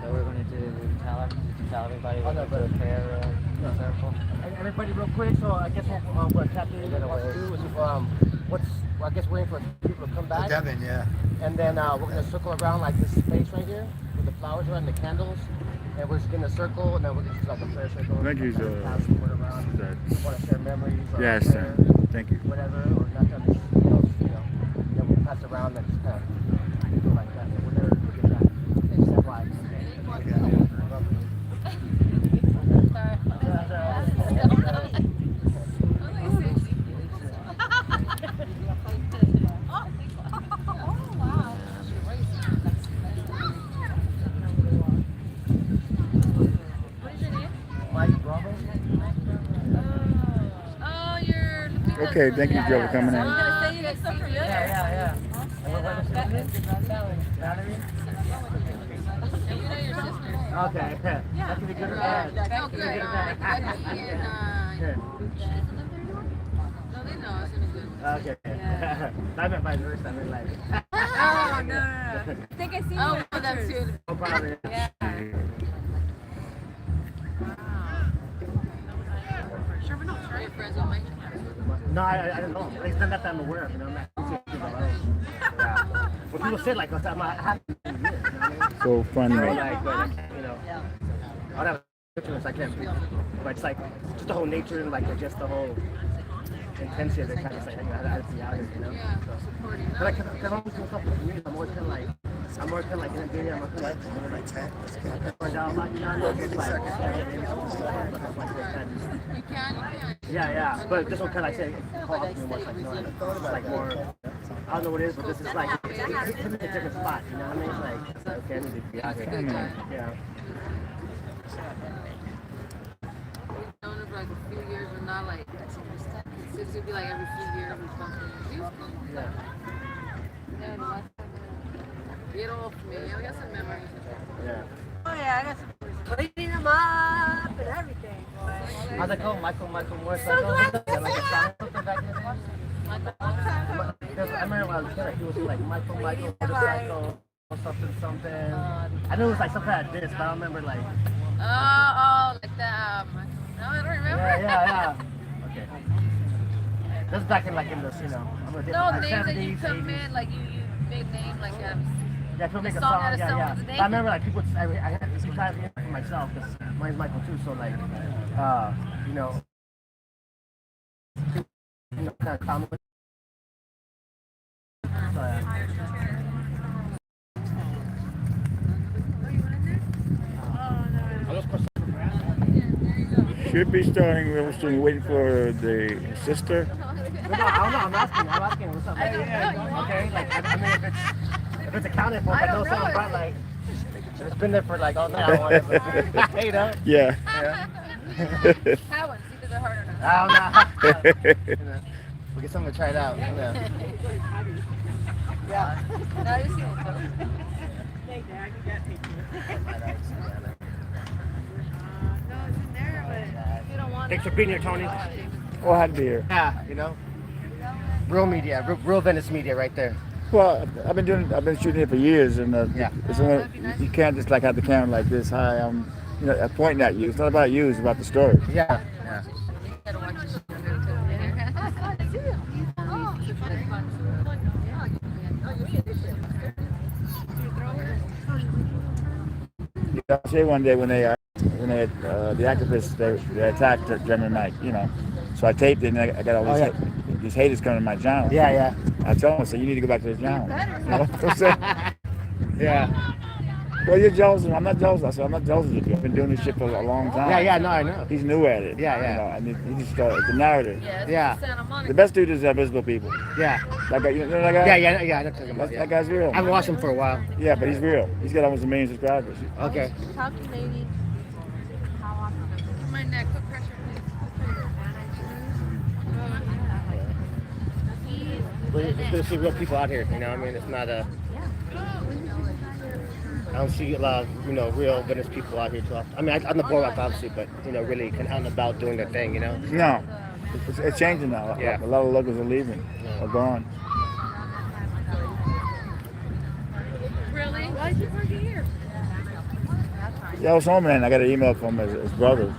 Speaker 9: So we're going to tell everybody
Speaker 3: Oh,
Speaker 9: what
Speaker 3: no,
Speaker 9: the
Speaker 3: but-
Speaker 9: prayer circle.
Speaker 3: Everybody, real quick. So I guess what Captain wants to do is I guess waiting for people to come back.
Speaker 5: Devin, yeah.
Speaker 3: And then we're gonna circle around like this space right here with the flowers around the candles, and we're just gonna circle, and then we're gonna do like a prayer circle.
Speaker 1: Thank you,
Speaker 3: Kind of pass the word around.
Speaker 1: that-
Speaker 3: Want to share memories? Or
Speaker 1: Yes,
Speaker 3: prayer,
Speaker 1: thank you.
Speaker 3: Whatever, or not done this, then we'll pass around and just kind of do like that. We'll never forget that. Except like. Mike Bravo.
Speaker 2: Oh, you're.
Speaker 1: Okay, thank you, Joe, for coming in.
Speaker 2: You guys so familiar.
Speaker 3: Yeah. And what was Valerie?
Speaker 2: And you know your sister.
Speaker 3: Okay. That could be good or bad.
Speaker 2: Oh, good.
Speaker 3: Good.
Speaker 2: No, they know it's gonna be good.
Speaker 3: Okay. I meant by nurse, I mean like.
Speaker 2: Oh, no. I think I see. Oh, that's good.
Speaker 3: No problem.
Speaker 2: Yeah. Sure, we don't share your friends on my
Speaker 3: No, I don't know. It's not that I'm aware of, I'm not. Yeah. When people say like, I'm not happy to be here,
Speaker 1: So friendly.
Speaker 3: Like, but, I'll have influence, I can't speak. But it's like, just the whole nature and like, just the whole intensity of it kind of like, I gotta see out here,
Speaker 2: Yeah, supporting.
Speaker 3: But like, cause I'm always doing stuff with me, I'm always kind of like, in a video, I'm kind of like, down, like, it's like,
Speaker 2: You can.
Speaker 3: yeah, but this one kind of like, say, call up to me much like, it's like more, I don't know what it is, but this is like, it's a different spot, you know what I mean? It's like, okay, I need to be out here. Yeah.
Speaker 2: Known her for like a few years, but not like. It would be like every few years or something.
Speaker 3: Yeah.
Speaker 2: Yeah, the last time. Get off me. I got some memories.
Speaker 3: Yeah.
Speaker 7: Oh yeah, I got some cleaning them up and everything.
Speaker 3: How's it called? Michael Motorcycle?
Speaker 7: So glad to
Speaker 3: Yeah, like a song something back in the day? Because I remember when I was a kid, like, he was like Michael Motorcycle or something. I knew it was like something like this, but I don't remember like.
Speaker 2: Oh, like that. No, I don't remember.
Speaker 3: Yeah. Okay. This is back in like in this, you know.
Speaker 2: No, names that you come in, like you big name, like
Speaker 3: Yeah, people make a
Speaker 2: song
Speaker 3: song.
Speaker 2: out of
Speaker 3: Yeah.
Speaker 2: someone's name.
Speaker 3: But I remember like people. I had to sometimes hear it for myself because mine's Michael too. So like, you know, kind of common. So,
Speaker 1: Should be starting real soon. Waiting for the sister.
Speaker 3: No, I don't know. I'm asking. What's up? Okay. Like, I mean, if it's accounted for, if I know something about like, if it's been there for like all night, I want it. You know?
Speaker 1: Yeah.
Speaker 2: How ones? Either they're hard or not.
Speaker 3: I don't know. You know, we get something to try it out. Yeah.
Speaker 2: No, you see it.
Speaker 3: Thanks for being here, Tony.
Speaker 1: Oh, I had to be here.
Speaker 3: Yeah, you know, real media, real Venice media, right there.
Speaker 1: Well, I've been shooting it for years, and
Speaker 3: Yeah.
Speaker 1: it's only, you can't just like have the camera like this. Hi, I'm, pointing at you. It's not about you. It's about the story.
Speaker 3: Yeah.
Speaker 1: I'll say one day when the activists they attacked Jeremy Mike, so I taped it and I got all these haters coming to my channel.
Speaker 3: Yeah.
Speaker 1: I tell them, I said, you need to go back to the channel. You know what I'm saying?
Speaker 3: Yeah.
Speaker 1: Well, you're jealous of me. I'm not jealous. I said, I'm not jealous of you. I've been doing this shit for a long time.
Speaker 3: Yeah, no, I know.
Speaker 1: He's new at it.
Speaker 3: Yeah.
Speaker 1: And he just started the narrative.
Speaker 3: Yeah.
Speaker 1: The best dude is Invisible People.
Speaker 3: Yeah.
Speaker 1: That guy, you know that guy?
Speaker 3: Yeah, I know talking about
Speaker 1: That guy's real.
Speaker 3: I haven't watched him for a while.
Speaker 1: Yeah, but he's real. He's got almost 1 million subscribers.
Speaker 3: Okay.
Speaker 7: Talk to lady.
Speaker 6: My neck, put pressure,
Speaker 3: But it's good to see real people out here, you know what I mean? It's not I don't see a lot of, real Venice people out here too often. I mean, on the boardwalk obviously, but, really kind of out and about doing their thing,
Speaker 1: No. It's changing now.
Speaker 3: Yeah.
Speaker 1: A lot of locals are leaving or gone.
Speaker 6: Really? Why is he working here?
Speaker 1: Yeah, I was home and I got an email from his brother.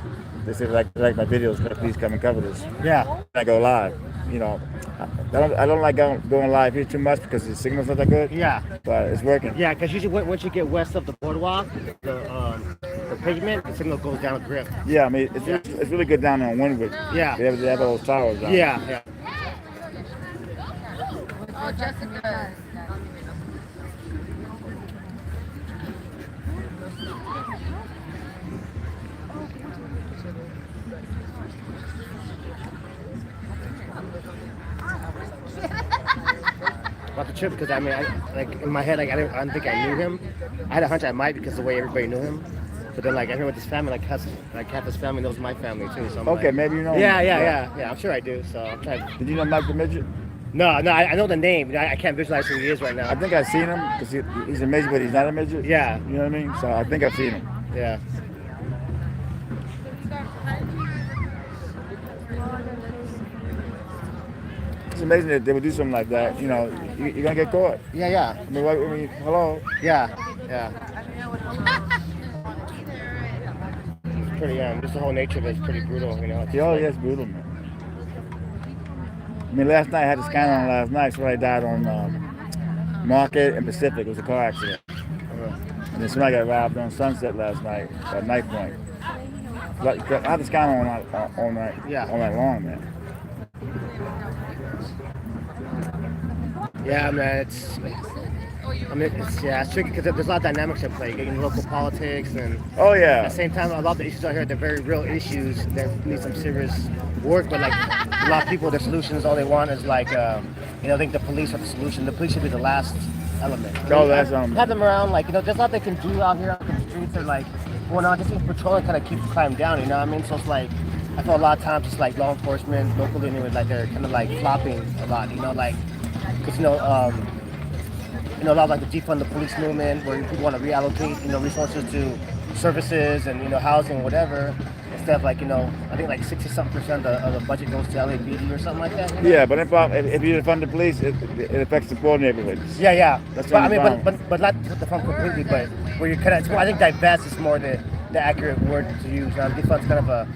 Speaker 1: They said, like my videos, please come and cover this.
Speaker 3: Yeah.
Speaker 1: I go live. I don't like going live here too much because the signal's not that good.
Speaker 3: Yeah.
Speaker 1: But it's working.
Speaker 3: Yeah, because usually once you get west of the boardwalk, the pavement, the signal goes down a grip.
Speaker 1: Yeah, I mean, it's really good down on Windward.
Speaker 3: Yeah.
Speaker 1: They have those towers down.
Speaker 3: Yeah.
Speaker 2: Oh, Jessica.
Speaker 3: About the trip, because I mean, in my head, I don't think I knew him. I had a hunch I might because of the way everybody knew him. But then, I hear with his family, half his family knows my family too. So I'm
Speaker 1: Okay, maybe you know him.
Speaker 3: Yeah. I'm sure I do. So I'm trying.
Speaker 1: Did you know Mike the Midget?
Speaker 3: No, I know the name. I can't visualize who he is right now.
Speaker 1: I think I've seen him because he's a midget, but he's not a midget.
Speaker 3: Yeah.
Speaker 1: You know what I mean? So I think I've seen him.
Speaker 3: Yeah.
Speaker 1: It's amazing that they would do something like that. You're gonna get caught.
Speaker 3: Yeah.
Speaker 1: I mean, hello.
Speaker 3: Yeah. It's pretty, just the whole nature of it is pretty brutal, It's
Speaker 1: It's brutal, man. I mean, last night I had a scan on last night. Somebody died on Market and Pacific. It was a car accident. And then somebody got robbed on Sunset last night at knife point. I had the scan on all night.
Speaker 3: Yeah.
Speaker 1: All night long, man.
Speaker 3: Yeah, man, it's tricky because there's a lot of dynamics at play, getting local politics and
Speaker 1: Oh
Speaker 3: at
Speaker 1: yeah.
Speaker 3: the same time, a lot of the issues out here, they're very real issues that need some serious work, but a lot of people, their solutions, all they want is I think the police are the solution. The police should be the last element.
Speaker 1: That's
Speaker 3: have them around, there's a lot they can do out here on the streets or going on, just patrolling kind of keeps crime down, you know what I mean? So it's I feel a lot of times it's law enforcement, locally anyway, they're kind of flopping a lot, because a lot of like the defund the police movement, where people want to reallocate, resources to services and housing, whatever. Instead of like, I think like 60-something% of the budget goes to LAPD or something like that.
Speaker 1: Yeah, but if you defund the police, it affects the poor neighborhoods.
Speaker 3: Yeah.
Speaker 1: That's
Speaker 3: but
Speaker 1: the
Speaker 3: I mean,
Speaker 1: only
Speaker 3: but not to defund completely, but where you kind of, I think divest is more the accurate word to use. Defund's kind of a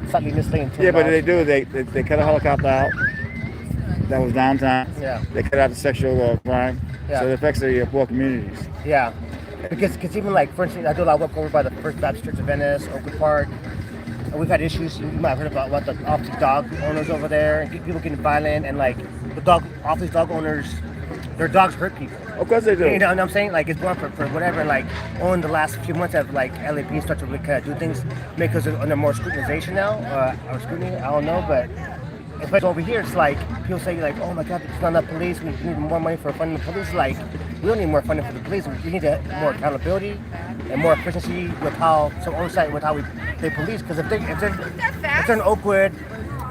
Speaker 3: slightly misleading term.
Speaker 1: Yeah, but they do. They cut a helicopter out. That was downtown.
Speaker 3: Yeah.
Speaker 1: They cut out the sexual crime.
Speaker 3: Yeah.
Speaker 1: So it affects the poor communities.
Speaker 3: Yeah. Because even like, for instance, I do a lot of work over by the First Baptist Church of Venice, Oakwood Park. And we've had issues. You might have heard about what the off-leash dog owners over there, and people getting violent, and like the off-leash dog owners, their dogs hurt people.
Speaker 1: Of course they do.
Speaker 3: You know what I'm saying? Like it's going for whatever. Like in the last few months, have like LAP start to really kind of do things because they're under more scrutinization now, or scrutiny. I don't know, but especially over here, it's like people say like, oh my God, there's not enough police. We need more money for funding the police. Like we don't need more funding for the police. We need more accountability and more efficiency with some oversight with how we pay police. Because if they're in Oakwood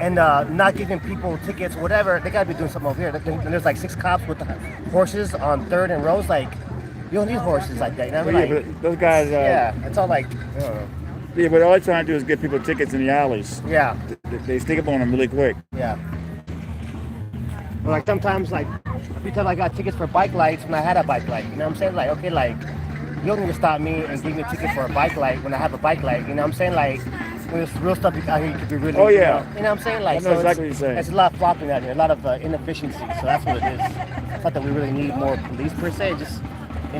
Speaker 3: and not giving people tickets, whatever, they gotta be doing something over here. And there's like 6 cops with the horses on 3rd and Rose. Like you don't need horses like that. You know what I mean?
Speaker 1: But those guys.
Speaker 3: Yeah, it's all like. I don't know.
Speaker 1: Yeah, but all they're trying to do is get people tickets in the alleys.
Speaker 3: Yeah.
Speaker 1: They stick up on them really quick.
Speaker 3: Yeah. Or like sometimes like because I got tickets for bike lights when I had a bike light. You know what I'm saying? Like, okay, like you don't need to stop me and give me a ticket for a bike light when I have a bike light. You know what I'm saying? Like when there's real stuff out here you could be really.
Speaker 1: Oh yeah.
Speaker 3: You know what I'm saying? Like
Speaker 1: I know exactly what you're saying.
Speaker 3: There's a lot of flopping out here, a lot of inefficiency. So that's what it is. It's not that we really need more police per se. Just you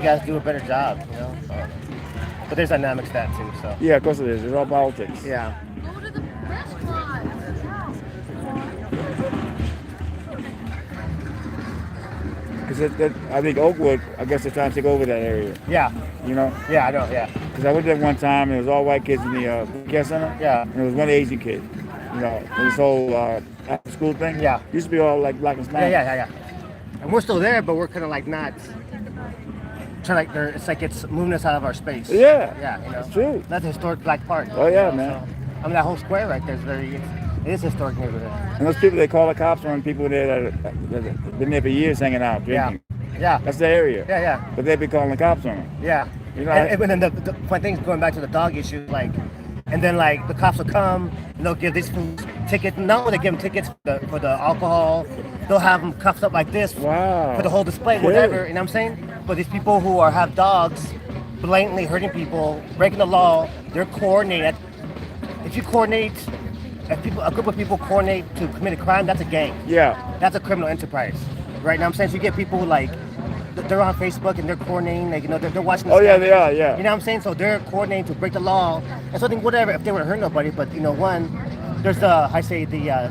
Speaker 3: guys do a better job. So. But there's dynamics to that too. So.
Speaker 1: Yeah, of course it is. It's all politics.
Speaker 3: Yeah.
Speaker 6: Go to the restaurant.
Speaker 1: Because I think Oakwood, I guess they're trying to take over that area.
Speaker 3: Yeah.
Speaker 1: You know?
Speaker 3: Yeah, I know, yeah.
Speaker 1: Because I went there one time, and it was all white kids in the care center.
Speaker 3: Yeah.
Speaker 1: And there was one Asian kid. This whole after school thing.
Speaker 3: Yeah.
Speaker 1: Used to be all like black and Spanish.
Speaker 3: Yeah. And we're still there, but we're kind of like not trying it's like it's moving us out of our space.
Speaker 1: Yeah.
Speaker 3: Yeah,
Speaker 1: It's true.
Speaker 3: That's a historic black park.
Speaker 1: Oh, yeah, man.
Speaker 3: So, I mean, that whole square right there it is a historic neighborhood.
Speaker 1: And those people, they call the cops on people there that have been there for years hanging out, drinking.
Speaker 3: Yeah.
Speaker 1: That's the area.
Speaker 3: Yeah.
Speaker 1: But they be calling the cops on them.
Speaker 3: Yeah.
Speaker 1: You know,
Speaker 3: and then the funny thing is going back to the dog issue, like, and then like the cops will come and they'll give these fools tickets. Not when they give them tickets for the alcohol, they'll have them cuffed up like this for the whole display, whatever. You know what I'm saying? But these people who have dogs, blatantly hurting people, breaking the law, they're coordinated. If you coordinate, a group of people coordinate to commit a crime, that's a gang.
Speaker 1: Yeah.
Speaker 3: That's a criminal enterprise, right? Now I'm saying, so you get people who like they're on Facebook and they're coordinating, like they're watching.
Speaker 1: Oh yeah, they are. Yeah.
Speaker 3: You know what I'm saying? So they're coordinating to break the law and so I think whatever if they wouldn't hurt nobody, but there's the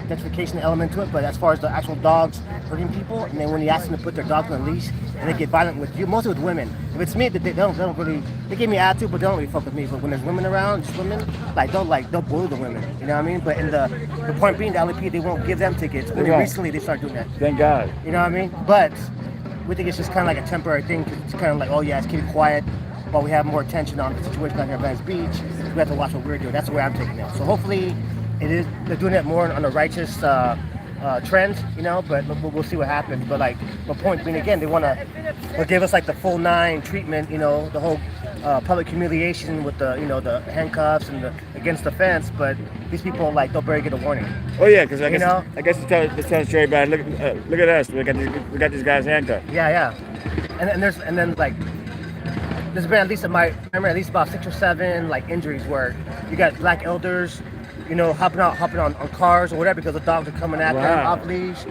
Speaker 3: gentrification element to it, but as far as the actual dogs hurting people, and then when you ask them to put their dogs on a leash and they get violent with you, mostly with women. If it's me, they don't really. They give me attitude, but they don't really fuck with me. But when there's women around, just women, they'll bully the women. You know what I mean? But the point being, the LAP they won't give them tickets. Only recently they start doing that.
Speaker 1: Thank God.
Speaker 3: You know what I mean? But we think it's just kind of like a temporary thing. Cause it's kind of like, oh yeah, let's keep it quiet while we have more attention on the situation down here at Venice Beach. We have to watch what we're doing. That's the way I'm taking it. So hopefully, they're doing it more on a righteous trend, but we'll see what happens. But like the point being, again, they want to give us like the full 9 treatment, the whole public humiliation with the handcuffs and against the fence. But these people they'll barely get a warning.
Speaker 1: Oh yeah, because I guess it's telling the story about look at us, we got these guys handcuffed.
Speaker 3: Yeah, and then there's been at least at least about 6 or 7 injuries where you got black elders. Hopping on cars or whatever because the dogs are coming at them off leash.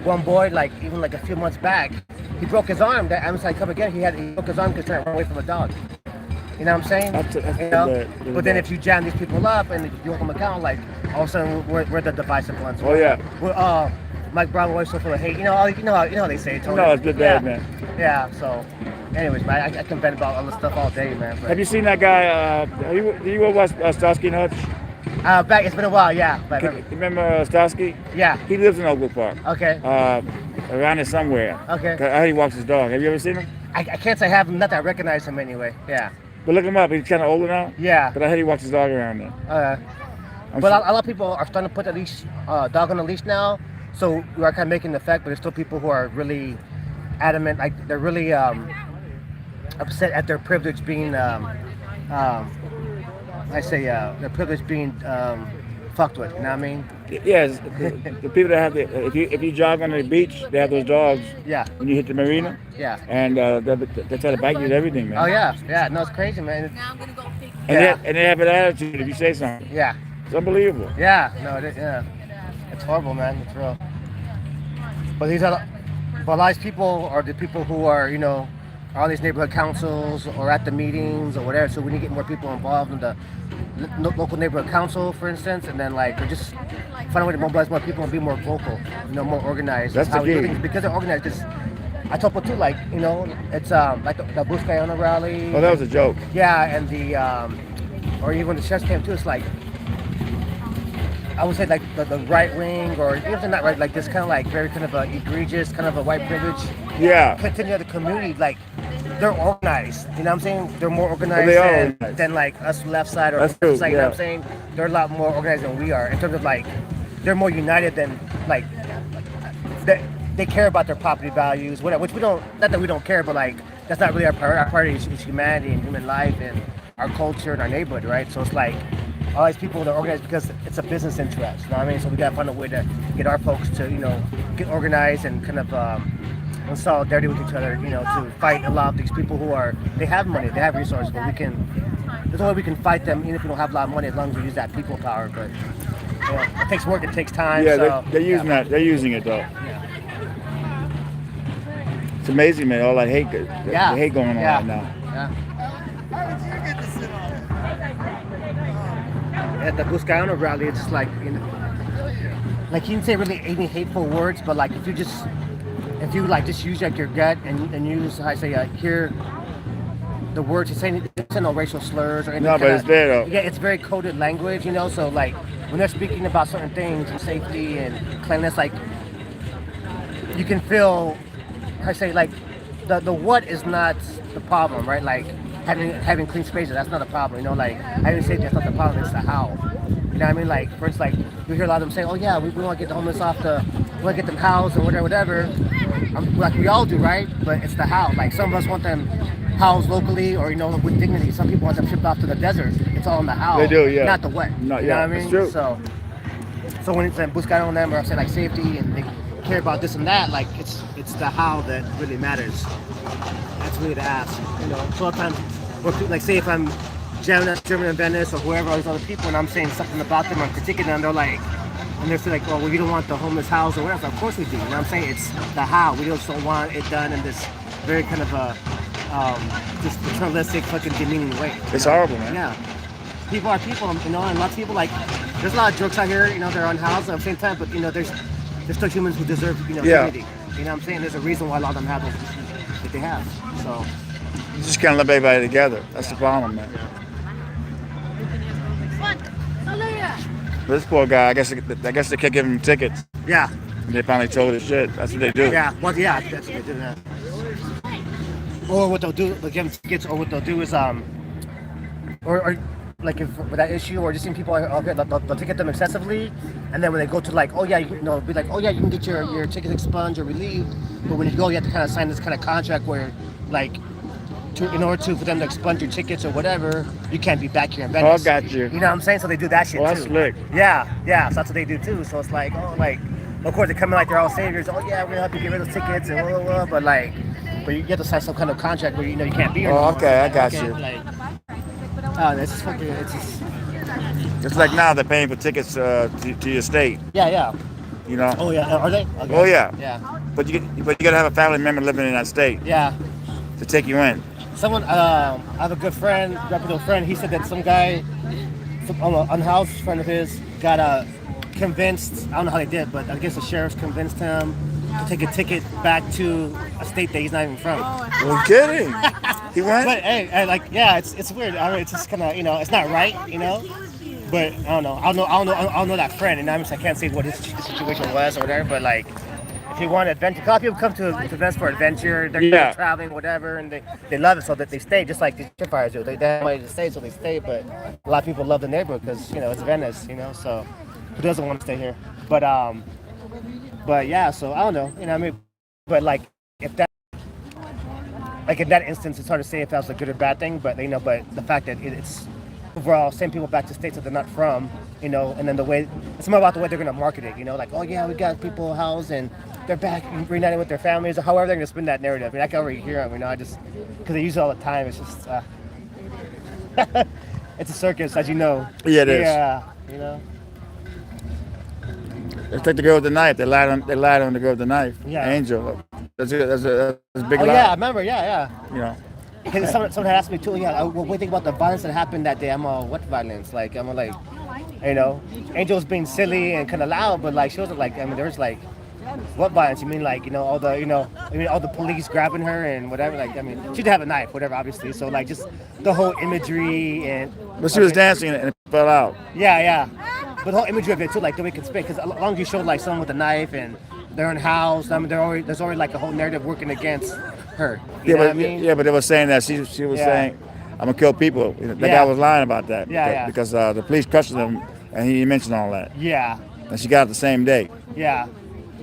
Speaker 3: One boy, even a few months back, he broke his arm. That ambulance had come again. He broke his arm because he trying to run away from a dog. You know what I'm saying? That's but then if you jam these people up and you hold them account, all of a sudden we're the divisive ones.
Speaker 1: Oh yeah.
Speaker 3: We're Mike Brown always so full of hate. You know how they say it. Tony.
Speaker 1: No, it's good bad, man.
Speaker 3: Yeah. So, anyways, man, I can vent about all this stuff all day, man. But.
Speaker 1: Have you seen that guy? Do you watch Starsky and Hutch?
Speaker 3: Back, it's been a while, yeah.
Speaker 1: You remember Starsky?
Speaker 3: Yeah.
Speaker 1: He lives in Oakwood Park.
Speaker 3: Okay.
Speaker 1: Around there somewhere.
Speaker 3: Okay.
Speaker 1: I heard he walks his dog. Have you ever seen him?
Speaker 3: I can't say I have him, not that I recognize him anyway. Yeah.
Speaker 1: But look him up. He's kind of older now.
Speaker 3: Yeah.
Speaker 1: But I heard he walks his dog around there.
Speaker 3: But a lot of people are starting to put the leash, dog on the leash now. So we are kind of making the effect, but there's still people who are really adamant, like they're really upset at their privilege being, I say, their privilege being fucked with. You know what I mean?
Speaker 1: Yes, the people that have the if you jog on the beach, they have those dogs.
Speaker 3: Yeah.
Speaker 1: When you hit the marina,
Speaker 3: Yeah.
Speaker 1: and they try to bite you and everything, man.
Speaker 3: Oh yeah, yeah. No, it's crazy, man.
Speaker 1: And they have an attitude if you say something.
Speaker 3: Yeah.
Speaker 1: It's unbelievable.
Speaker 3: Yeah. No, yeah. It's horrible, man. It's real. But but a lot of these people are the people who are, on these neighborhood councils or at the meetings or whatever. So we need to get more people involved in the local neighborhood council, for instance, and then like just find a way to mobilize more people and be more vocal, more organized.
Speaker 1: That's the
Speaker 3: how we do
Speaker 1: key.
Speaker 3: things. Because they're organized. Because I told people too, like it's like the Buscayona rally.
Speaker 1: Oh, that was a joke.
Speaker 3: Yeah, and the or even the chefs came too. It's like I would say like the right wing, or even not right, like this kind of like very kind of a egregious kind of a white privilege.
Speaker 1: Yeah.
Speaker 3: Continue the community, like they're organized. You know what I'm saying? They're more organized,
Speaker 1: They are organized.
Speaker 3: than like us left side or
Speaker 1: That's
Speaker 3: right
Speaker 1: true,
Speaker 3: side. You know
Speaker 1: yeah.
Speaker 3: what I'm saying? They're a lot more organized than we are in terms of like they're more united than like they care about their property values, whatever. Which we don't. Not that we don't care, but like that's not really our priority. Our priority is humanity and human life and our culture and our neighborhood, right? So it's like all these people that are organized because it's a business interest. You know what I mean? So we gotta find a way to get our folks to get organized and kind of in solidarity with each other. To fight a lot of these people they have money, they have resources, but there's no way we can fight them even if we don't have a lot of money as long as we use that people power. But it takes work, it takes time.
Speaker 1: Yeah,
Speaker 3: so,
Speaker 1: they're using that. They're using it though. It's amazing, man. All that hate, the hate going on right now.
Speaker 3: At the Buscayona rally, it's like like you can say really any hateful words, but like if you like just use like your gut and use I say hear the words you're saying, it's no racial slurs or anything.
Speaker 1: No, but it's there though.
Speaker 3: Yeah, it's very coded language, So like when they're speaking about certain things and safety and cleanliness, like you can feel I say like the what is not the problem, right? Like having clean spaces, that's not a problem, Like having safety, that's not the problem. It's the how. You know what I mean? Like for instance, like we hear a lot of them saying, "Oh yeah, we want to get the homeless off we want to get them housed or whatever." Like we all do, right? But it's the how. Like some of us want them housed locally or with dignity. Some people want them shipped off to the desert. It's all in the how.
Speaker 1: They do, yeah.
Speaker 3: Not the what.
Speaker 1: No,
Speaker 3: you know what I mean?
Speaker 1: It's true.
Speaker 3: So when it's Buscayona on them or say like safety and they care about this and that, like it's the how that really matters. That's really the ask. So sometimes, like say if I'm German in Venice or whoever, all these other people, and I'm saying something about them, I'm critiquing them, they're like, and they're saying like, well, you don't want the homeless house or whatever. Of course we do. You know what I'm saying? It's the how. We just don't want it done in this very kind of a just paternalistic, fucking demeaning way.
Speaker 1: It's horrible, man.
Speaker 3: Yeah. People are people, and lots of people like. There's a lot of jokes out here, they're unhoused at the same time, but there's still humans who deserve, dignity. You know what I'm saying? There's a reason why a lot of them have those issues that they have. So
Speaker 1: You just can't lump everybody together. That's the problem, man. This poor guy, I guess they kept giving him tickets.
Speaker 3: yeah.
Speaker 1: And they finally told his shit. That's what they do.
Speaker 3: Yeah, well, yeah, that's what they do. Yeah. Or what they'll do, they'll give them tickets, or what they'll do is, or like if with that issue, or just seeing people, okay, they'll ticket them excessively, and then when they go to like, oh yeah, be like, oh yeah, you can get your tickets expunged or relieved, but when you go, you have to kind of sign this kind of contract where, like, in order for them to expunge your tickets or whatever, you can't be back here in Venice.
Speaker 1: Oh, got you.
Speaker 3: You know what I'm saying? So they do that shit too.
Speaker 1: That's slick.
Speaker 3: Yeah, so that's what they do too. So it's like, of course they come in like they're all saviors. Oh yeah, we're gonna help you get rid of those tickets and blah, blah, blah. But you get to sign some kind of contract where you can't be here.
Speaker 1: Oh,
Speaker 3: no more.
Speaker 1: okay, I got you.
Speaker 3: It's just fucking.
Speaker 1: It's like now they're paying for tickets to your state.
Speaker 3: Yeah. Oh yeah, are they? Okay.
Speaker 1: Oh yeah.
Speaker 3: Yeah.
Speaker 1: But you gotta have a family member living in that state
Speaker 3: Yeah.
Speaker 1: to take you in.
Speaker 3: Someone, I have a good friend, reputable friend. He said that some guy, some unhoused friend of his, got convinced. I don't know how they did, but I guess the sheriffs convinced him to take a ticket back to a state that he's not even from.
Speaker 1: You're kidding? He went?
Speaker 3: But hey, it's weird. I mean, it's just kind of it's not right, But I don't know. I'll know that friend, and I can't say what his situation was or whatever. But like, if you want adventure, a lot of people come to Venice for adventure. They're traveling, whatever, and they love it, so that they stay. Just like the trip fires do. They have money to stay, so they stay. But a lot of people love the neighborhood because it's Venice, So who doesn't want to stay here? But yeah. So I don't know. But like, if that like in that instance, it's hard to say if that was a good or bad thing, but but the fact that it's overall sending people back to states that they're not from, and then the way it's more about the way they're gonna market it, like, oh yeah, we got people housed and they're back reunited with their families, or however they're gonna spin that narrative. I mean, I can already hear them, I just because they use it all the time. It's just it's a circus, as you know.
Speaker 1: Yeah, it is.
Speaker 3: Yeah,
Speaker 1: Let's take the girl with the knife. They lied on the girl with the knife.
Speaker 3: Yeah.
Speaker 1: Angel. That's a big
Speaker 3: Oh
Speaker 1: lie.
Speaker 3: yeah, I remember. Yeah.
Speaker 1: You know.
Speaker 3: Because someone had asked me too. Yeah, what do you think about the violence that happened that day? I'm all, what violence? Like, I'm all like, Angel was being silly and kind of loud, but like she wasn't like. I mean, there was like, what violence? You mean like all the all the police grabbing her and whatever? Like, I mean, she did have a knife, whatever, obviously. So like, just the whole imagery and.
Speaker 1: But she was dancing and it fell out.
Speaker 3: Yeah. But the whole imagery of it too, like the way it could spin, because as long as you showed like someone with a knife and they're in house, I mean, there's already like a whole narrative working against her. You know what I mean?
Speaker 1: Yeah, but they were saying that she was saying, "I'm gonna kill people." That guy was lying about that.
Speaker 3: Yeah.
Speaker 1: Because the police questioned him, and he mentioned all that.
Speaker 3: Yeah.
Speaker 1: And she got it the same day.
Speaker 3: Yeah.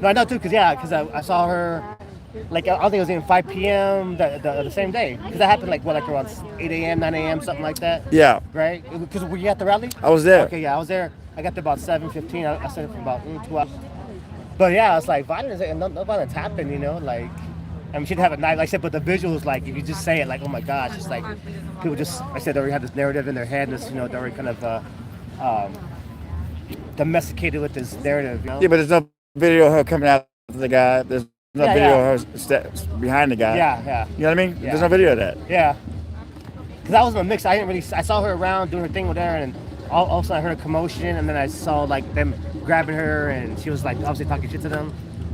Speaker 3: No, I know too, because I saw her, like, I don't think it was even 5 p.m. the same day. Because that happened like around 8 a.m., 9 a.m., something like that.
Speaker 1: Yeah.
Speaker 3: Right? Because were you at the rally?
Speaker 1: I was there.
Speaker 3: Okay, yeah, I was there. I got there about 7:15. I stayed for about 2 hours. But yeah, it's like violence, no violence happened, like, I mean, she didn't have a knife, like I said, but the visuals, like, if you just say it, like, oh my gosh, it's like, people just, I said, they already have this narrative in their head, this, they're already kind of domesticated with this narrative,
Speaker 1: Yeah, but there's no video of her coming after the guy. There's no video of her behind the guy.
Speaker 3: Yeah.
Speaker 1: You know what I mean?
Speaker 3: Yeah.
Speaker 1: There's no video of that.
Speaker 3: Yeah. Because I was in a mix. I saw her around doing her thing with her, and all of a sudden I heard a commotion, and then I saw like them grabbing her, and she was like obviously talking shit to them,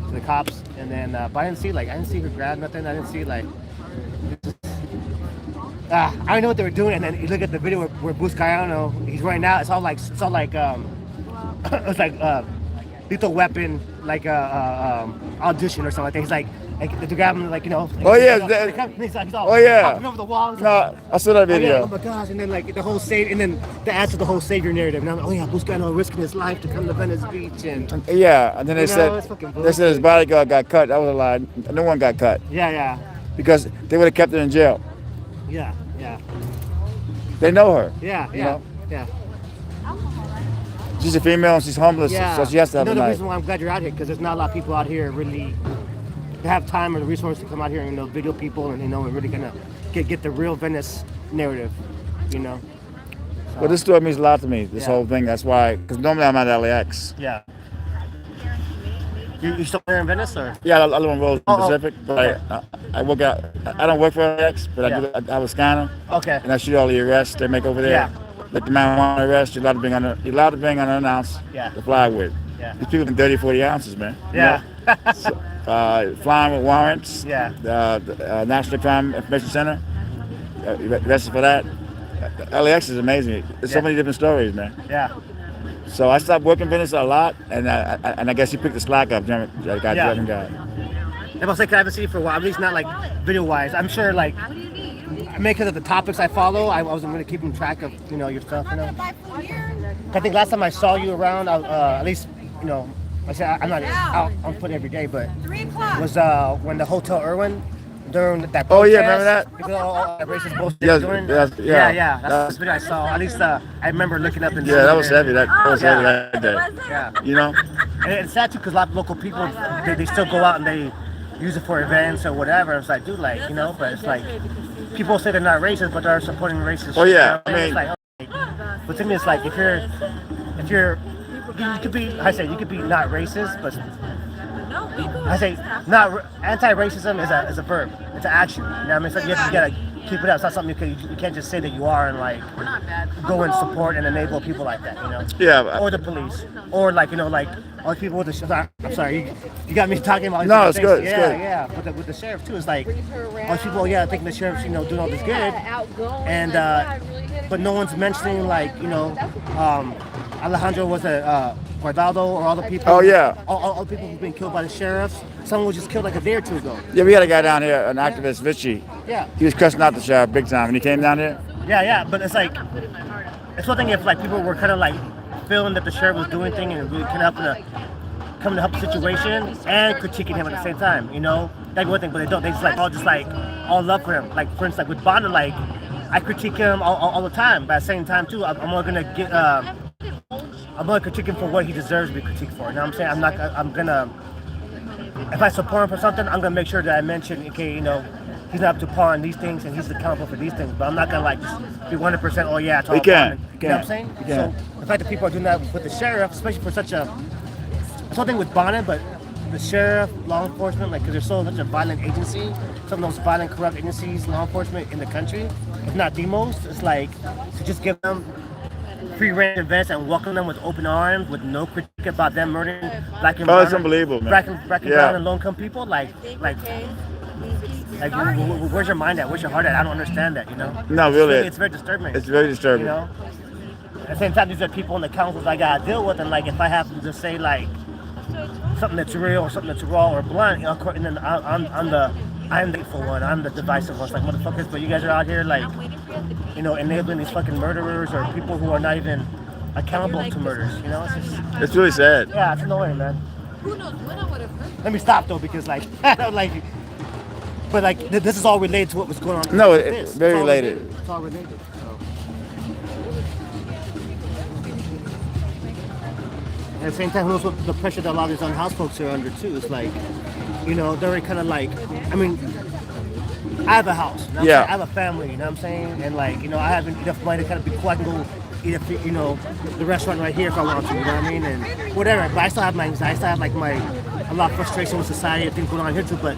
Speaker 3: to the cops, and then but I didn't see her grab nothing. I didn't see like. I don't know what they were doing, and then you look at the video where Bruce Cayano, he's running out. It's all like it's like Lethal Weapon, like audition or something like that. He's like to grab him, like,
Speaker 1: Oh yeah.
Speaker 3: He's all
Speaker 1: Oh yeah.
Speaker 3: hopping over the walls.
Speaker 1: No, I saw that
Speaker 3: Oh, yeah,
Speaker 1: video.
Speaker 3: oh my gosh, and then like the whole and then the answer to the whole savior narrative. And I'm like, oh yeah, Bruce Cayano risking his life to come to Venice Beach, and
Speaker 1: Yeah, and then they
Speaker 3: it's
Speaker 1: said
Speaker 3: fucking
Speaker 1: his bodyguard got cut. That was a lie. No one got cut
Speaker 3: yeah,
Speaker 1: because they would have kept her in jail.
Speaker 3: yeah.
Speaker 1: They know her.
Speaker 3: Yeah.
Speaker 1: know? She's a female and she's homeless, so she has to have a
Speaker 3: the
Speaker 1: knife.
Speaker 3: reason why I'm glad you're out here, because there's not a lot of people out here really have time or the resources to come out here and video people and and really gonna get the real Venice narrative, So.
Speaker 1: Well, this story means a lot to me. This
Speaker 3: Yeah.
Speaker 1: whole thing. That's why, because normally I'm at LAX.
Speaker 3: Yeah. You still here in Venice, or?
Speaker 1: Yeah, I live on Rose Pacific, but
Speaker 3: okay.
Speaker 1: I work out. I don't work for LAX, but I have a scanner.
Speaker 3: Okay.
Speaker 1: And I shoot all the arrests they make over there.
Speaker 3: Yeah.
Speaker 1: Like the marijuana arrest, you're allowed to bring unannounced
Speaker 3: Yeah.
Speaker 1: to fly with.
Speaker 3: Yeah.
Speaker 1: These people been 30, 40 ounces, man.
Speaker 3: Yeah.
Speaker 1: So, flying with warrants.
Speaker 3: Yeah.
Speaker 1: The National Crime Information Center. Arrested for that. LAX is amazing. There's so many different stories, man.
Speaker 3: Yeah.
Speaker 1: So I stopped working Venice a lot, and I guess you picked the slack up, German guy.
Speaker 3: Yeah.
Speaker 1: German guy.
Speaker 3: I was like, I haven't seen you for a while, at least not like video-wise. I'm sure like, maybe because of the topics I follow, I wasn't really keeping track of, your stuff, I think last time I saw you around, at least, I said I'm not out on foot every day, but was when the Hotel Irwin during that protest.
Speaker 1: Oh yeah, remember that?
Speaker 3: Because all that racist bullshit
Speaker 1: Yes,
Speaker 3: doing.
Speaker 1: yeah.
Speaker 3: That's the video I saw. At least I remember looking up and
Speaker 1: Yeah, that was heavy. That was heavy
Speaker 3: Yeah.
Speaker 1: that day.
Speaker 3: Yeah.
Speaker 1: You know?
Speaker 3: And it's sad too because a lot of local people they still go out and they use it for events or whatever. It's like, dude, like, but it's like people say they're not racist, but they're supporting racist.
Speaker 1: Oh, yeah,
Speaker 3: shit,
Speaker 1: I mean-
Speaker 3: it's like, okay. But to me, it's like if you're, you could be, you could be not racist, but I say not anti-racism is a verb. It's an action. You know what I mean? So you gotta keep it up. It's not something you can't just say that you are and like go and support and enable people like that.
Speaker 1: Yeah.
Speaker 3: Or the police, or like all the people with the. I'm sorry, you got me talking about.
Speaker 1: No, it's good. It's
Speaker 3: Yeah,
Speaker 1: good.
Speaker 3: yeah. With the sheriff too, it's like all people. Yeah, thinking the sheriff's doing all this good, and but no one's mentioning like Alejandro was a Guardado or all the people.
Speaker 1: Oh, yeah.
Speaker 3: All the people who've been killed by the sheriffs. Someone was just killed like a day or two ago.
Speaker 1: Yeah, we had a guy down here, an activist, Vichy.
Speaker 3: Yeah.
Speaker 1: He was cussing out the sheriff big time when he came down here.
Speaker 3: Yeah, but it's like, it's one thing if like people were kind of like feeling that the sheriff was doing things and really kind of coming to help the situation and critiquing him at the same time, That'd be one thing, but they don't. They just like all love for him. Like for instance, like with Bonner, like I critique him all the time. But at the same time too, I'm only gonna get I'm gonna critique him for what he deserves to be critiqued for. You know what I'm saying? I'm gonna if I support him for something, I'm gonna make sure that I mention, okay, you know, he's not up to par on these things and he's accountable for these things. But I'm not gonna like just be 100%. Oh yeah, it's all
Speaker 1: can't.
Speaker 3: Bonner. You know what I'm saying?
Speaker 1: Yeah.
Speaker 3: So the fact that people are doing that with the sheriff, especially for such a something with Bonner, but the sheriff, law enforcement, like, because they're such a violent agency, some of those violent, corrupt agencies, law enforcement in the country, if not the most, it's like to just give them free reign events and welcome them with open arms, with no critique about them murdering black and
Speaker 1: Oh, it's
Speaker 3: brown,
Speaker 1: unbelievable, man.
Speaker 3: black and
Speaker 1: Yeah.
Speaker 3: brown and low-income people. Like, where's your mind at? Where's your heart at? I don't understand that. You know?
Speaker 1: No, really.
Speaker 3: It's very disturbing.
Speaker 1: It's very disturbing.
Speaker 3: You know. At the same time, these are people in the councils I gotta deal with, and like if I happen to say like something that's real or something that's raw or blunt, you know, and then I'm the hateful one, I'm the divisive one. It's like, motherfuckers, but you guys are out here like, you know, enabling these fucking murderers or people who are not even accountable to murders. You know, it's just,
Speaker 1: It's really sad.
Speaker 3: yeah, it's annoying, man. Let me stop though, because like, like, but like this is all related to what was going on.
Speaker 1: No,
Speaker 3: with
Speaker 1: it's
Speaker 3: this.
Speaker 1: very
Speaker 3: all
Speaker 1: related.
Speaker 3: It's all related. So. At the same time, who knows what the pressure that a lot of these unhoused folks are under too. It's like, you know, they're already kind of like, I mean, I have a house. You know what I'm
Speaker 1: Yeah.
Speaker 3: saying? I have a family, you know what I'm saying? And like, you know, I have enough money to kind of be cool. I can go eat at, you know, the restaurant right here if I want to, you know what I mean? And whatever. But I still have my anxiety. I still have like a lot of frustration with society and things going on here too. But,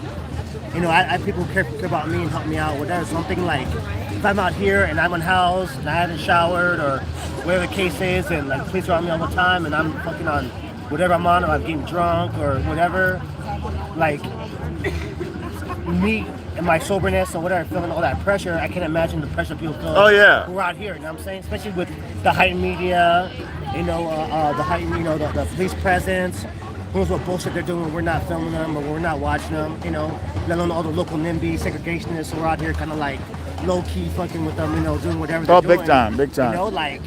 Speaker 3: you know, I have people who care about me and help me out, whatever. So I'm thinking like, if I'm out here and I'm unhoused and I haven't showered or whatever the case is, and like police are on me all the time and I'm fucking on whatever I'm on, or I'm getting drunk or whatever, like me and my soberness or whatever, feeling all that pressure, I can't imagine the pressure people feel.
Speaker 1: Oh, yeah.
Speaker 3: Who are out here, you know what I'm saying? Especially with the heightened media, you know, the heightened, you know, the police presence. Who knows what bullshit they're doing when we're not filming them or we're not watching them, you know, let alone all the local NIMBY segregationists who are out here kind of like low-key fucking with them, you know, doing whatever they're
Speaker 1: Oh,
Speaker 3: doing.
Speaker 1: big time, big time.
Speaker 3: You know, like,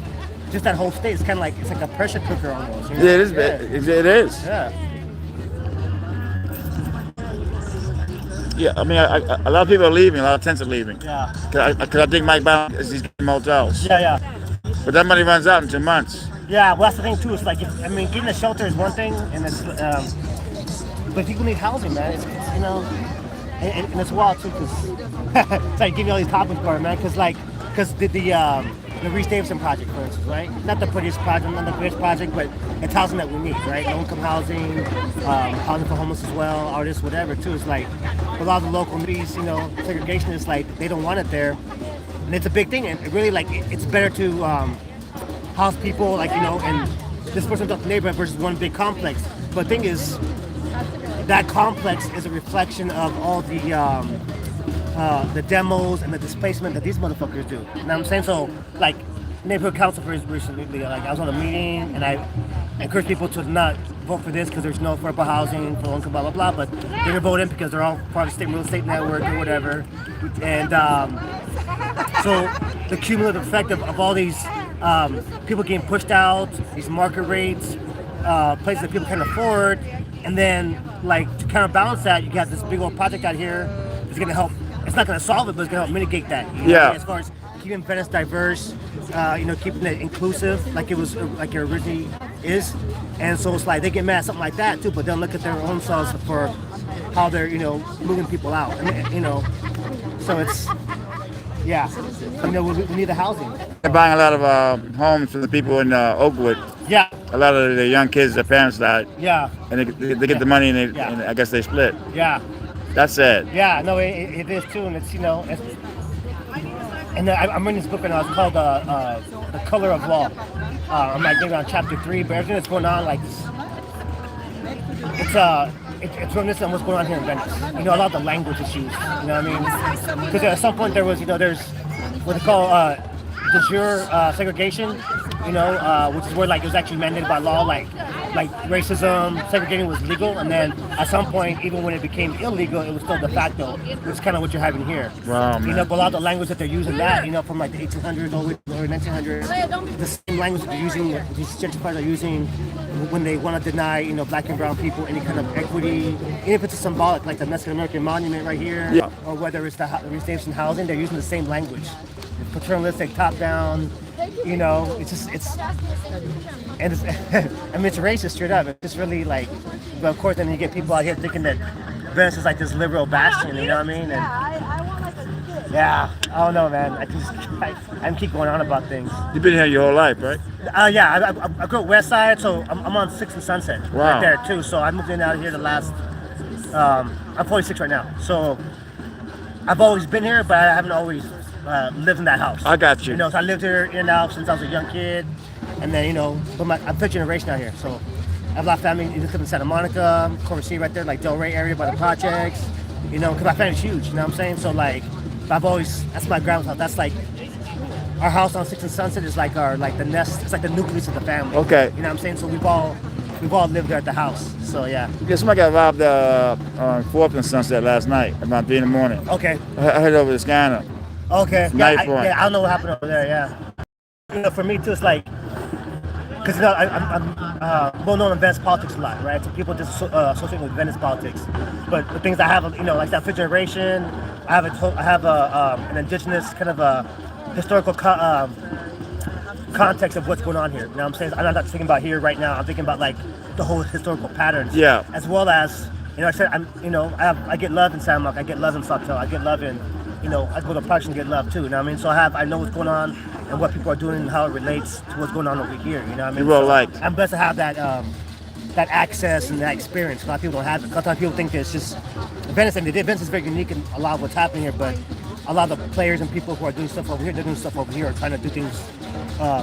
Speaker 3: just that whole state is kind of like, it's like a pressure cooker almost. You know?
Speaker 1: Yeah, it is.
Speaker 3: Yeah.
Speaker 1: It is.
Speaker 3: Yeah.
Speaker 1: Yeah, I mean, a lot of people are leaving. A lot of tents are leaving.
Speaker 3: Yeah.
Speaker 1: Because I think Mike Brown is getting motels.
Speaker 3: Yeah, yeah.
Speaker 1: But that money runs out in 2 months.
Speaker 3: Yeah, well, that's the thing too. It's like, I mean, getting a shelter is one thing, and it's, but people need housing, man. It's you know, and it's wild too, because it's like giving all these topics for it, man. Because the Reese Davidson project, for instance, right? Not the prettiest project, not the greatest project, but it's housing that we need, right? Low-income housing, housing for homeless as well, artists, whatever, too. It's like a lot of the local needs, you know, segregation is like they don't want it there, and it's a big thing. And it really, like, it's better to house people, like, you know, and this person's up the neighborhood versus one big complex. But the thing is, that complex is a reflection of all the demos and the displacement that these motherfuckers do. You know what I'm saying? So, like, neighborhood council for recently, like, I was on a meeting and I encouraged people to not vote for this because there's no affordable housing for low-income, blah, blah, blah, but they were voting because they're all part of the state real estate network or whatever. And so the cumulative effect of all these people getting pushed out, these market rates, places that people can't afford, and then, like, to counterbalance that, you got this big old project out here that's going to help. It's not going to solve it, but it's going to help mitigate that. You know?
Speaker 1: Yeah.
Speaker 3: As far as keeping Venice diverse, you know, keeping it inclusive, like it was, like it originally is. And so it's like they get mad at something like that too, but they'll look at their own selves for how they're, you know, moving people out. And, you know, so it's, yeah. You know, we need the housing.
Speaker 1: They're buying a lot of homes for the people in Oakwood.
Speaker 3: Yeah.
Speaker 1: A lot of the young kids, their parents died.
Speaker 3: Yeah.
Speaker 1: And they get the money and,
Speaker 3: Yeah.
Speaker 1: and I guess they split.
Speaker 3: Yeah.
Speaker 1: That's sad.
Speaker 3: Yeah, no, it is too, and it's, you know, it's, and I'm reading this book right now. It's called The Color of Law. I'm like maybe on chapter 3, but everything that's going on, like, it's reminiscent of what's going on here in Venice. You know, a lot of the language issues. You know what I mean? Because at some point there was, you know, there's what they call de jure segregation. You know, which is where, like, it was actually mandated by law, like like racism, segregating was legal, and then at some point, even when it became illegal, it was still de facto, which is kind of what you're having here.
Speaker 1: Wow,
Speaker 3: You
Speaker 1: man.
Speaker 3: know, but a lot of the language that they're using that, you know, from like the 1800s or 1900s, the same language that they're using, these gentrifiers are using when they want to deny, you know, black and brown people any kind of equity, even if it's symbolic, like the Mexican American Monument right here,
Speaker 1: Yeah.
Speaker 3: or whether it's the restation housing, they're using the same language. It's paternalistic, top down, you know, and it's, I mean, it's racist straight up. It's just really like, but of course, then you get people out here thinking that Venice is like this liberal bastion, you know what I mean? And yeah, I don't know, man. I keep going on about things.
Speaker 1: You've been here your whole life, right?
Speaker 3: Yeah, I grew up West Side, so I'm on 6th and Sunset
Speaker 1: Wow.
Speaker 3: right there too. So I moved in out here the last, I'm 46 right now. So I've always been here, but I haven't always lived in that house.
Speaker 1: I got you.
Speaker 3: You know, so I lived here in and out since I was a young kid, and then you know, but I'm fifth generation out here, so I have a lot of family. You live in Santa Monica, Corpus by there, like Del Rey area by the projects. You know, because my family's huge. You know what I'm saying? So like, I've always, that's my grandma's house. That's like our house on 6th and Sunset is like our the nest. It's like the nucleus of the family.
Speaker 1: Okay.
Speaker 3: You know what I'm saying? So we've all lived there at the house. So yeah.
Speaker 1: Yeah, somebody got robbed on 4th and Sunset last night, about 3 in the morning.
Speaker 3: Okay.
Speaker 1: I heard over the scanner.
Speaker 3: Okay.
Speaker 1: Knife
Speaker 3: I
Speaker 1: point.
Speaker 3: don't know what happened over there. Yeah. You know, for me too, it's like, because you know, I'm well known in Venice politics a lot, right? So people just associate with Venice politics. But the things I have, you know, like that fifth generation, I have an indigenous kind of a historical context of what's going on here. You know what I'm saying? I'm not just thinking about here right now. I'm thinking about like the whole historical patterns.
Speaker 1: Yeah.
Speaker 3: As well as, you know, I said, I get love in San Marco, I get love in Sawtell, I get love in, you know, I go to parks and get love too. You know what I mean? So I know what's going on and what people are doing and how it relates to what's going on over here. You know what I mean?
Speaker 1: You will like.
Speaker 3: I'm blessed to have that access and that experience. A lot of people don't have it. A lot of people think that it's just Venice, and Venice is very unique in a lot of what's happening here. But a lot of the players and people who are doing stuff over here, they're doing stuff over here, or trying to do things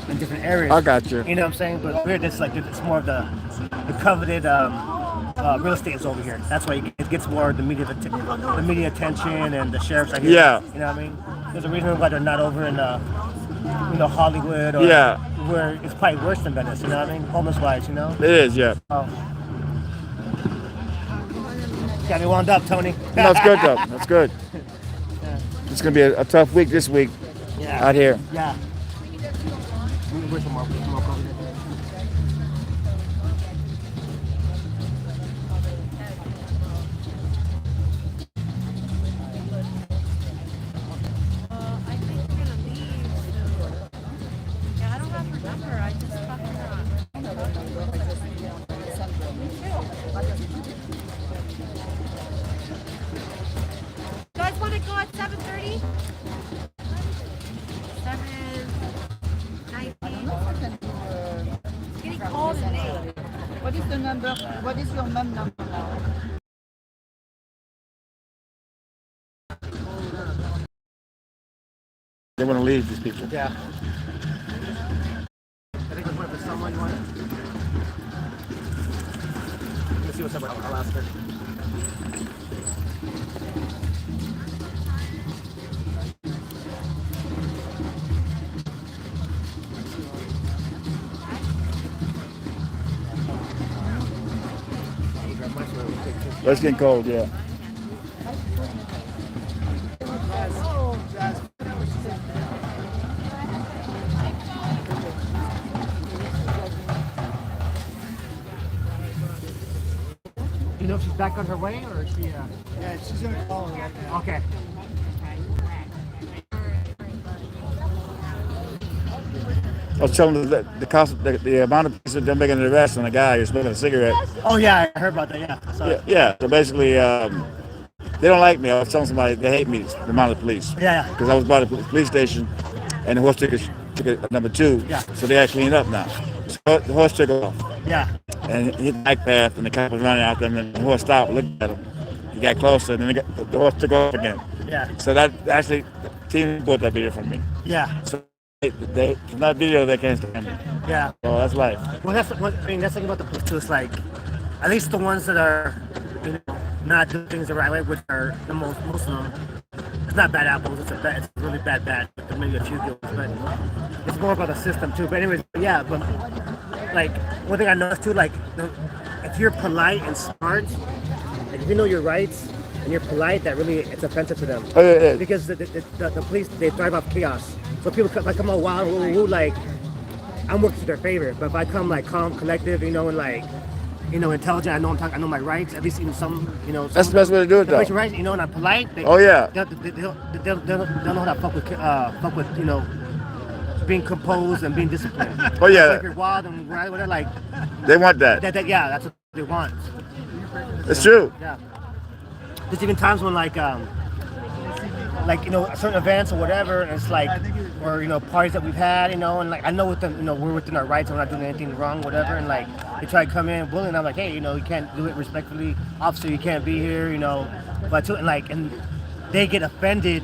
Speaker 3: in different areas.
Speaker 1: I got you.
Speaker 3: You know what I'm saying? But here, it's like it's more of the coveted real estate is over here. That's why it gets more of the media attention, and the sheriffs are here.
Speaker 1: Yeah.
Speaker 3: You know what I mean? There's a reason why they're not over in you know, Hollywood or where it's probably worse than Venice. You know what I mean? Homeless wise, you know.
Speaker 1: It is, yeah.
Speaker 3: Got me wound up, Tony.
Speaker 1: No, it's good though. That's good. It's gonna be a tough week this week out here.
Speaker 3: Yeah. Where's the mark?
Speaker 6: I think we're gonna leave. Yeah, I don't have her number. I just talked to her on. You guys want to go at 7:30? 7:19. It's getting cold and late.
Speaker 10: What is the number? What is your mom number now?
Speaker 1: They want to leave, these people.
Speaker 3: Yeah. I think there's one for someone you want. Let's see what's up. I'll ask her.
Speaker 1: But it's getting cold, yeah.
Speaker 3: You know if she's back on her way or is she?
Speaker 4: Yeah, she's gonna call him right now.
Speaker 3: Okay.
Speaker 1: I was telling them that the cost, the amount of people they're making an arrest on a guy who's smoking a cigarette.
Speaker 3: Oh yeah, I heard about that. Yeah. So,
Speaker 1: Yeah. So basically, they don't like me. I was telling somebody they hate me, the amount of police.
Speaker 3: Yeah.
Speaker 1: Because I was by the police station, and the horse took it number 2.
Speaker 3: Yeah.
Speaker 1: So they got to clean up now. So the horse took off.
Speaker 3: Yeah.
Speaker 1: And he hit the bike path, and the cop was running after him, and the horse stopped, looked at him. He got closer, and then the horse took off again.
Speaker 3: Yeah.
Speaker 1: So that actually, the team bought that video from me.
Speaker 3: Yeah.
Speaker 1: So from that video, they can't stand me.
Speaker 3: Yeah.
Speaker 1: So that's life.
Speaker 3: Well, that's what I mean. That's the thing about the police too. It's like, at least the ones that are, you know, not doing things the right way, which are the most of them. It's not bad apples. It's really bad. But maybe a few good ones, but it's more about the system too. But anyways, yeah. But like one thing I noticed too, like if you're polite and smart, like if you know your rights and you're polite, that really it's offensive to them.
Speaker 1: Oh, yeah.
Speaker 3: Because the police, they thrive off chaos. So people if I come all wild, like I'm working to their favor. But if I come like calm, collective, you know, and like intelligent, I know my rights. At least even some,
Speaker 1: That's the best way to do it, though.
Speaker 3: your rights, and I'm polite.
Speaker 1: Oh, yeah.
Speaker 3: They'll know how to fuck with being composed and being disciplined.
Speaker 1: Oh, yeah.
Speaker 3: So if you're wild and whatever, like
Speaker 1: They want that.
Speaker 3: yeah, that's what they want.
Speaker 1: It's true.
Speaker 3: Yeah. There's even times when like certain events or whatever, and it's like, or parties that we've had, and like I know we're within our rights, and we're not doing anything wrong, whatever, and like they try to come in bullying. I'm like, hey, you can't do it respectfully, officer, you can't be here, but and they get offended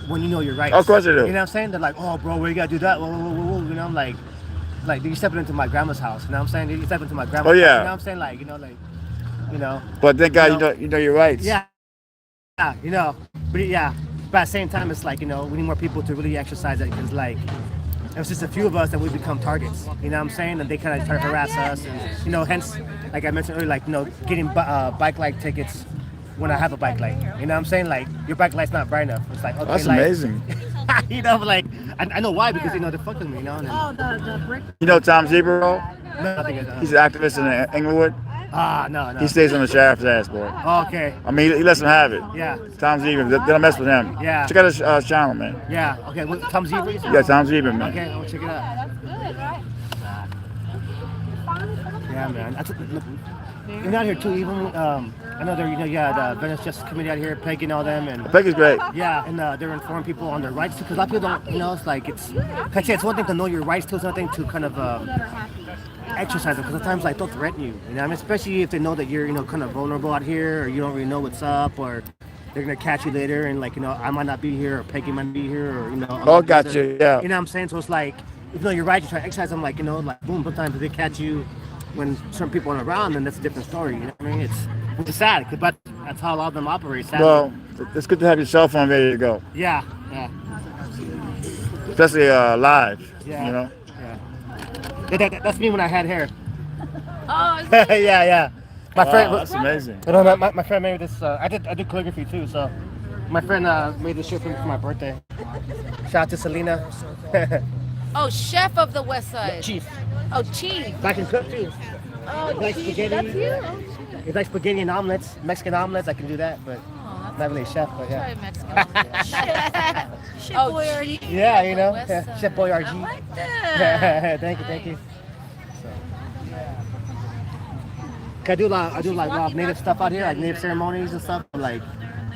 Speaker 3: when you know your rights.
Speaker 1: Of course they do.
Speaker 3: You know what I'm saying? They're like, oh, bro, where you gotta do that? Whoa. I'm like you stepping into my grandma's house. You know what I'm saying? You stepping into my grandma's
Speaker 1: Oh, yeah.
Speaker 3: house. You know what I'm saying?
Speaker 1: But thank God you know your rights.
Speaker 3: Yeah, but yeah. But at the same time, it's like, we need more people to really exercise it, because like, if it's just a few of us, then we become targets. You know what I'm saying? And they kind of try to harass us, and hence, like I mentioned earlier, like getting bike light tickets when I have a bike light. You know what I'm saying? Like your bike light's not bright enough. It's like, okay,
Speaker 1: That's
Speaker 3: like,
Speaker 1: amazing.
Speaker 3: but like I know why, because they're fucking with me. And,
Speaker 6: the brick.
Speaker 1: You know Tom Zebro?
Speaker 3: no, I think it's,
Speaker 1: He's an activist in Englewood.
Speaker 3: no.
Speaker 1: He stays on the sheriff's ass, boy.
Speaker 3: Okay.
Speaker 1: I mean, he lets him have it.
Speaker 3: Yeah.
Speaker 1: Tom Zebra. They don't mess with him.
Speaker 3: Yeah.
Speaker 1: Check out his channel, man.
Speaker 3: Yeah. Okay. What, Tom Zebra?
Speaker 1: Yeah, Tom Zebra, man.
Speaker 3: Okay, I'll check it out.
Speaker 7: That's good, right?
Speaker 3: Yeah, man. You're out here too. Even I know they're the Venice Justice Committee out here, Peggy and all them, and
Speaker 1: Peggy's great.
Speaker 3: yeah, and they're informing people on their rights too. Because a lot of people don't, it's like like I say, it's one thing to know your rights too. It's another thing to kind of exercise them. Because sometimes like they'll threaten you. I mean, especially if they know that you're kind of vulnerable out here, or you don't really know what's up, or they're gonna catch you later, and like I might not be here, or Peggy might be here, or
Speaker 1: Oh, gotcha. Yeah.
Speaker 3: You know what I'm saying? So it's like, if you know your rights, you try to exercise them, like like boom. Sometimes if they catch you when certain people aren't around, then that's a different story. You know what I mean? It's sad, but that's how a lot of them operate. Sadly.
Speaker 1: Well, it's good to have your cell phone ready to go,
Speaker 3: Yeah.
Speaker 1: especially live.
Speaker 3: Yeah. Yeah. That's me when I had hair.
Speaker 2: Oh,
Speaker 3: yeah. My friend.
Speaker 1: That's amazing.
Speaker 3: My friend made this. I did calligraphy too. So my friend made this shirt for me for my birthday. Shout out to Selena.
Speaker 2: oh, chef of the West Side.
Speaker 3: Chief.
Speaker 2: Oh, chief.
Speaker 3: I can cook too.
Speaker 2: Oh,
Speaker 3: Like
Speaker 2: chief.
Speaker 3: spaghetti.
Speaker 2: That's you. Oh, shit.
Speaker 3: It's like spaghetti and omelets, Mexican omelets. I can do that, but not really a chef. But
Speaker 2: Try
Speaker 3: yeah.
Speaker 2: Mexican. oh, chief.
Speaker 3: Yeah,
Speaker 2: West
Speaker 3: yeah.
Speaker 2: Side.
Speaker 3: Chef Boyardee.
Speaker 2: I like that.
Speaker 3: Thank you. I do a lot of native stuff out here, like native ceremonies and stuff, like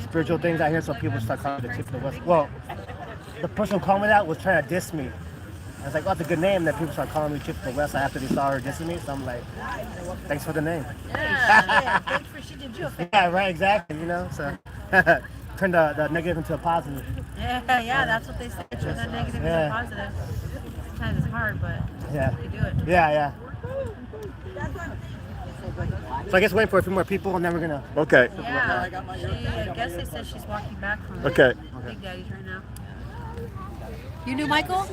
Speaker 3: spiritual things out here. So people start calling me the Chief of the West. Well, the person who called me that was trying to diss me. I was like, "Oh, that's a good name." That people start calling me Chief of the West after they saw her dissing me. So I'm like, "Thanks for the name."
Speaker 7: Yeah, thanks for she did you a favor.
Speaker 3: Yeah, right, exactly. So turn the negative into a positive.
Speaker 7: Yeah, that's what they say. Turn that negative into positive. Sometimes it's hard, but
Speaker 3: Yeah.
Speaker 7: you do it.
Speaker 3: Yeah. So I guess waiting for a few more people, and then we're gonna.
Speaker 1: Okay.
Speaker 7: Yeah, I guess they said she's walking back from
Speaker 1: Okay.
Speaker 7: Big Daddy's right now.
Speaker 10: You knew Michael?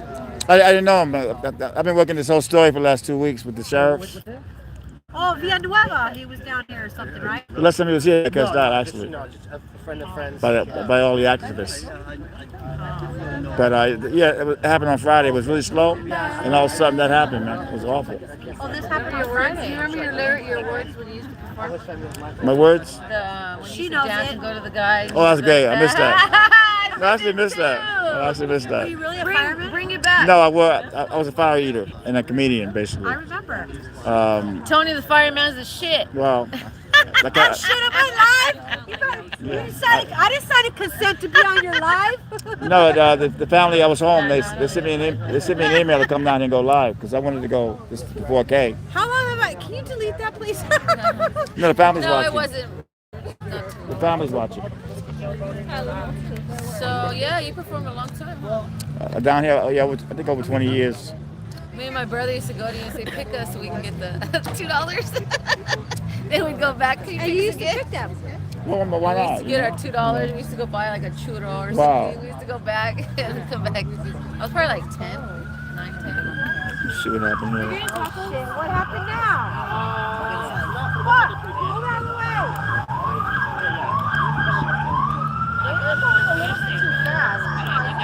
Speaker 1: I didn't know him. I've been working this whole story for the last 2 weeks with the sheriffs.
Speaker 7: Oh, Villanueva, he was down here or something, right?
Speaker 1: The last time he was here, I cussed out actually
Speaker 3: Just a friend of friends.
Speaker 1: by all the activists. But it happened on Friday. It was really slow, and all of a sudden that happened, man. It was awful.
Speaker 7: Oh, this happened on
Speaker 2: Do
Speaker 7: Friday.
Speaker 2: you remember your words when you used to perform?
Speaker 1: My words?
Speaker 2: When
Speaker 7: She
Speaker 2: you used
Speaker 7: knows
Speaker 2: to dance
Speaker 7: it.
Speaker 2: and go to the guy.
Speaker 1: Oh, that's great. I missed that.
Speaker 2: I
Speaker 1: I actually missed that. I actually missed
Speaker 7: Were you
Speaker 1: that.
Speaker 7: really a fireman?
Speaker 2: Bring it back.
Speaker 1: No, I was a fire eater and a comedian, basically.
Speaker 7: I remember.
Speaker 2: Tony the fireman's the shit.
Speaker 1: Well, like
Speaker 7: That shit in my life. I didn't sign a consent to be on your live.
Speaker 1: no, the family. I was home. They sent me an email to come down and go live because I wanted to go just to 4K.
Speaker 7: How long am I? Can you delete that, please?
Speaker 1: No, the family's
Speaker 2: No,
Speaker 1: watching.
Speaker 2: it wasn't.
Speaker 1: The family's watching.
Speaker 2: So yeah, you performed a long time.
Speaker 1: Down here, I think over 20 years.
Speaker 2: Me and my brother used to go to you and say, pick us so we can get the $2. Then we'd go back to you.
Speaker 7: And you used to pick them.
Speaker 1: Well, why
Speaker 2: We used
Speaker 1: not?
Speaker 2: to get our $2. We used to go buy like a churro or
Speaker 1: Wow.
Speaker 2: something. We used to go back and come back. I was probably like 10.
Speaker 1: See what happened there.
Speaker 7: Oh shit, what happened now? What? Move out of the way. They're going a little bit too fast.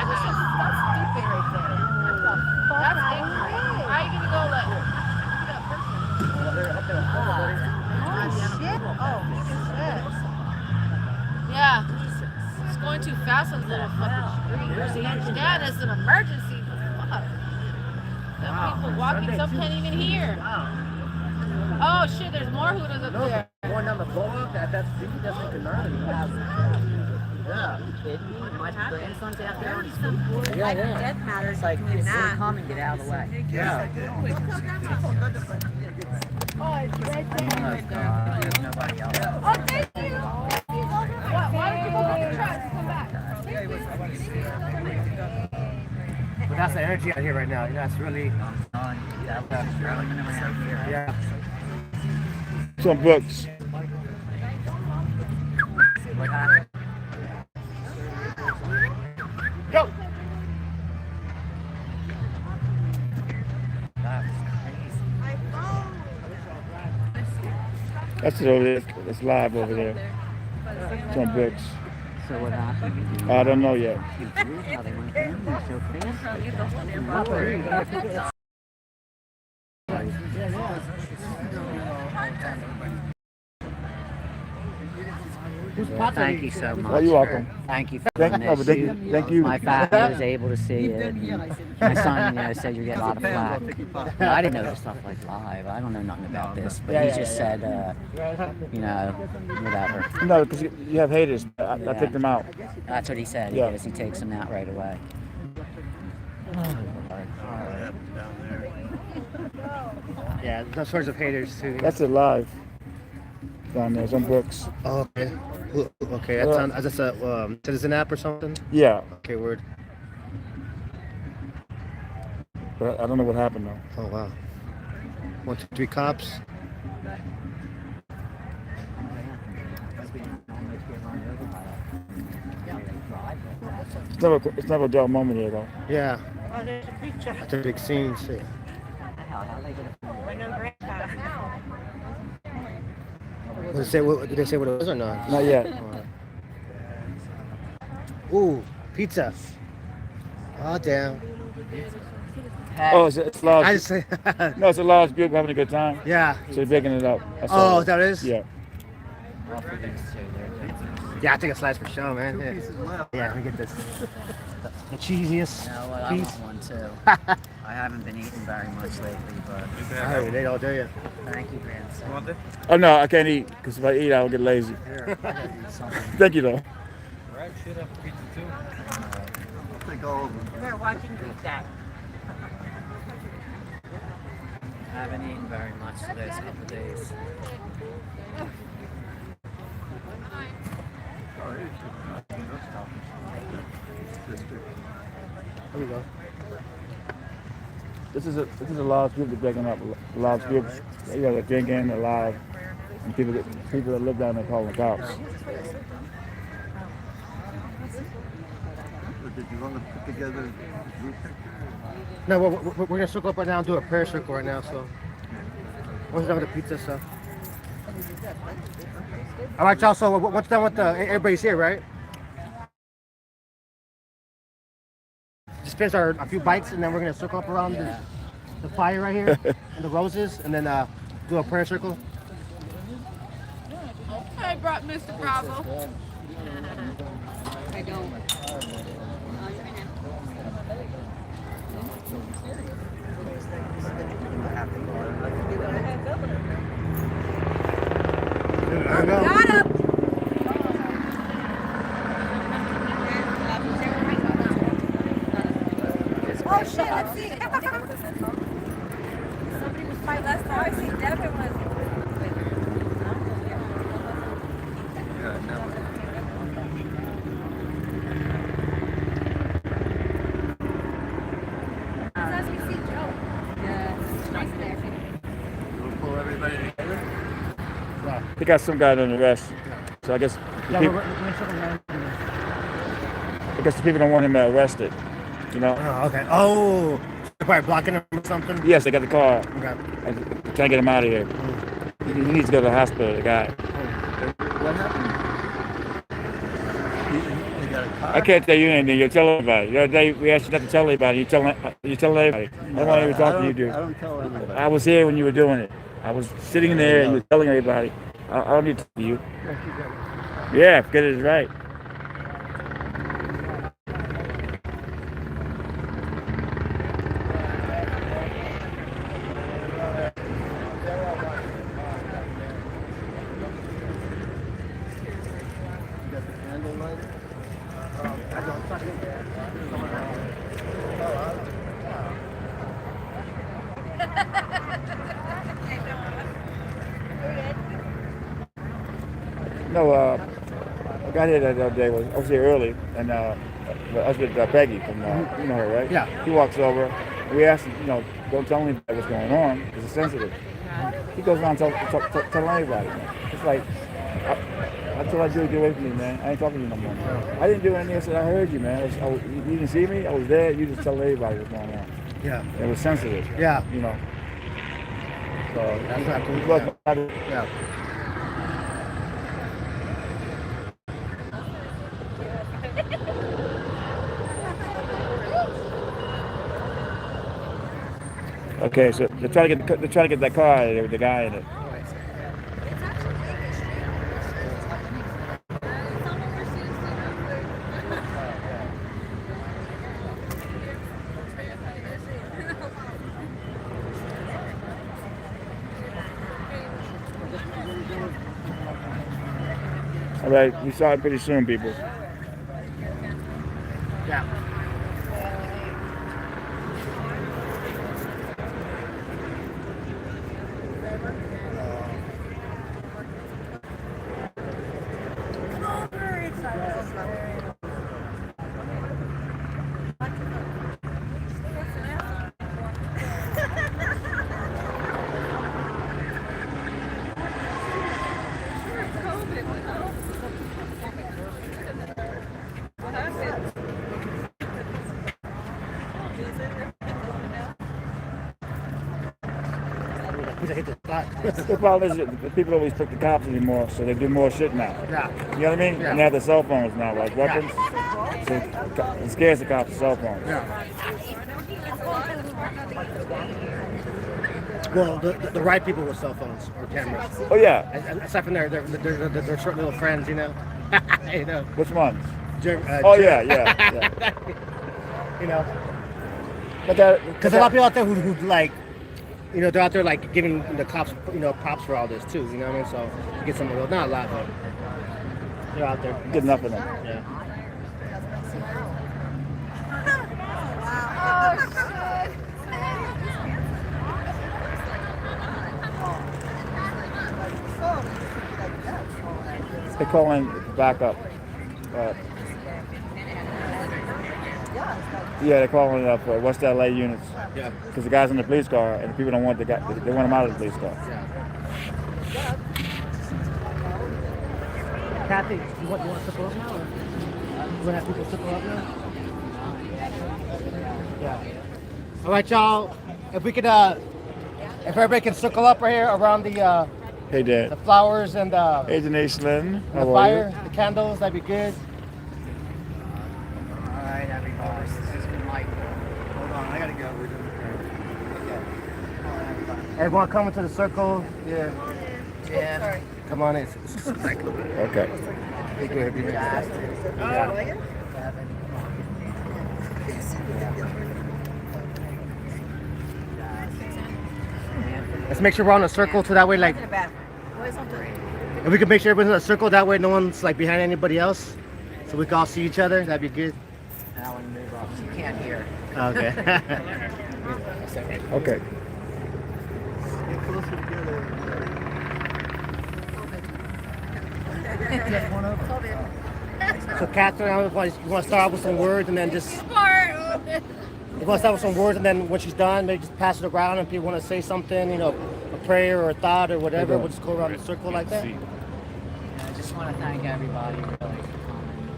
Speaker 7: That's stupid right there. That's ignorant. How are you gonna go like? Oh shit. Oh shit. Yeah. It's going too fast on the little fucking street. Yeah, there's an emergency. Fuck. People walking, some can't even hear. Oh shit, there's more hooters up there.
Speaker 3: One on the blow up, that's really doesn't concern me. Yeah.
Speaker 9: My grandson's out there on his skateboard.
Speaker 10: Life and death matters.
Speaker 9: It's like,
Speaker 10: between
Speaker 9: it's
Speaker 10: that.
Speaker 9: so come and get out of the way.
Speaker 3: Yeah.
Speaker 7: Oh, it's right
Speaker 9: Oh
Speaker 7: there.
Speaker 9: God, there's nobody else.
Speaker 7: Oh, thank you. Why don't you go get the truck and come back?
Speaker 3: But that's the energy out here right now. That's really, yeah.
Speaker 1: Some books.
Speaker 9: What happened?
Speaker 3: Go!
Speaker 1: That's it over there. It's live over there. Some books.
Speaker 9: So what happened?
Speaker 1: I don't know yet.
Speaker 9: How they went in there so fast? Thank you so much.
Speaker 1: Oh, you're welcome.
Speaker 9: Thank you for
Speaker 1: Thank
Speaker 9: doing
Speaker 1: you.
Speaker 9: this.
Speaker 1: Thank you.
Speaker 9: My family was able to see it. My son, said you're getting a lot of flack. I didn't know this stuff like live. I don't know nothing about this, but he just said, whatever.
Speaker 1: No, because you have haters. I picked them out.
Speaker 9: That's what he said.
Speaker 1: Yeah.
Speaker 9: He takes them out right away.
Speaker 3: Yeah, those sorts of haters too.
Speaker 1: That's it live. Down there, some books.
Speaker 3: Oh, okay. Okay, that's on, that's a Citizen app or something?
Speaker 1: Yeah,
Speaker 3: Okay, word.
Speaker 1: but I don't know what happened though.
Speaker 3: Oh, wow. 1, 2, 3 cops.
Speaker 1: It's never a dull moment here though.
Speaker 3: Yeah. That's a big scene. See. Did they say what it was or not?
Speaker 1: Not yet.
Speaker 3: Ooh, pizza. Oh, damn.
Speaker 1: Oh, it's a large.
Speaker 3: I just say,
Speaker 1: No, it's a large group having a good time.
Speaker 3: yeah.
Speaker 1: So they're baking it up. That's
Speaker 3: Oh,
Speaker 1: all.
Speaker 3: that is?
Speaker 1: Yeah.
Speaker 3: Yeah, I think it's slice for show, man. Yeah, let me get this. The cheesiest
Speaker 9: You know what? I
Speaker 3: piece.
Speaker 9: want one too. I haven't been eating very much lately, but
Speaker 3: Oh, they all do you.
Speaker 9: thank you, grandson.
Speaker 1: Oh no, I can't eat because if I eat, I'll get lazy.
Speaker 9: Here, I gotta eat something.
Speaker 1: Thank you though.
Speaker 10: We're watching Greek Dad.
Speaker 9: I haven't eaten very much the last couple of days.
Speaker 3: Here we go.
Speaker 1: This is a large group that's breaking up. A large group. You know, they're drinking, they're live, and people that live down there call the cops.
Speaker 12: Did you want to put together a group picture?
Speaker 3: No, we're gonna circle up right now and do a prayer circle right now. So, what's done with the pizza stuff? All right, y'all. So, what's done with the? Everybody's here, right? Just finish a few bites, and then we're gonna circle up around the fire right here and the roses, and then do a prayer circle.
Speaker 7: I brought Mr. Bravo.
Speaker 10: I don't.
Speaker 3: I know.
Speaker 7: Got him. Oh shit, let's see. Somebody was fighting last time. I see Devin was. As we see Joe. Yeah. It's nice there.
Speaker 12: We'll pull everybody together.
Speaker 1: They got some guy under arrest. So I guess
Speaker 3: Yeah,
Speaker 1: people,
Speaker 3: we're circling around.
Speaker 1: I guess the people don't want him arrested. You know?
Speaker 3: Oh, okay. Oh, probably blocking him or something.
Speaker 1: Yes, they got the car.
Speaker 3: Okay.
Speaker 1: I'm trying to get him out of here. He needs to go to the hospital, the guy.
Speaker 12: What happened? He got a car?
Speaker 1: I can't tell you anything. You're telling everybody. The other day, we asked you not to tell anybody. You're telling everybody. I don't want to even talk to you, dude.
Speaker 12: I don't tell anybody.
Speaker 1: I was here when you were doing it. I was sitting there and you were telling everybody. I don't need to tell you. Yeah, forget it is right.
Speaker 12: You got the candle lighter?
Speaker 1: No, I got here the other day. I was here early, and I was with Peggy from, you know her, right?
Speaker 3: Yeah.
Speaker 1: He walks over. We asked him, you know, don't tell anybody what's going on because it's sensitive. He goes around telling everybody. It's like, that's what I do away from me, man. I ain't talking to you no more. Man. I didn't do anything. I said, I heard you, man. You didn't see me? I was there. You just tell everybody what's going on.
Speaker 3: Yeah.
Speaker 1: It was sensitive.
Speaker 3: Yeah.
Speaker 1: You know. So
Speaker 3: That's not cool.
Speaker 1: look,
Speaker 3: Yeah.
Speaker 1: okay, so they're trying to get that car out of there with the guy in it. All right, we saw it pretty soon, people.
Speaker 3: Yeah.
Speaker 1: The problem is that the people don't respect the cops anymore, so they do more shit now.
Speaker 3: Yeah.
Speaker 1: You know what I mean?
Speaker 3: Yeah.
Speaker 1: And they have their cell phones now, like weapons. So it scares the cops with cell phones.
Speaker 3: Yeah. Well, the right people with cell phones or cameras.
Speaker 1: Oh yeah.
Speaker 3: Aside from their short little friends, you know. You know.
Speaker 1: Which ones?
Speaker 3: Oh
Speaker 1: yeah.
Speaker 3: You know.
Speaker 1: But that
Speaker 3: Because a lot of people out there who like, you know, they're out there like giving the cops, you know, props for all this too. You know what I mean? So you get some of those, not a lot, but they're out there.
Speaker 1: Good enough of them.
Speaker 3: Yeah.
Speaker 1: They're calling backup. Yeah, they're calling up West LA units.
Speaker 3: Yeah.
Speaker 1: Because the guy's in the police car, and the people don't want the guy. They want him out of the police car.
Speaker 3: Kathy, you want to circle up now? Or? You want to have people circle up now? Yeah. All right, y'all. If we could, if everybody can circle up right here around the
Speaker 1: Hey, Dad.
Speaker 3: the flowers and
Speaker 1: Hey, Denise Lynn.
Speaker 3: the
Speaker 1: How are
Speaker 3: fire,
Speaker 1: you?
Speaker 3: the candles, that'd be good.
Speaker 9: Alright, everybody. This is Mike. Hold on, I gotta go. We're doing
Speaker 3: Everyone come into the circle. Yeah.
Speaker 9: Yeah.
Speaker 3: Come on in.
Speaker 1: Okay.
Speaker 3: Be good. Be good. Yeah. Let's make sure we're on a circle so that way, like, if we can make sure everyone's in a circle, that way no one's like behind anybody else, so we can all see each other. That'd be good.
Speaker 9: I want to move up. You can't hear.
Speaker 3: Okay.
Speaker 1: Okay.
Speaker 12: Get closer together. Just one of them.
Speaker 3: So, Catherine, you want to start off with some words and then just. You want to start with some words and then when she's done, maybe just pass it around and people want to say something, you know, a prayer or a thought or whatever. We'll just go around the circle like that.
Speaker 9: I just want to thank everybody really for coming.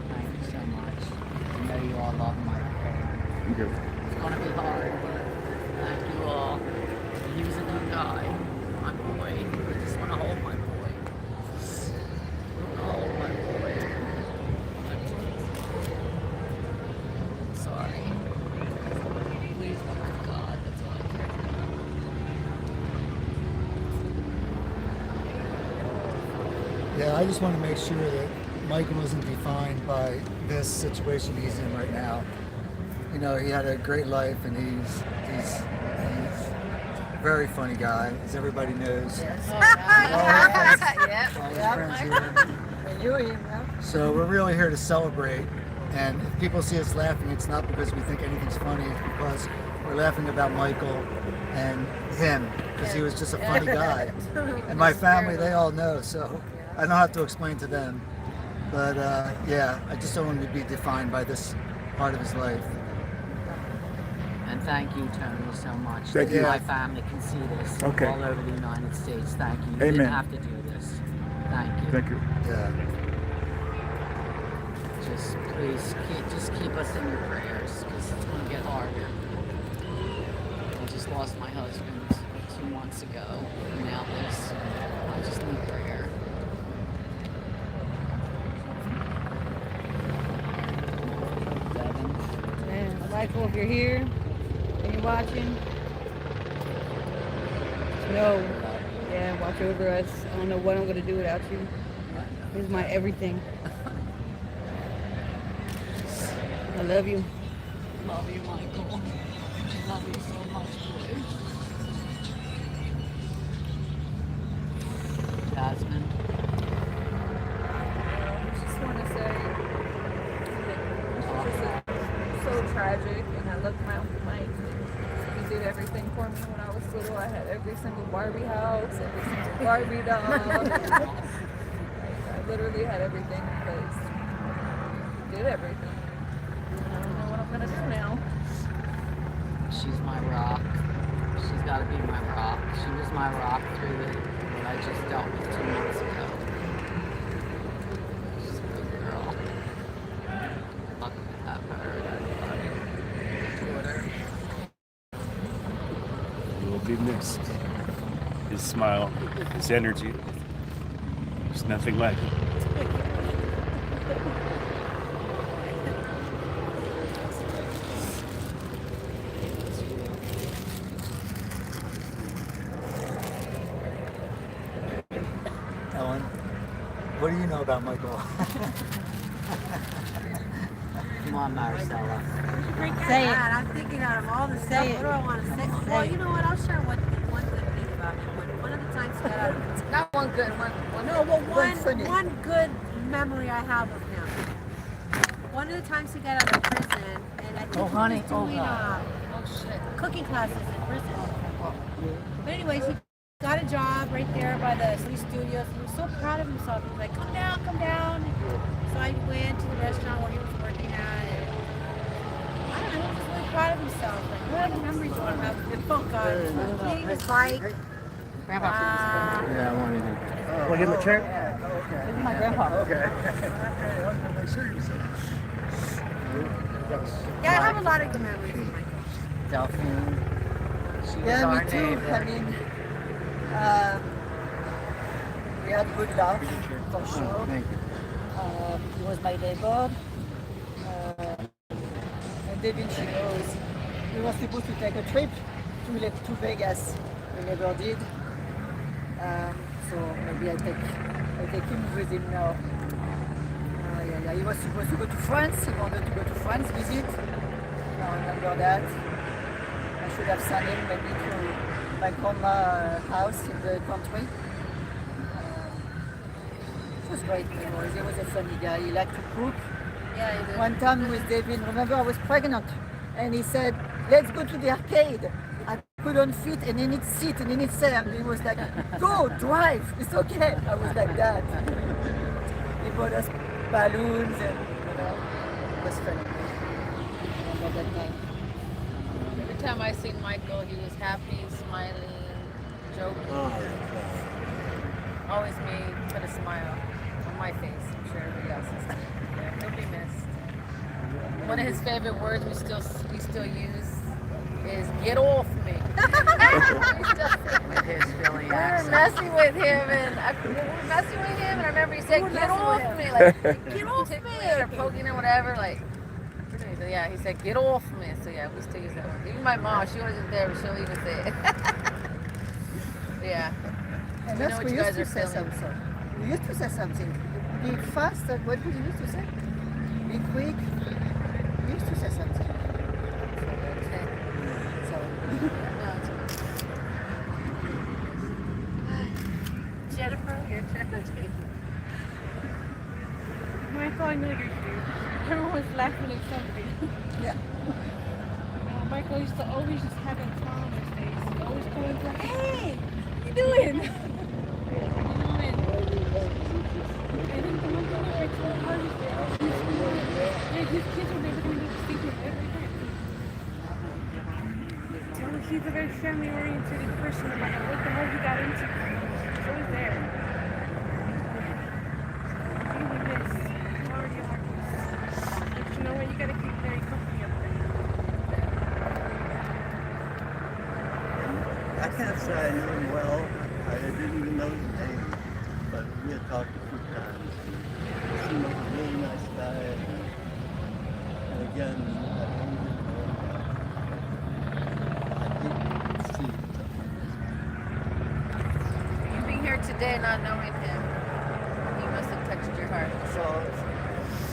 Speaker 9: Thank you so much. I know you all love my prayer.
Speaker 1: Okay.
Speaker 9: It's going to be hard, but Thank you all. He was a good guy. My boy. I just want to hold my boy. I want to hold my boy. I'm sorry. Please, oh God, that's all I care about.
Speaker 5: Yeah, I just want to make sure that Michael isn't defined by this situation he's in right now. You know, he had a great life, and he's a very funny guy, as everybody knows. All his friends here. So we're really here to celebrate, and if people see us laughing, it's not because we think anything's funny, it's because we're laughing about Michael and him, because he was just a funny guy. And my family, they all know, so I don't have to explain to them. But yeah, I just don't want him to be defined by this part of his life.
Speaker 9: And thank you, Tony, so much.
Speaker 1: Thank you.
Speaker 9: My family can see this
Speaker 1: Okay.
Speaker 9: all over the United States. Thank you. You
Speaker 1: Amen.
Speaker 9: didn't have to do this. Thank you.
Speaker 1: Thank you.
Speaker 5: Yeah.
Speaker 9: Just please keep us in your prayers, because it's going to get harder. I just lost my husband 2 months ago. Now this. I just need prayer. Devin.
Speaker 10: Man, Michael, if you're here and you're watching, no, yeah, watch over us. I don't know what I'm gonna do without you. This is my everything. I love you.
Speaker 9: Love you, Michael. Love you so much, boy. Jasmine.
Speaker 2: I just want to say this is so tragic, and I love Mike. He did everything for me when I was little. I had every single Barbie house, every single Barbie doll. I literally had everything because he did everything. I don't know what I'm gonna do now.
Speaker 9: She's my rock. She's got to be my rock. She was my rock through what I just dealt with 2 months ago. She's a good girl. Lucky to have her and everybody.
Speaker 11: He will be missed. His smile, his energy. There's nothing like it.
Speaker 5: Ellen, what do you know about Michael?
Speaker 9: Come on, Maricela.
Speaker 10: Say it.
Speaker 7: I'm thinking out of all the stuff. What do I want to say? Well, you know what? I'll share one good thing about him. One of the times he got out of
Speaker 2: Not one good one.
Speaker 7: one good memory I have of him. One of the times he got out of prison, and I think he was doing cooking classes in prison. But anyways, he got a job right there by the city studios. He was so proud of himself. He was like, come down, come down. So I went to the restaurant where he was working at, and I don't know, he was just really proud of himself. Like, what other memories do I have of him? Oh, God. His bike.
Speaker 3: Yeah, I wanted to. Want to give him a chair?
Speaker 10: This is my grandpa.
Speaker 3: Okay.
Speaker 7: Yeah, I have a lot of good memories of Michael.
Speaker 9: Delphine. She was
Speaker 13: Yeah,
Speaker 9: our
Speaker 13: me too.
Speaker 9: neighbor.
Speaker 13: I mean, we had good laugh, for sure.
Speaker 3: Thank you.
Speaker 13: He was my neighbor. And David, she knows. We were supposed to take a trip to Vegas. We never did. So maybe I take him with him now. Yeah. He was supposed to go to France. He wanted to go to France visit. I remember that. I should have sent him maybe to my grandma's house in the country. It was great memories. He was a funny guy. He liked to cook.
Speaker 7: Yeah, he did.
Speaker 13: One time with David, remember I was pregnant, and he said, "Let's go to the arcade." I couldn't fit, and he needs seat, and he needs chair. And he was like, "Go, drive. It's okay." I was like that. He bought us balloons, and it was funny. I remember that time.
Speaker 7: Every time I seen Michael, he was happy, smiling, joking. Always put a smile on my face. I'm sure everybody else's. Yeah, he'll be missed. One of his favorite words we still use is get off me.
Speaker 9: With his Philly
Speaker 7: We were
Speaker 9: accent.
Speaker 7: messing with him, and I remember he said, "Get off me!" Like, "Get off me!" or poking him, whatever. Like, so yeah, he said, "Get off me!" So yeah, we still use that one. Even my mom, she wasn't there, but she'll even say it. Yeah.
Speaker 13: And
Speaker 7: We know
Speaker 13: that's
Speaker 7: what
Speaker 13: we
Speaker 7: you
Speaker 13: used
Speaker 7: guys
Speaker 13: to
Speaker 7: are
Speaker 13: say
Speaker 7: feeling.
Speaker 13: something. We used to say something. Be fast. What did you used to say? Be quick. We used to say something. So.
Speaker 8: Jennifer, your turn.
Speaker 6: Michael, I know you're here. Everyone's laughing at something.
Speaker 13: Yeah.
Speaker 6: Michael used to always just have that smile on his face. He always going like, "Hey, what you doing?" You know, and then the one thing that I told her is that his kids are never going to see him ever again. Well, he's a very family-oriented person, no matter what the hell he got into. He's always there. Really miss. You already are. But you know what? You gotta keep very company up there.
Speaker 12: I can't say I knew him well. I didn't even know his name, but we had talked a few times. He seemed like a really nice guy. And again, I don't even know him well. I didn't see him.
Speaker 7: You being here today, not knowing him, he must have touched your heart.
Speaker 12: So,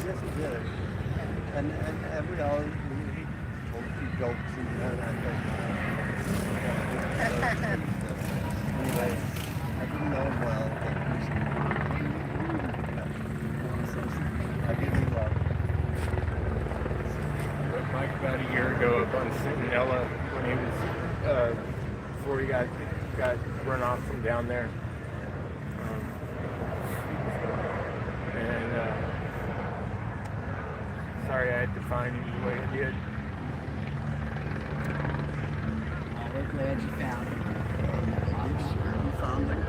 Speaker 12: yes, he did. And every hour we told a few jokes and that. Anyway, I didn't know him well. I did him well.
Speaker 1: Met Mike about a year ago up on Centinela when he was before he got run off from down there. And sorry I had to find him the way I did.
Speaker 9: Well, we're glad you found him. I'm sure you found him.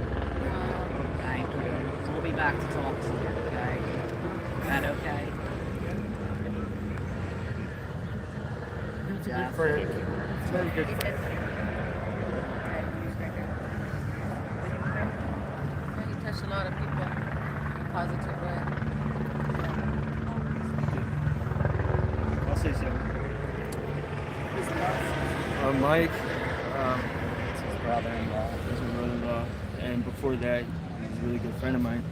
Speaker 9: Thank you. We'll be back to talk to you, okay? Is that okay? Jeff?
Speaker 1: Very good friend.
Speaker 7: You touched a lot of people in a positive way.
Speaker 11: I'll say so. Mike,
Speaker 9: It's his brother-in-law.
Speaker 11: is my brother-in-law, and before that, he was a really good friend of mine,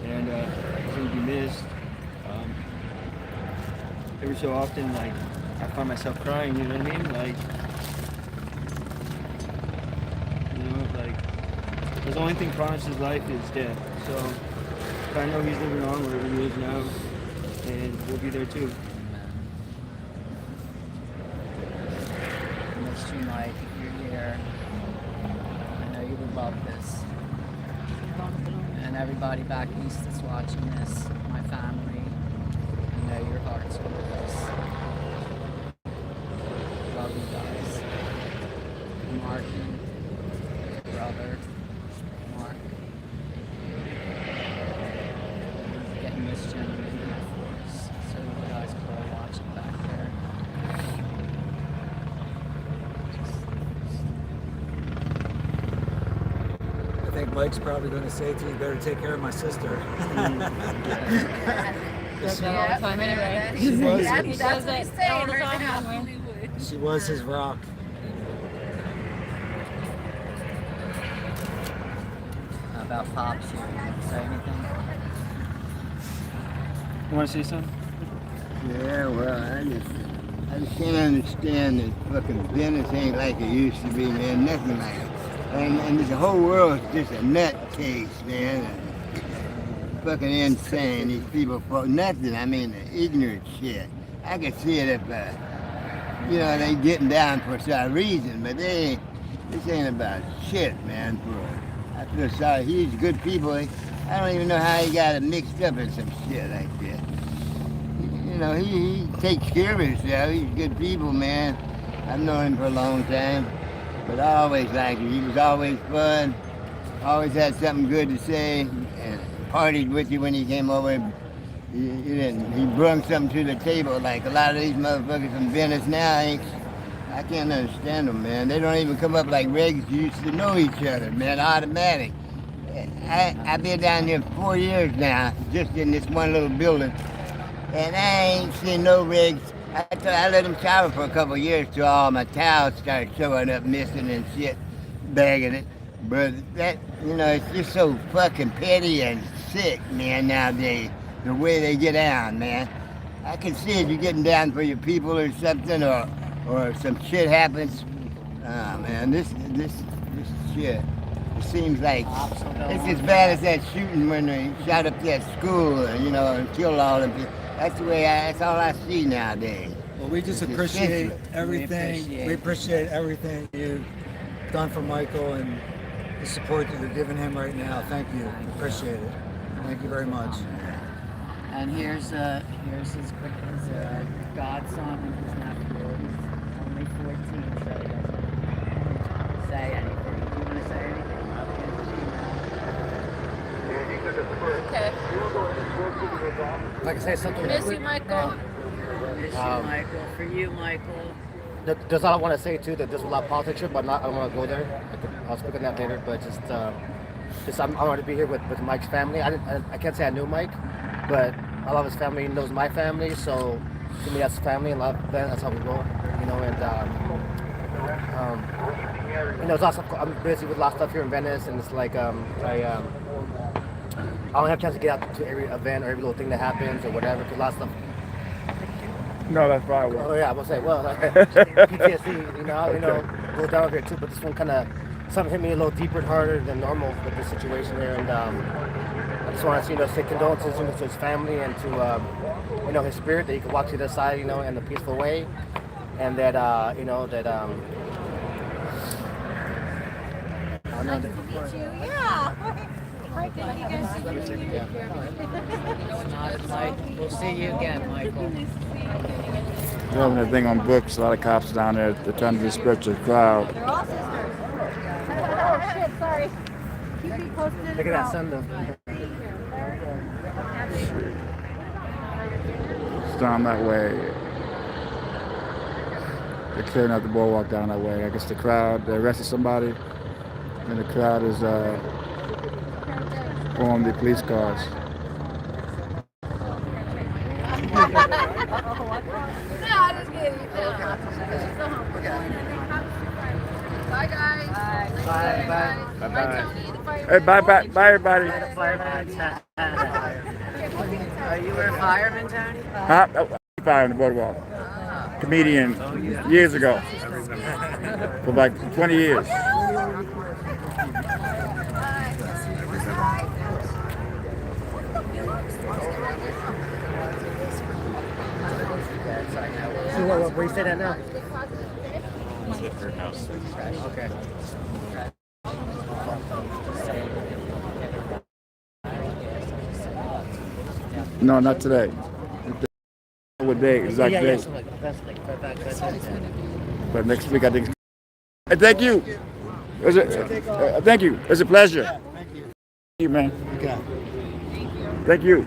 Speaker 11: and he's gonna be missed. Every so often, like, I find myself crying. You know what I mean? Like, the only thing promised his life is death. So I know he's living on wherever he is now, and we'll be there too.
Speaker 9: I missed you, Mike. If you're here, I know you would love this. And everybody back east that's watching this, my family, I know your hearts are with us. Love you guys. Martin, brother, Mark. Getting this gentleman here for us, so you guys can all watch it back there.
Speaker 5: I think Mike's probably going to say to you, better take care of my sister.
Speaker 10: Does that all the time anyway.
Speaker 5: She was,
Speaker 7: That's what he's saying right now.
Speaker 5: she was his rock.
Speaker 9: About Pops, you say anything?
Speaker 11: You want to say something?
Speaker 14: Yeah, well, I just can't understand that fucking Venice ain't like it used to be, man. Nothing like it. And the whole world's just a nutcase, man. Fucking insane. These people for nothing. I mean, ignorant shit. I can see it if, they getting down for some reason, but this ain't about shit, man. I feel sorry. He's good people. I don't even know how he got it mixed up in some shit like that. He takes care of himself. He's good people, man. I've known him for a long time, but I always liked him. He was always fun. Always had something good to say, and partied with you when he came over. He brought something to the table, like a lot of these motherfuckers from Venice now ain't I can't understand them, man. They don't even come up like Regs used to know each other, man. Automatic. I've been down here 4 years now, just in this one little building, and I ain't seen no Regs. I let them shower for a couple of years till all my towels started showing up missing and shit, bagging it. But that, it's just so fucking petty and sick, man, nowadays, the way they get down, man. I can see if you're getting down for your people or something, or some shit happens. Oh, man, this shit. It seems like it's as bad as that shooting when they shot up that school, and killed all them people. That's all I see nowadays.
Speaker 5: Well, we just appreciate everything. We appreciate everything you've done for Michael and the support that you're giving him right now. Thank you. Appreciate it. Thank you very much.
Speaker 9: And here's his godson and his nephew. He's only 14, so he doesn't say anything. Do you want to say anything?
Speaker 7: Okay.
Speaker 3: Like I say something.
Speaker 7: Miss you, Michael.
Speaker 9: Miss you, Michael. For you, Michael.
Speaker 3: There's all I want to say too. That there's a lot of politics here, but I don't want to go there. I'll speak on that later. But just I'm honored to be here with Mike's family. I can't say I knew Mike, but a lot of his family knows my family. So to me, that's family, and that's how we roll. It's awesome. I'm busy with a lot of stuff here in Venice, and it's like I don't have a chance to get out to every event or every little thing that happens or whatever, because a lot of stuff.
Speaker 1: No, that's probably
Speaker 3: Oh yeah, I will say, PTSD, goes down here too. But this one something hit me a little deeper and harder than normal with this situation here, and I just want to say condolences to his family and to his spirit, that he could walk to the other side, in a peaceful way, and that
Speaker 6: Nice to meet you. Yeah. Thank you guys for being here.
Speaker 9: We'll see you again, Michael.
Speaker 1: Having a thing on books, a lot of cops down there. They're trying to disperse the crowd.
Speaker 6: They're all sisters. Oh shit, sorry. Keep me posted.
Speaker 3: Look at that sun though.
Speaker 1: It's down that way. They're clearing out the boardwalk down that way. I guess the crowd, they arrested somebody, and the crowd is forming the police cars.
Speaker 7: Bye, guys.
Speaker 1: Bye. Hey, bye, everybody.
Speaker 9: You were a fireman, Tony?
Speaker 1: Huh? Fire on the boardwalk. Comedian years ago. For like 20 years.
Speaker 3: So where you stay at now? Okay.
Speaker 1: No, not today. What day? Exact day. But next week, I think. Hey, thank you. Thank you. It's a pleasure. Thank you, man.
Speaker 3: Okay.
Speaker 1: Thank you.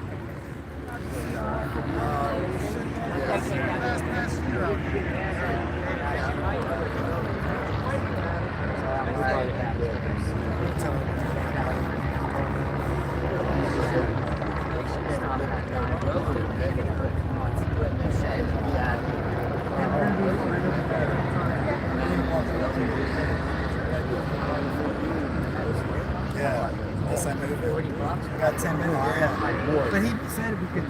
Speaker 5: Yeah. Yes, I moved it. Got 10 minutes. Yeah. But he said we could,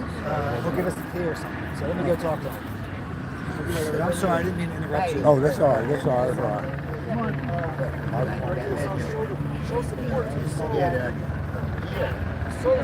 Speaker 5: he'll give us the key or something. So let me go talk to him. I'm sorry, I didn't mean to interrupt you.
Speaker 1: Oh, that's all right. That's all right. That's all right.
Speaker 5: Show support to the soul. Yeah. Soul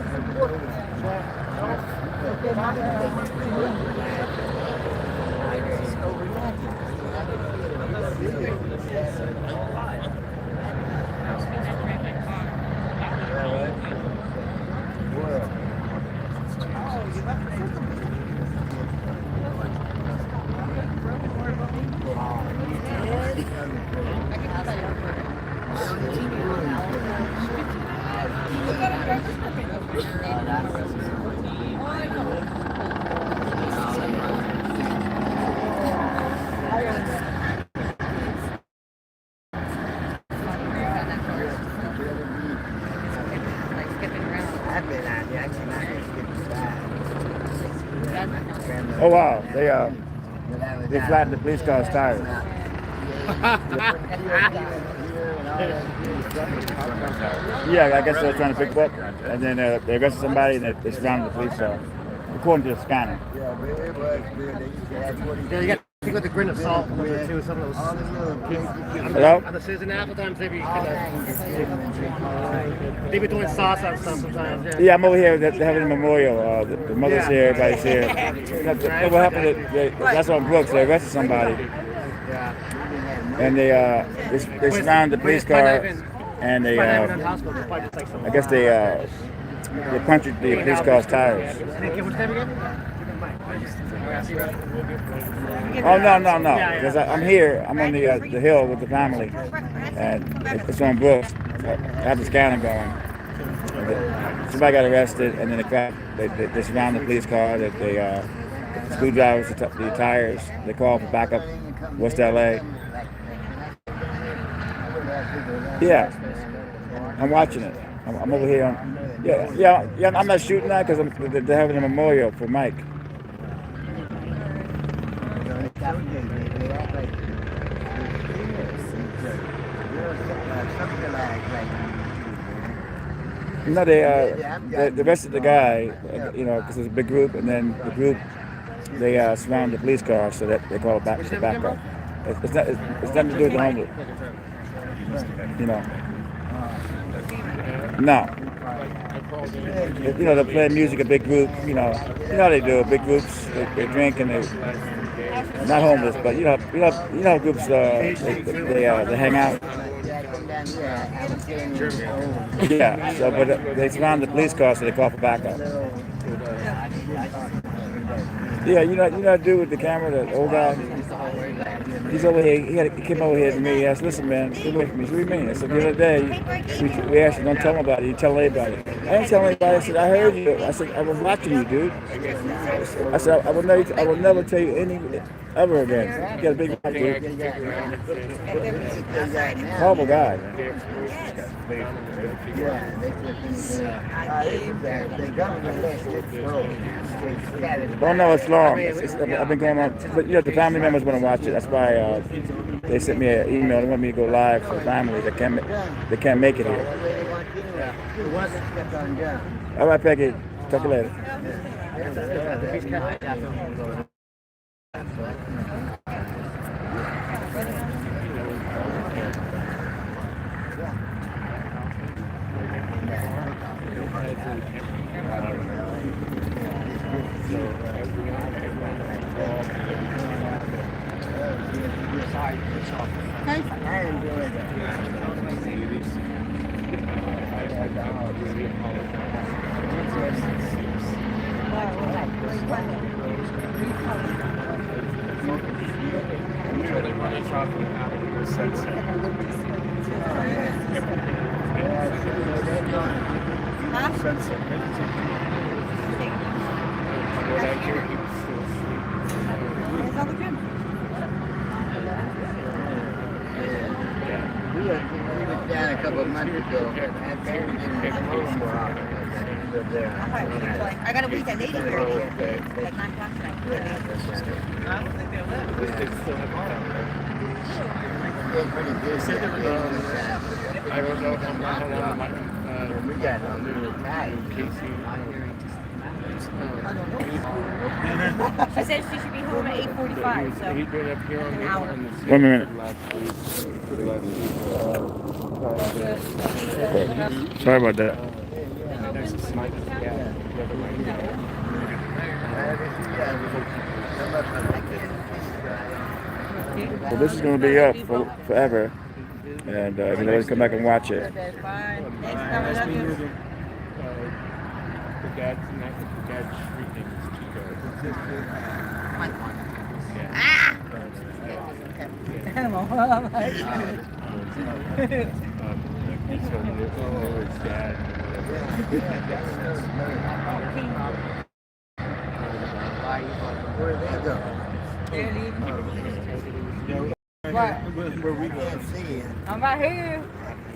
Speaker 1: Oh wow, they flattened the police car's tires. Yeah, I guess they were trying to pick up, and then they arrested somebody and they surrounded the police car, according to the scanner.
Speaker 3: Yeah, you got to go with the grain of salt a little bit too. Some of those.
Speaker 1: Hello?
Speaker 3: On the Susan apple times, they be doing sauce on stuff sometimes.
Speaker 1: Yeah, I'm over here. They're having a memorial. The mother's here, everybody's here. What happened? That's on Brooks. They arrested somebody, and they surrounded the police car, and they I guess they punctured the police car's tires. Oh no! Because I'm here. I'm on the hill with the family, and it's on Brooks. I have the scanner going. Somebody got arrested, and then they surrounded the police car. They screwdrivers the tires. They called for backup. West LA. Yeah, I'm watching it. I'm over here. Yeah. I'm not shooting that because they're having a memorial for Mike. No, they arrested the guy, because it's a big group, and then the group they surround the police car, so that they call it back for backup. It's nothing to do with the homeless, No. They're playing music, a big group. You know how they do. Big groups, they drink and they not homeless, but you know groups they hang out. Yeah. So, but they surround the police car, so they call for backup. Yeah, you know that dude with the camera, the old guy. He's over here. He came over here to me. He asked, "Listen, man, get away from me." What do you mean? I said, "The other day, we asked you, don't tell nobody. You tell anybody." I didn't tell anybody. I said, "I heard you." I said, "I was watching you, dude." I said, "I will never tell you any ever again." You got a big mouth, dude. Horrible guy. Oh no, it's long. I've been going on, but the family members want to watch it. That's why they sent me an email. They want me to go live for the family. They can't make it here. All right, Peggy. Talk to you later.
Speaker 14: We were down a couple of months ago.
Speaker 10: I gotta wait that lady here. Like 9 o'clock tonight.
Speaker 14: I don't know how long we got a little time.
Speaker 10: She said she should be home at 8:45, so an hour.
Speaker 1: 1 minute. Sorry about that. Well, this is going to be up forever, and you can always come back and watch it.
Speaker 10: Animal.
Speaker 14: Where they go?
Speaker 10: They're leaving.
Speaker 14: Where we can't see it.
Speaker 10: I'm right here.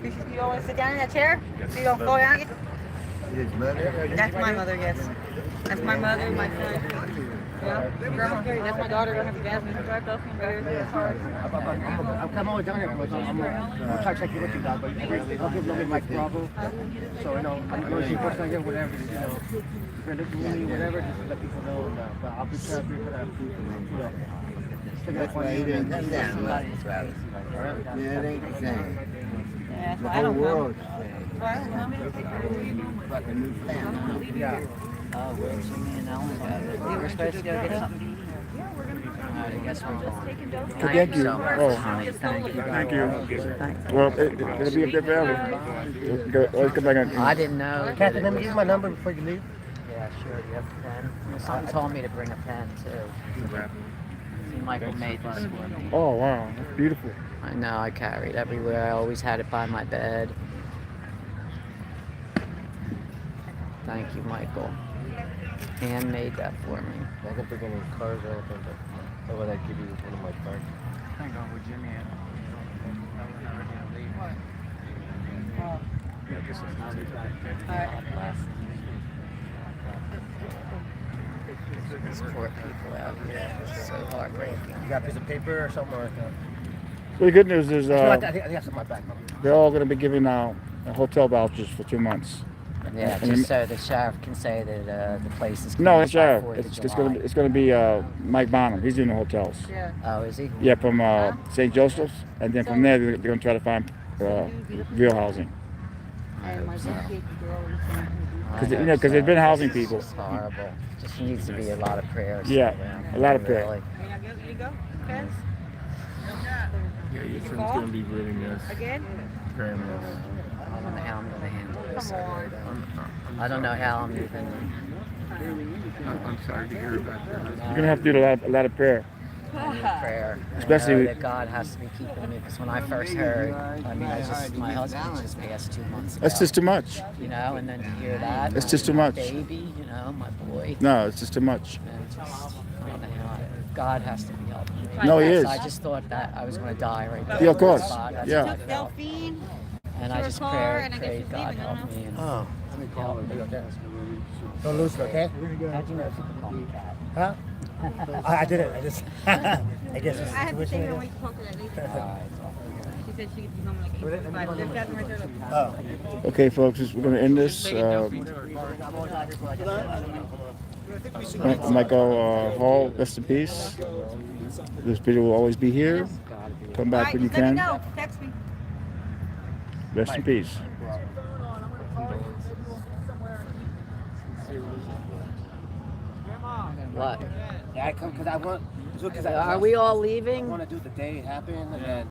Speaker 10: You don't want to sit down in that chair so you don't fall down again?
Speaker 14: His mother?
Speaker 10: That's my mother, yes. That's my mother, my son. That's my daughter. Jasmine.
Speaker 3: I'm always down here. I'm trying to check in with you guys, but I'll give Mike Bravo. So, you know, I know she puts on here, whatever, you know, if you're looking at me, whatever, just let people know. But I'll be sure for that, you know.
Speaker 14: That's why he didn't come down, Travis. Yeah, it ain't the same.
Speaker 10: Yeah,
Speaker 14: The
Speaker 10: so I
Speaker 14: whole
Speaker 10: don't know.
Speaker 14: world's the same. Fucking new family.
Speaker 3: Yeah.
Speaker 9: Oh, where's me and Ellen go? We were supposed to go get something to eat. I guess we're going.
Speaker 1: Thank you.
Speaker 9: so much,
Speaker 1: Oh.
Speaker 9: honey. Thank you.
Speaker 1: Thank you.
Speaker 9: Thank
Speaker 1: Well, it'll be a good family. Always come back and
Speaker 9: I didn't know.
Speaker 3: Kathy, let me give you my number before you leave.
Speaker 9: Yeah, sure. Do you have a pen? Someone told me to bring a pen too. See, Michael made this for me.
Speaker 1: Oh, wow. That's beautiful.
Speaker 9: I know. I carry it everywhere. I always had it by my bed. Thank you, Michael. Handmade that for me.
Speaker 3: I can pick any cars or anything, but how would I give you one of my cards?
Speaker 11: I'm going with Jimmy and Ellen are going to leave. Yeah, I guess it's not
Speaker 9: Support people out here. It's so heartbreaking.
Speaker 3: You got a piece of paper or something like that?
Speaker 1: Well, the good news is
Speaker 3: I think that's in my back.
Speaker 1: they're all going to be giving hotel vouchers for 2 months.
Speaker 9: Yeah,
Speaker 1: And
Speaker 9: just so the sheriff can say that the place is
Speaker 1: No,
Speaker 9: closed
Speaker 1: it's
Speaker 9: by
Speaker 1: sheriff.
Speaker 9: 4th of
Speaker 1: It's
Speaker 9: July.
Speaker 1: going to be Mike Bonham. He's doing the hotels.
Speaker 10: Yeah.
Speaker 9: Oh, is he?
Speaker 1: Yeah, from St. Joseph's, and then from there they're going to try to find real housing.
Speaker 10: And my big girl
Speaker 1: Because they've been housing people.
Speaker 9: It's horrible. Just needs to be a lot of prayers.
Speaker 1: Yeah,
Speaker 9: around
Speaker 1: a lot of prayer.
Speaker 9: really.
Speaker 10: You go? Okay.
Speaker 11: Yeah, your son's going to be really missed.
Speaker 10: Again?
Speaker 11: Very missed.
Speaker 9: I don't know how I'm going to handle this. I don't know how I'm even.
Speaker 11: I'm sorry to hear about that.
Speaker 1: You're going to have to do a lot of prayer.
Speaker 9: I need prayer.
Speaker 1: Especially
Speaker 9: I know
Speaker 1: with-
Speaker 9: that God has to be keeping me, because when I first heard, I mean, my husband just passed 2 months ago.
Speaker 1: That's just too much.
Speaker 9: You know, and then to hear that.
Speaker 1: It's just too
Speaker 9: my
Speaker 1: much.
Speaker 9: Baby, you know, my boy.
Speaker 1: No, it's just too much.
Speaker 9: And just, I don't know how. God has to be helping me.
Speaker 1: No, he
Speaker 9: So
Speaker 1: is.
Speaker 9: I just thought that I was going to die right there.
Speaker 1: Yeah, of course.
Speaker 9: on the spot. That's
Speaker 1: Yeah.
Speaker 9: what I felt.
Speaker 10: Delphine.
Speaker 9: And I just prayed God help me. And
Speaker 3: Oh, let me call her. Don't lose her, okay?
Speaker 9: how'd you know she could call me Cat?
Speaker 3: Huh? I didn't. I just. I guess it's
Speaker 10: I had to
Speaker 3: intuition,
Speaker 10: take
Speaker 3: I
Speaker 10: her
Speaker 3: guess.
Speaker 10: when you talk to that lady. She said she could be home like 8:45. Lift that right there. Look.
Speaker 3: Oh.
Speaker 1: Okay, folks, we're going to end this. Michael Hall, rest in peace. This video will always be here. Come back when you
Speaker 10: Let me
Speaker 1: can.
Speaker 10: know. Text me.
Speaker 1: Rest in peace.
Speaker 9: What?
Speaker 3: Yeah, I come because I want.
Speaker 9: Are we all leaving?
Speaker 3: I want to do the day it happened, and then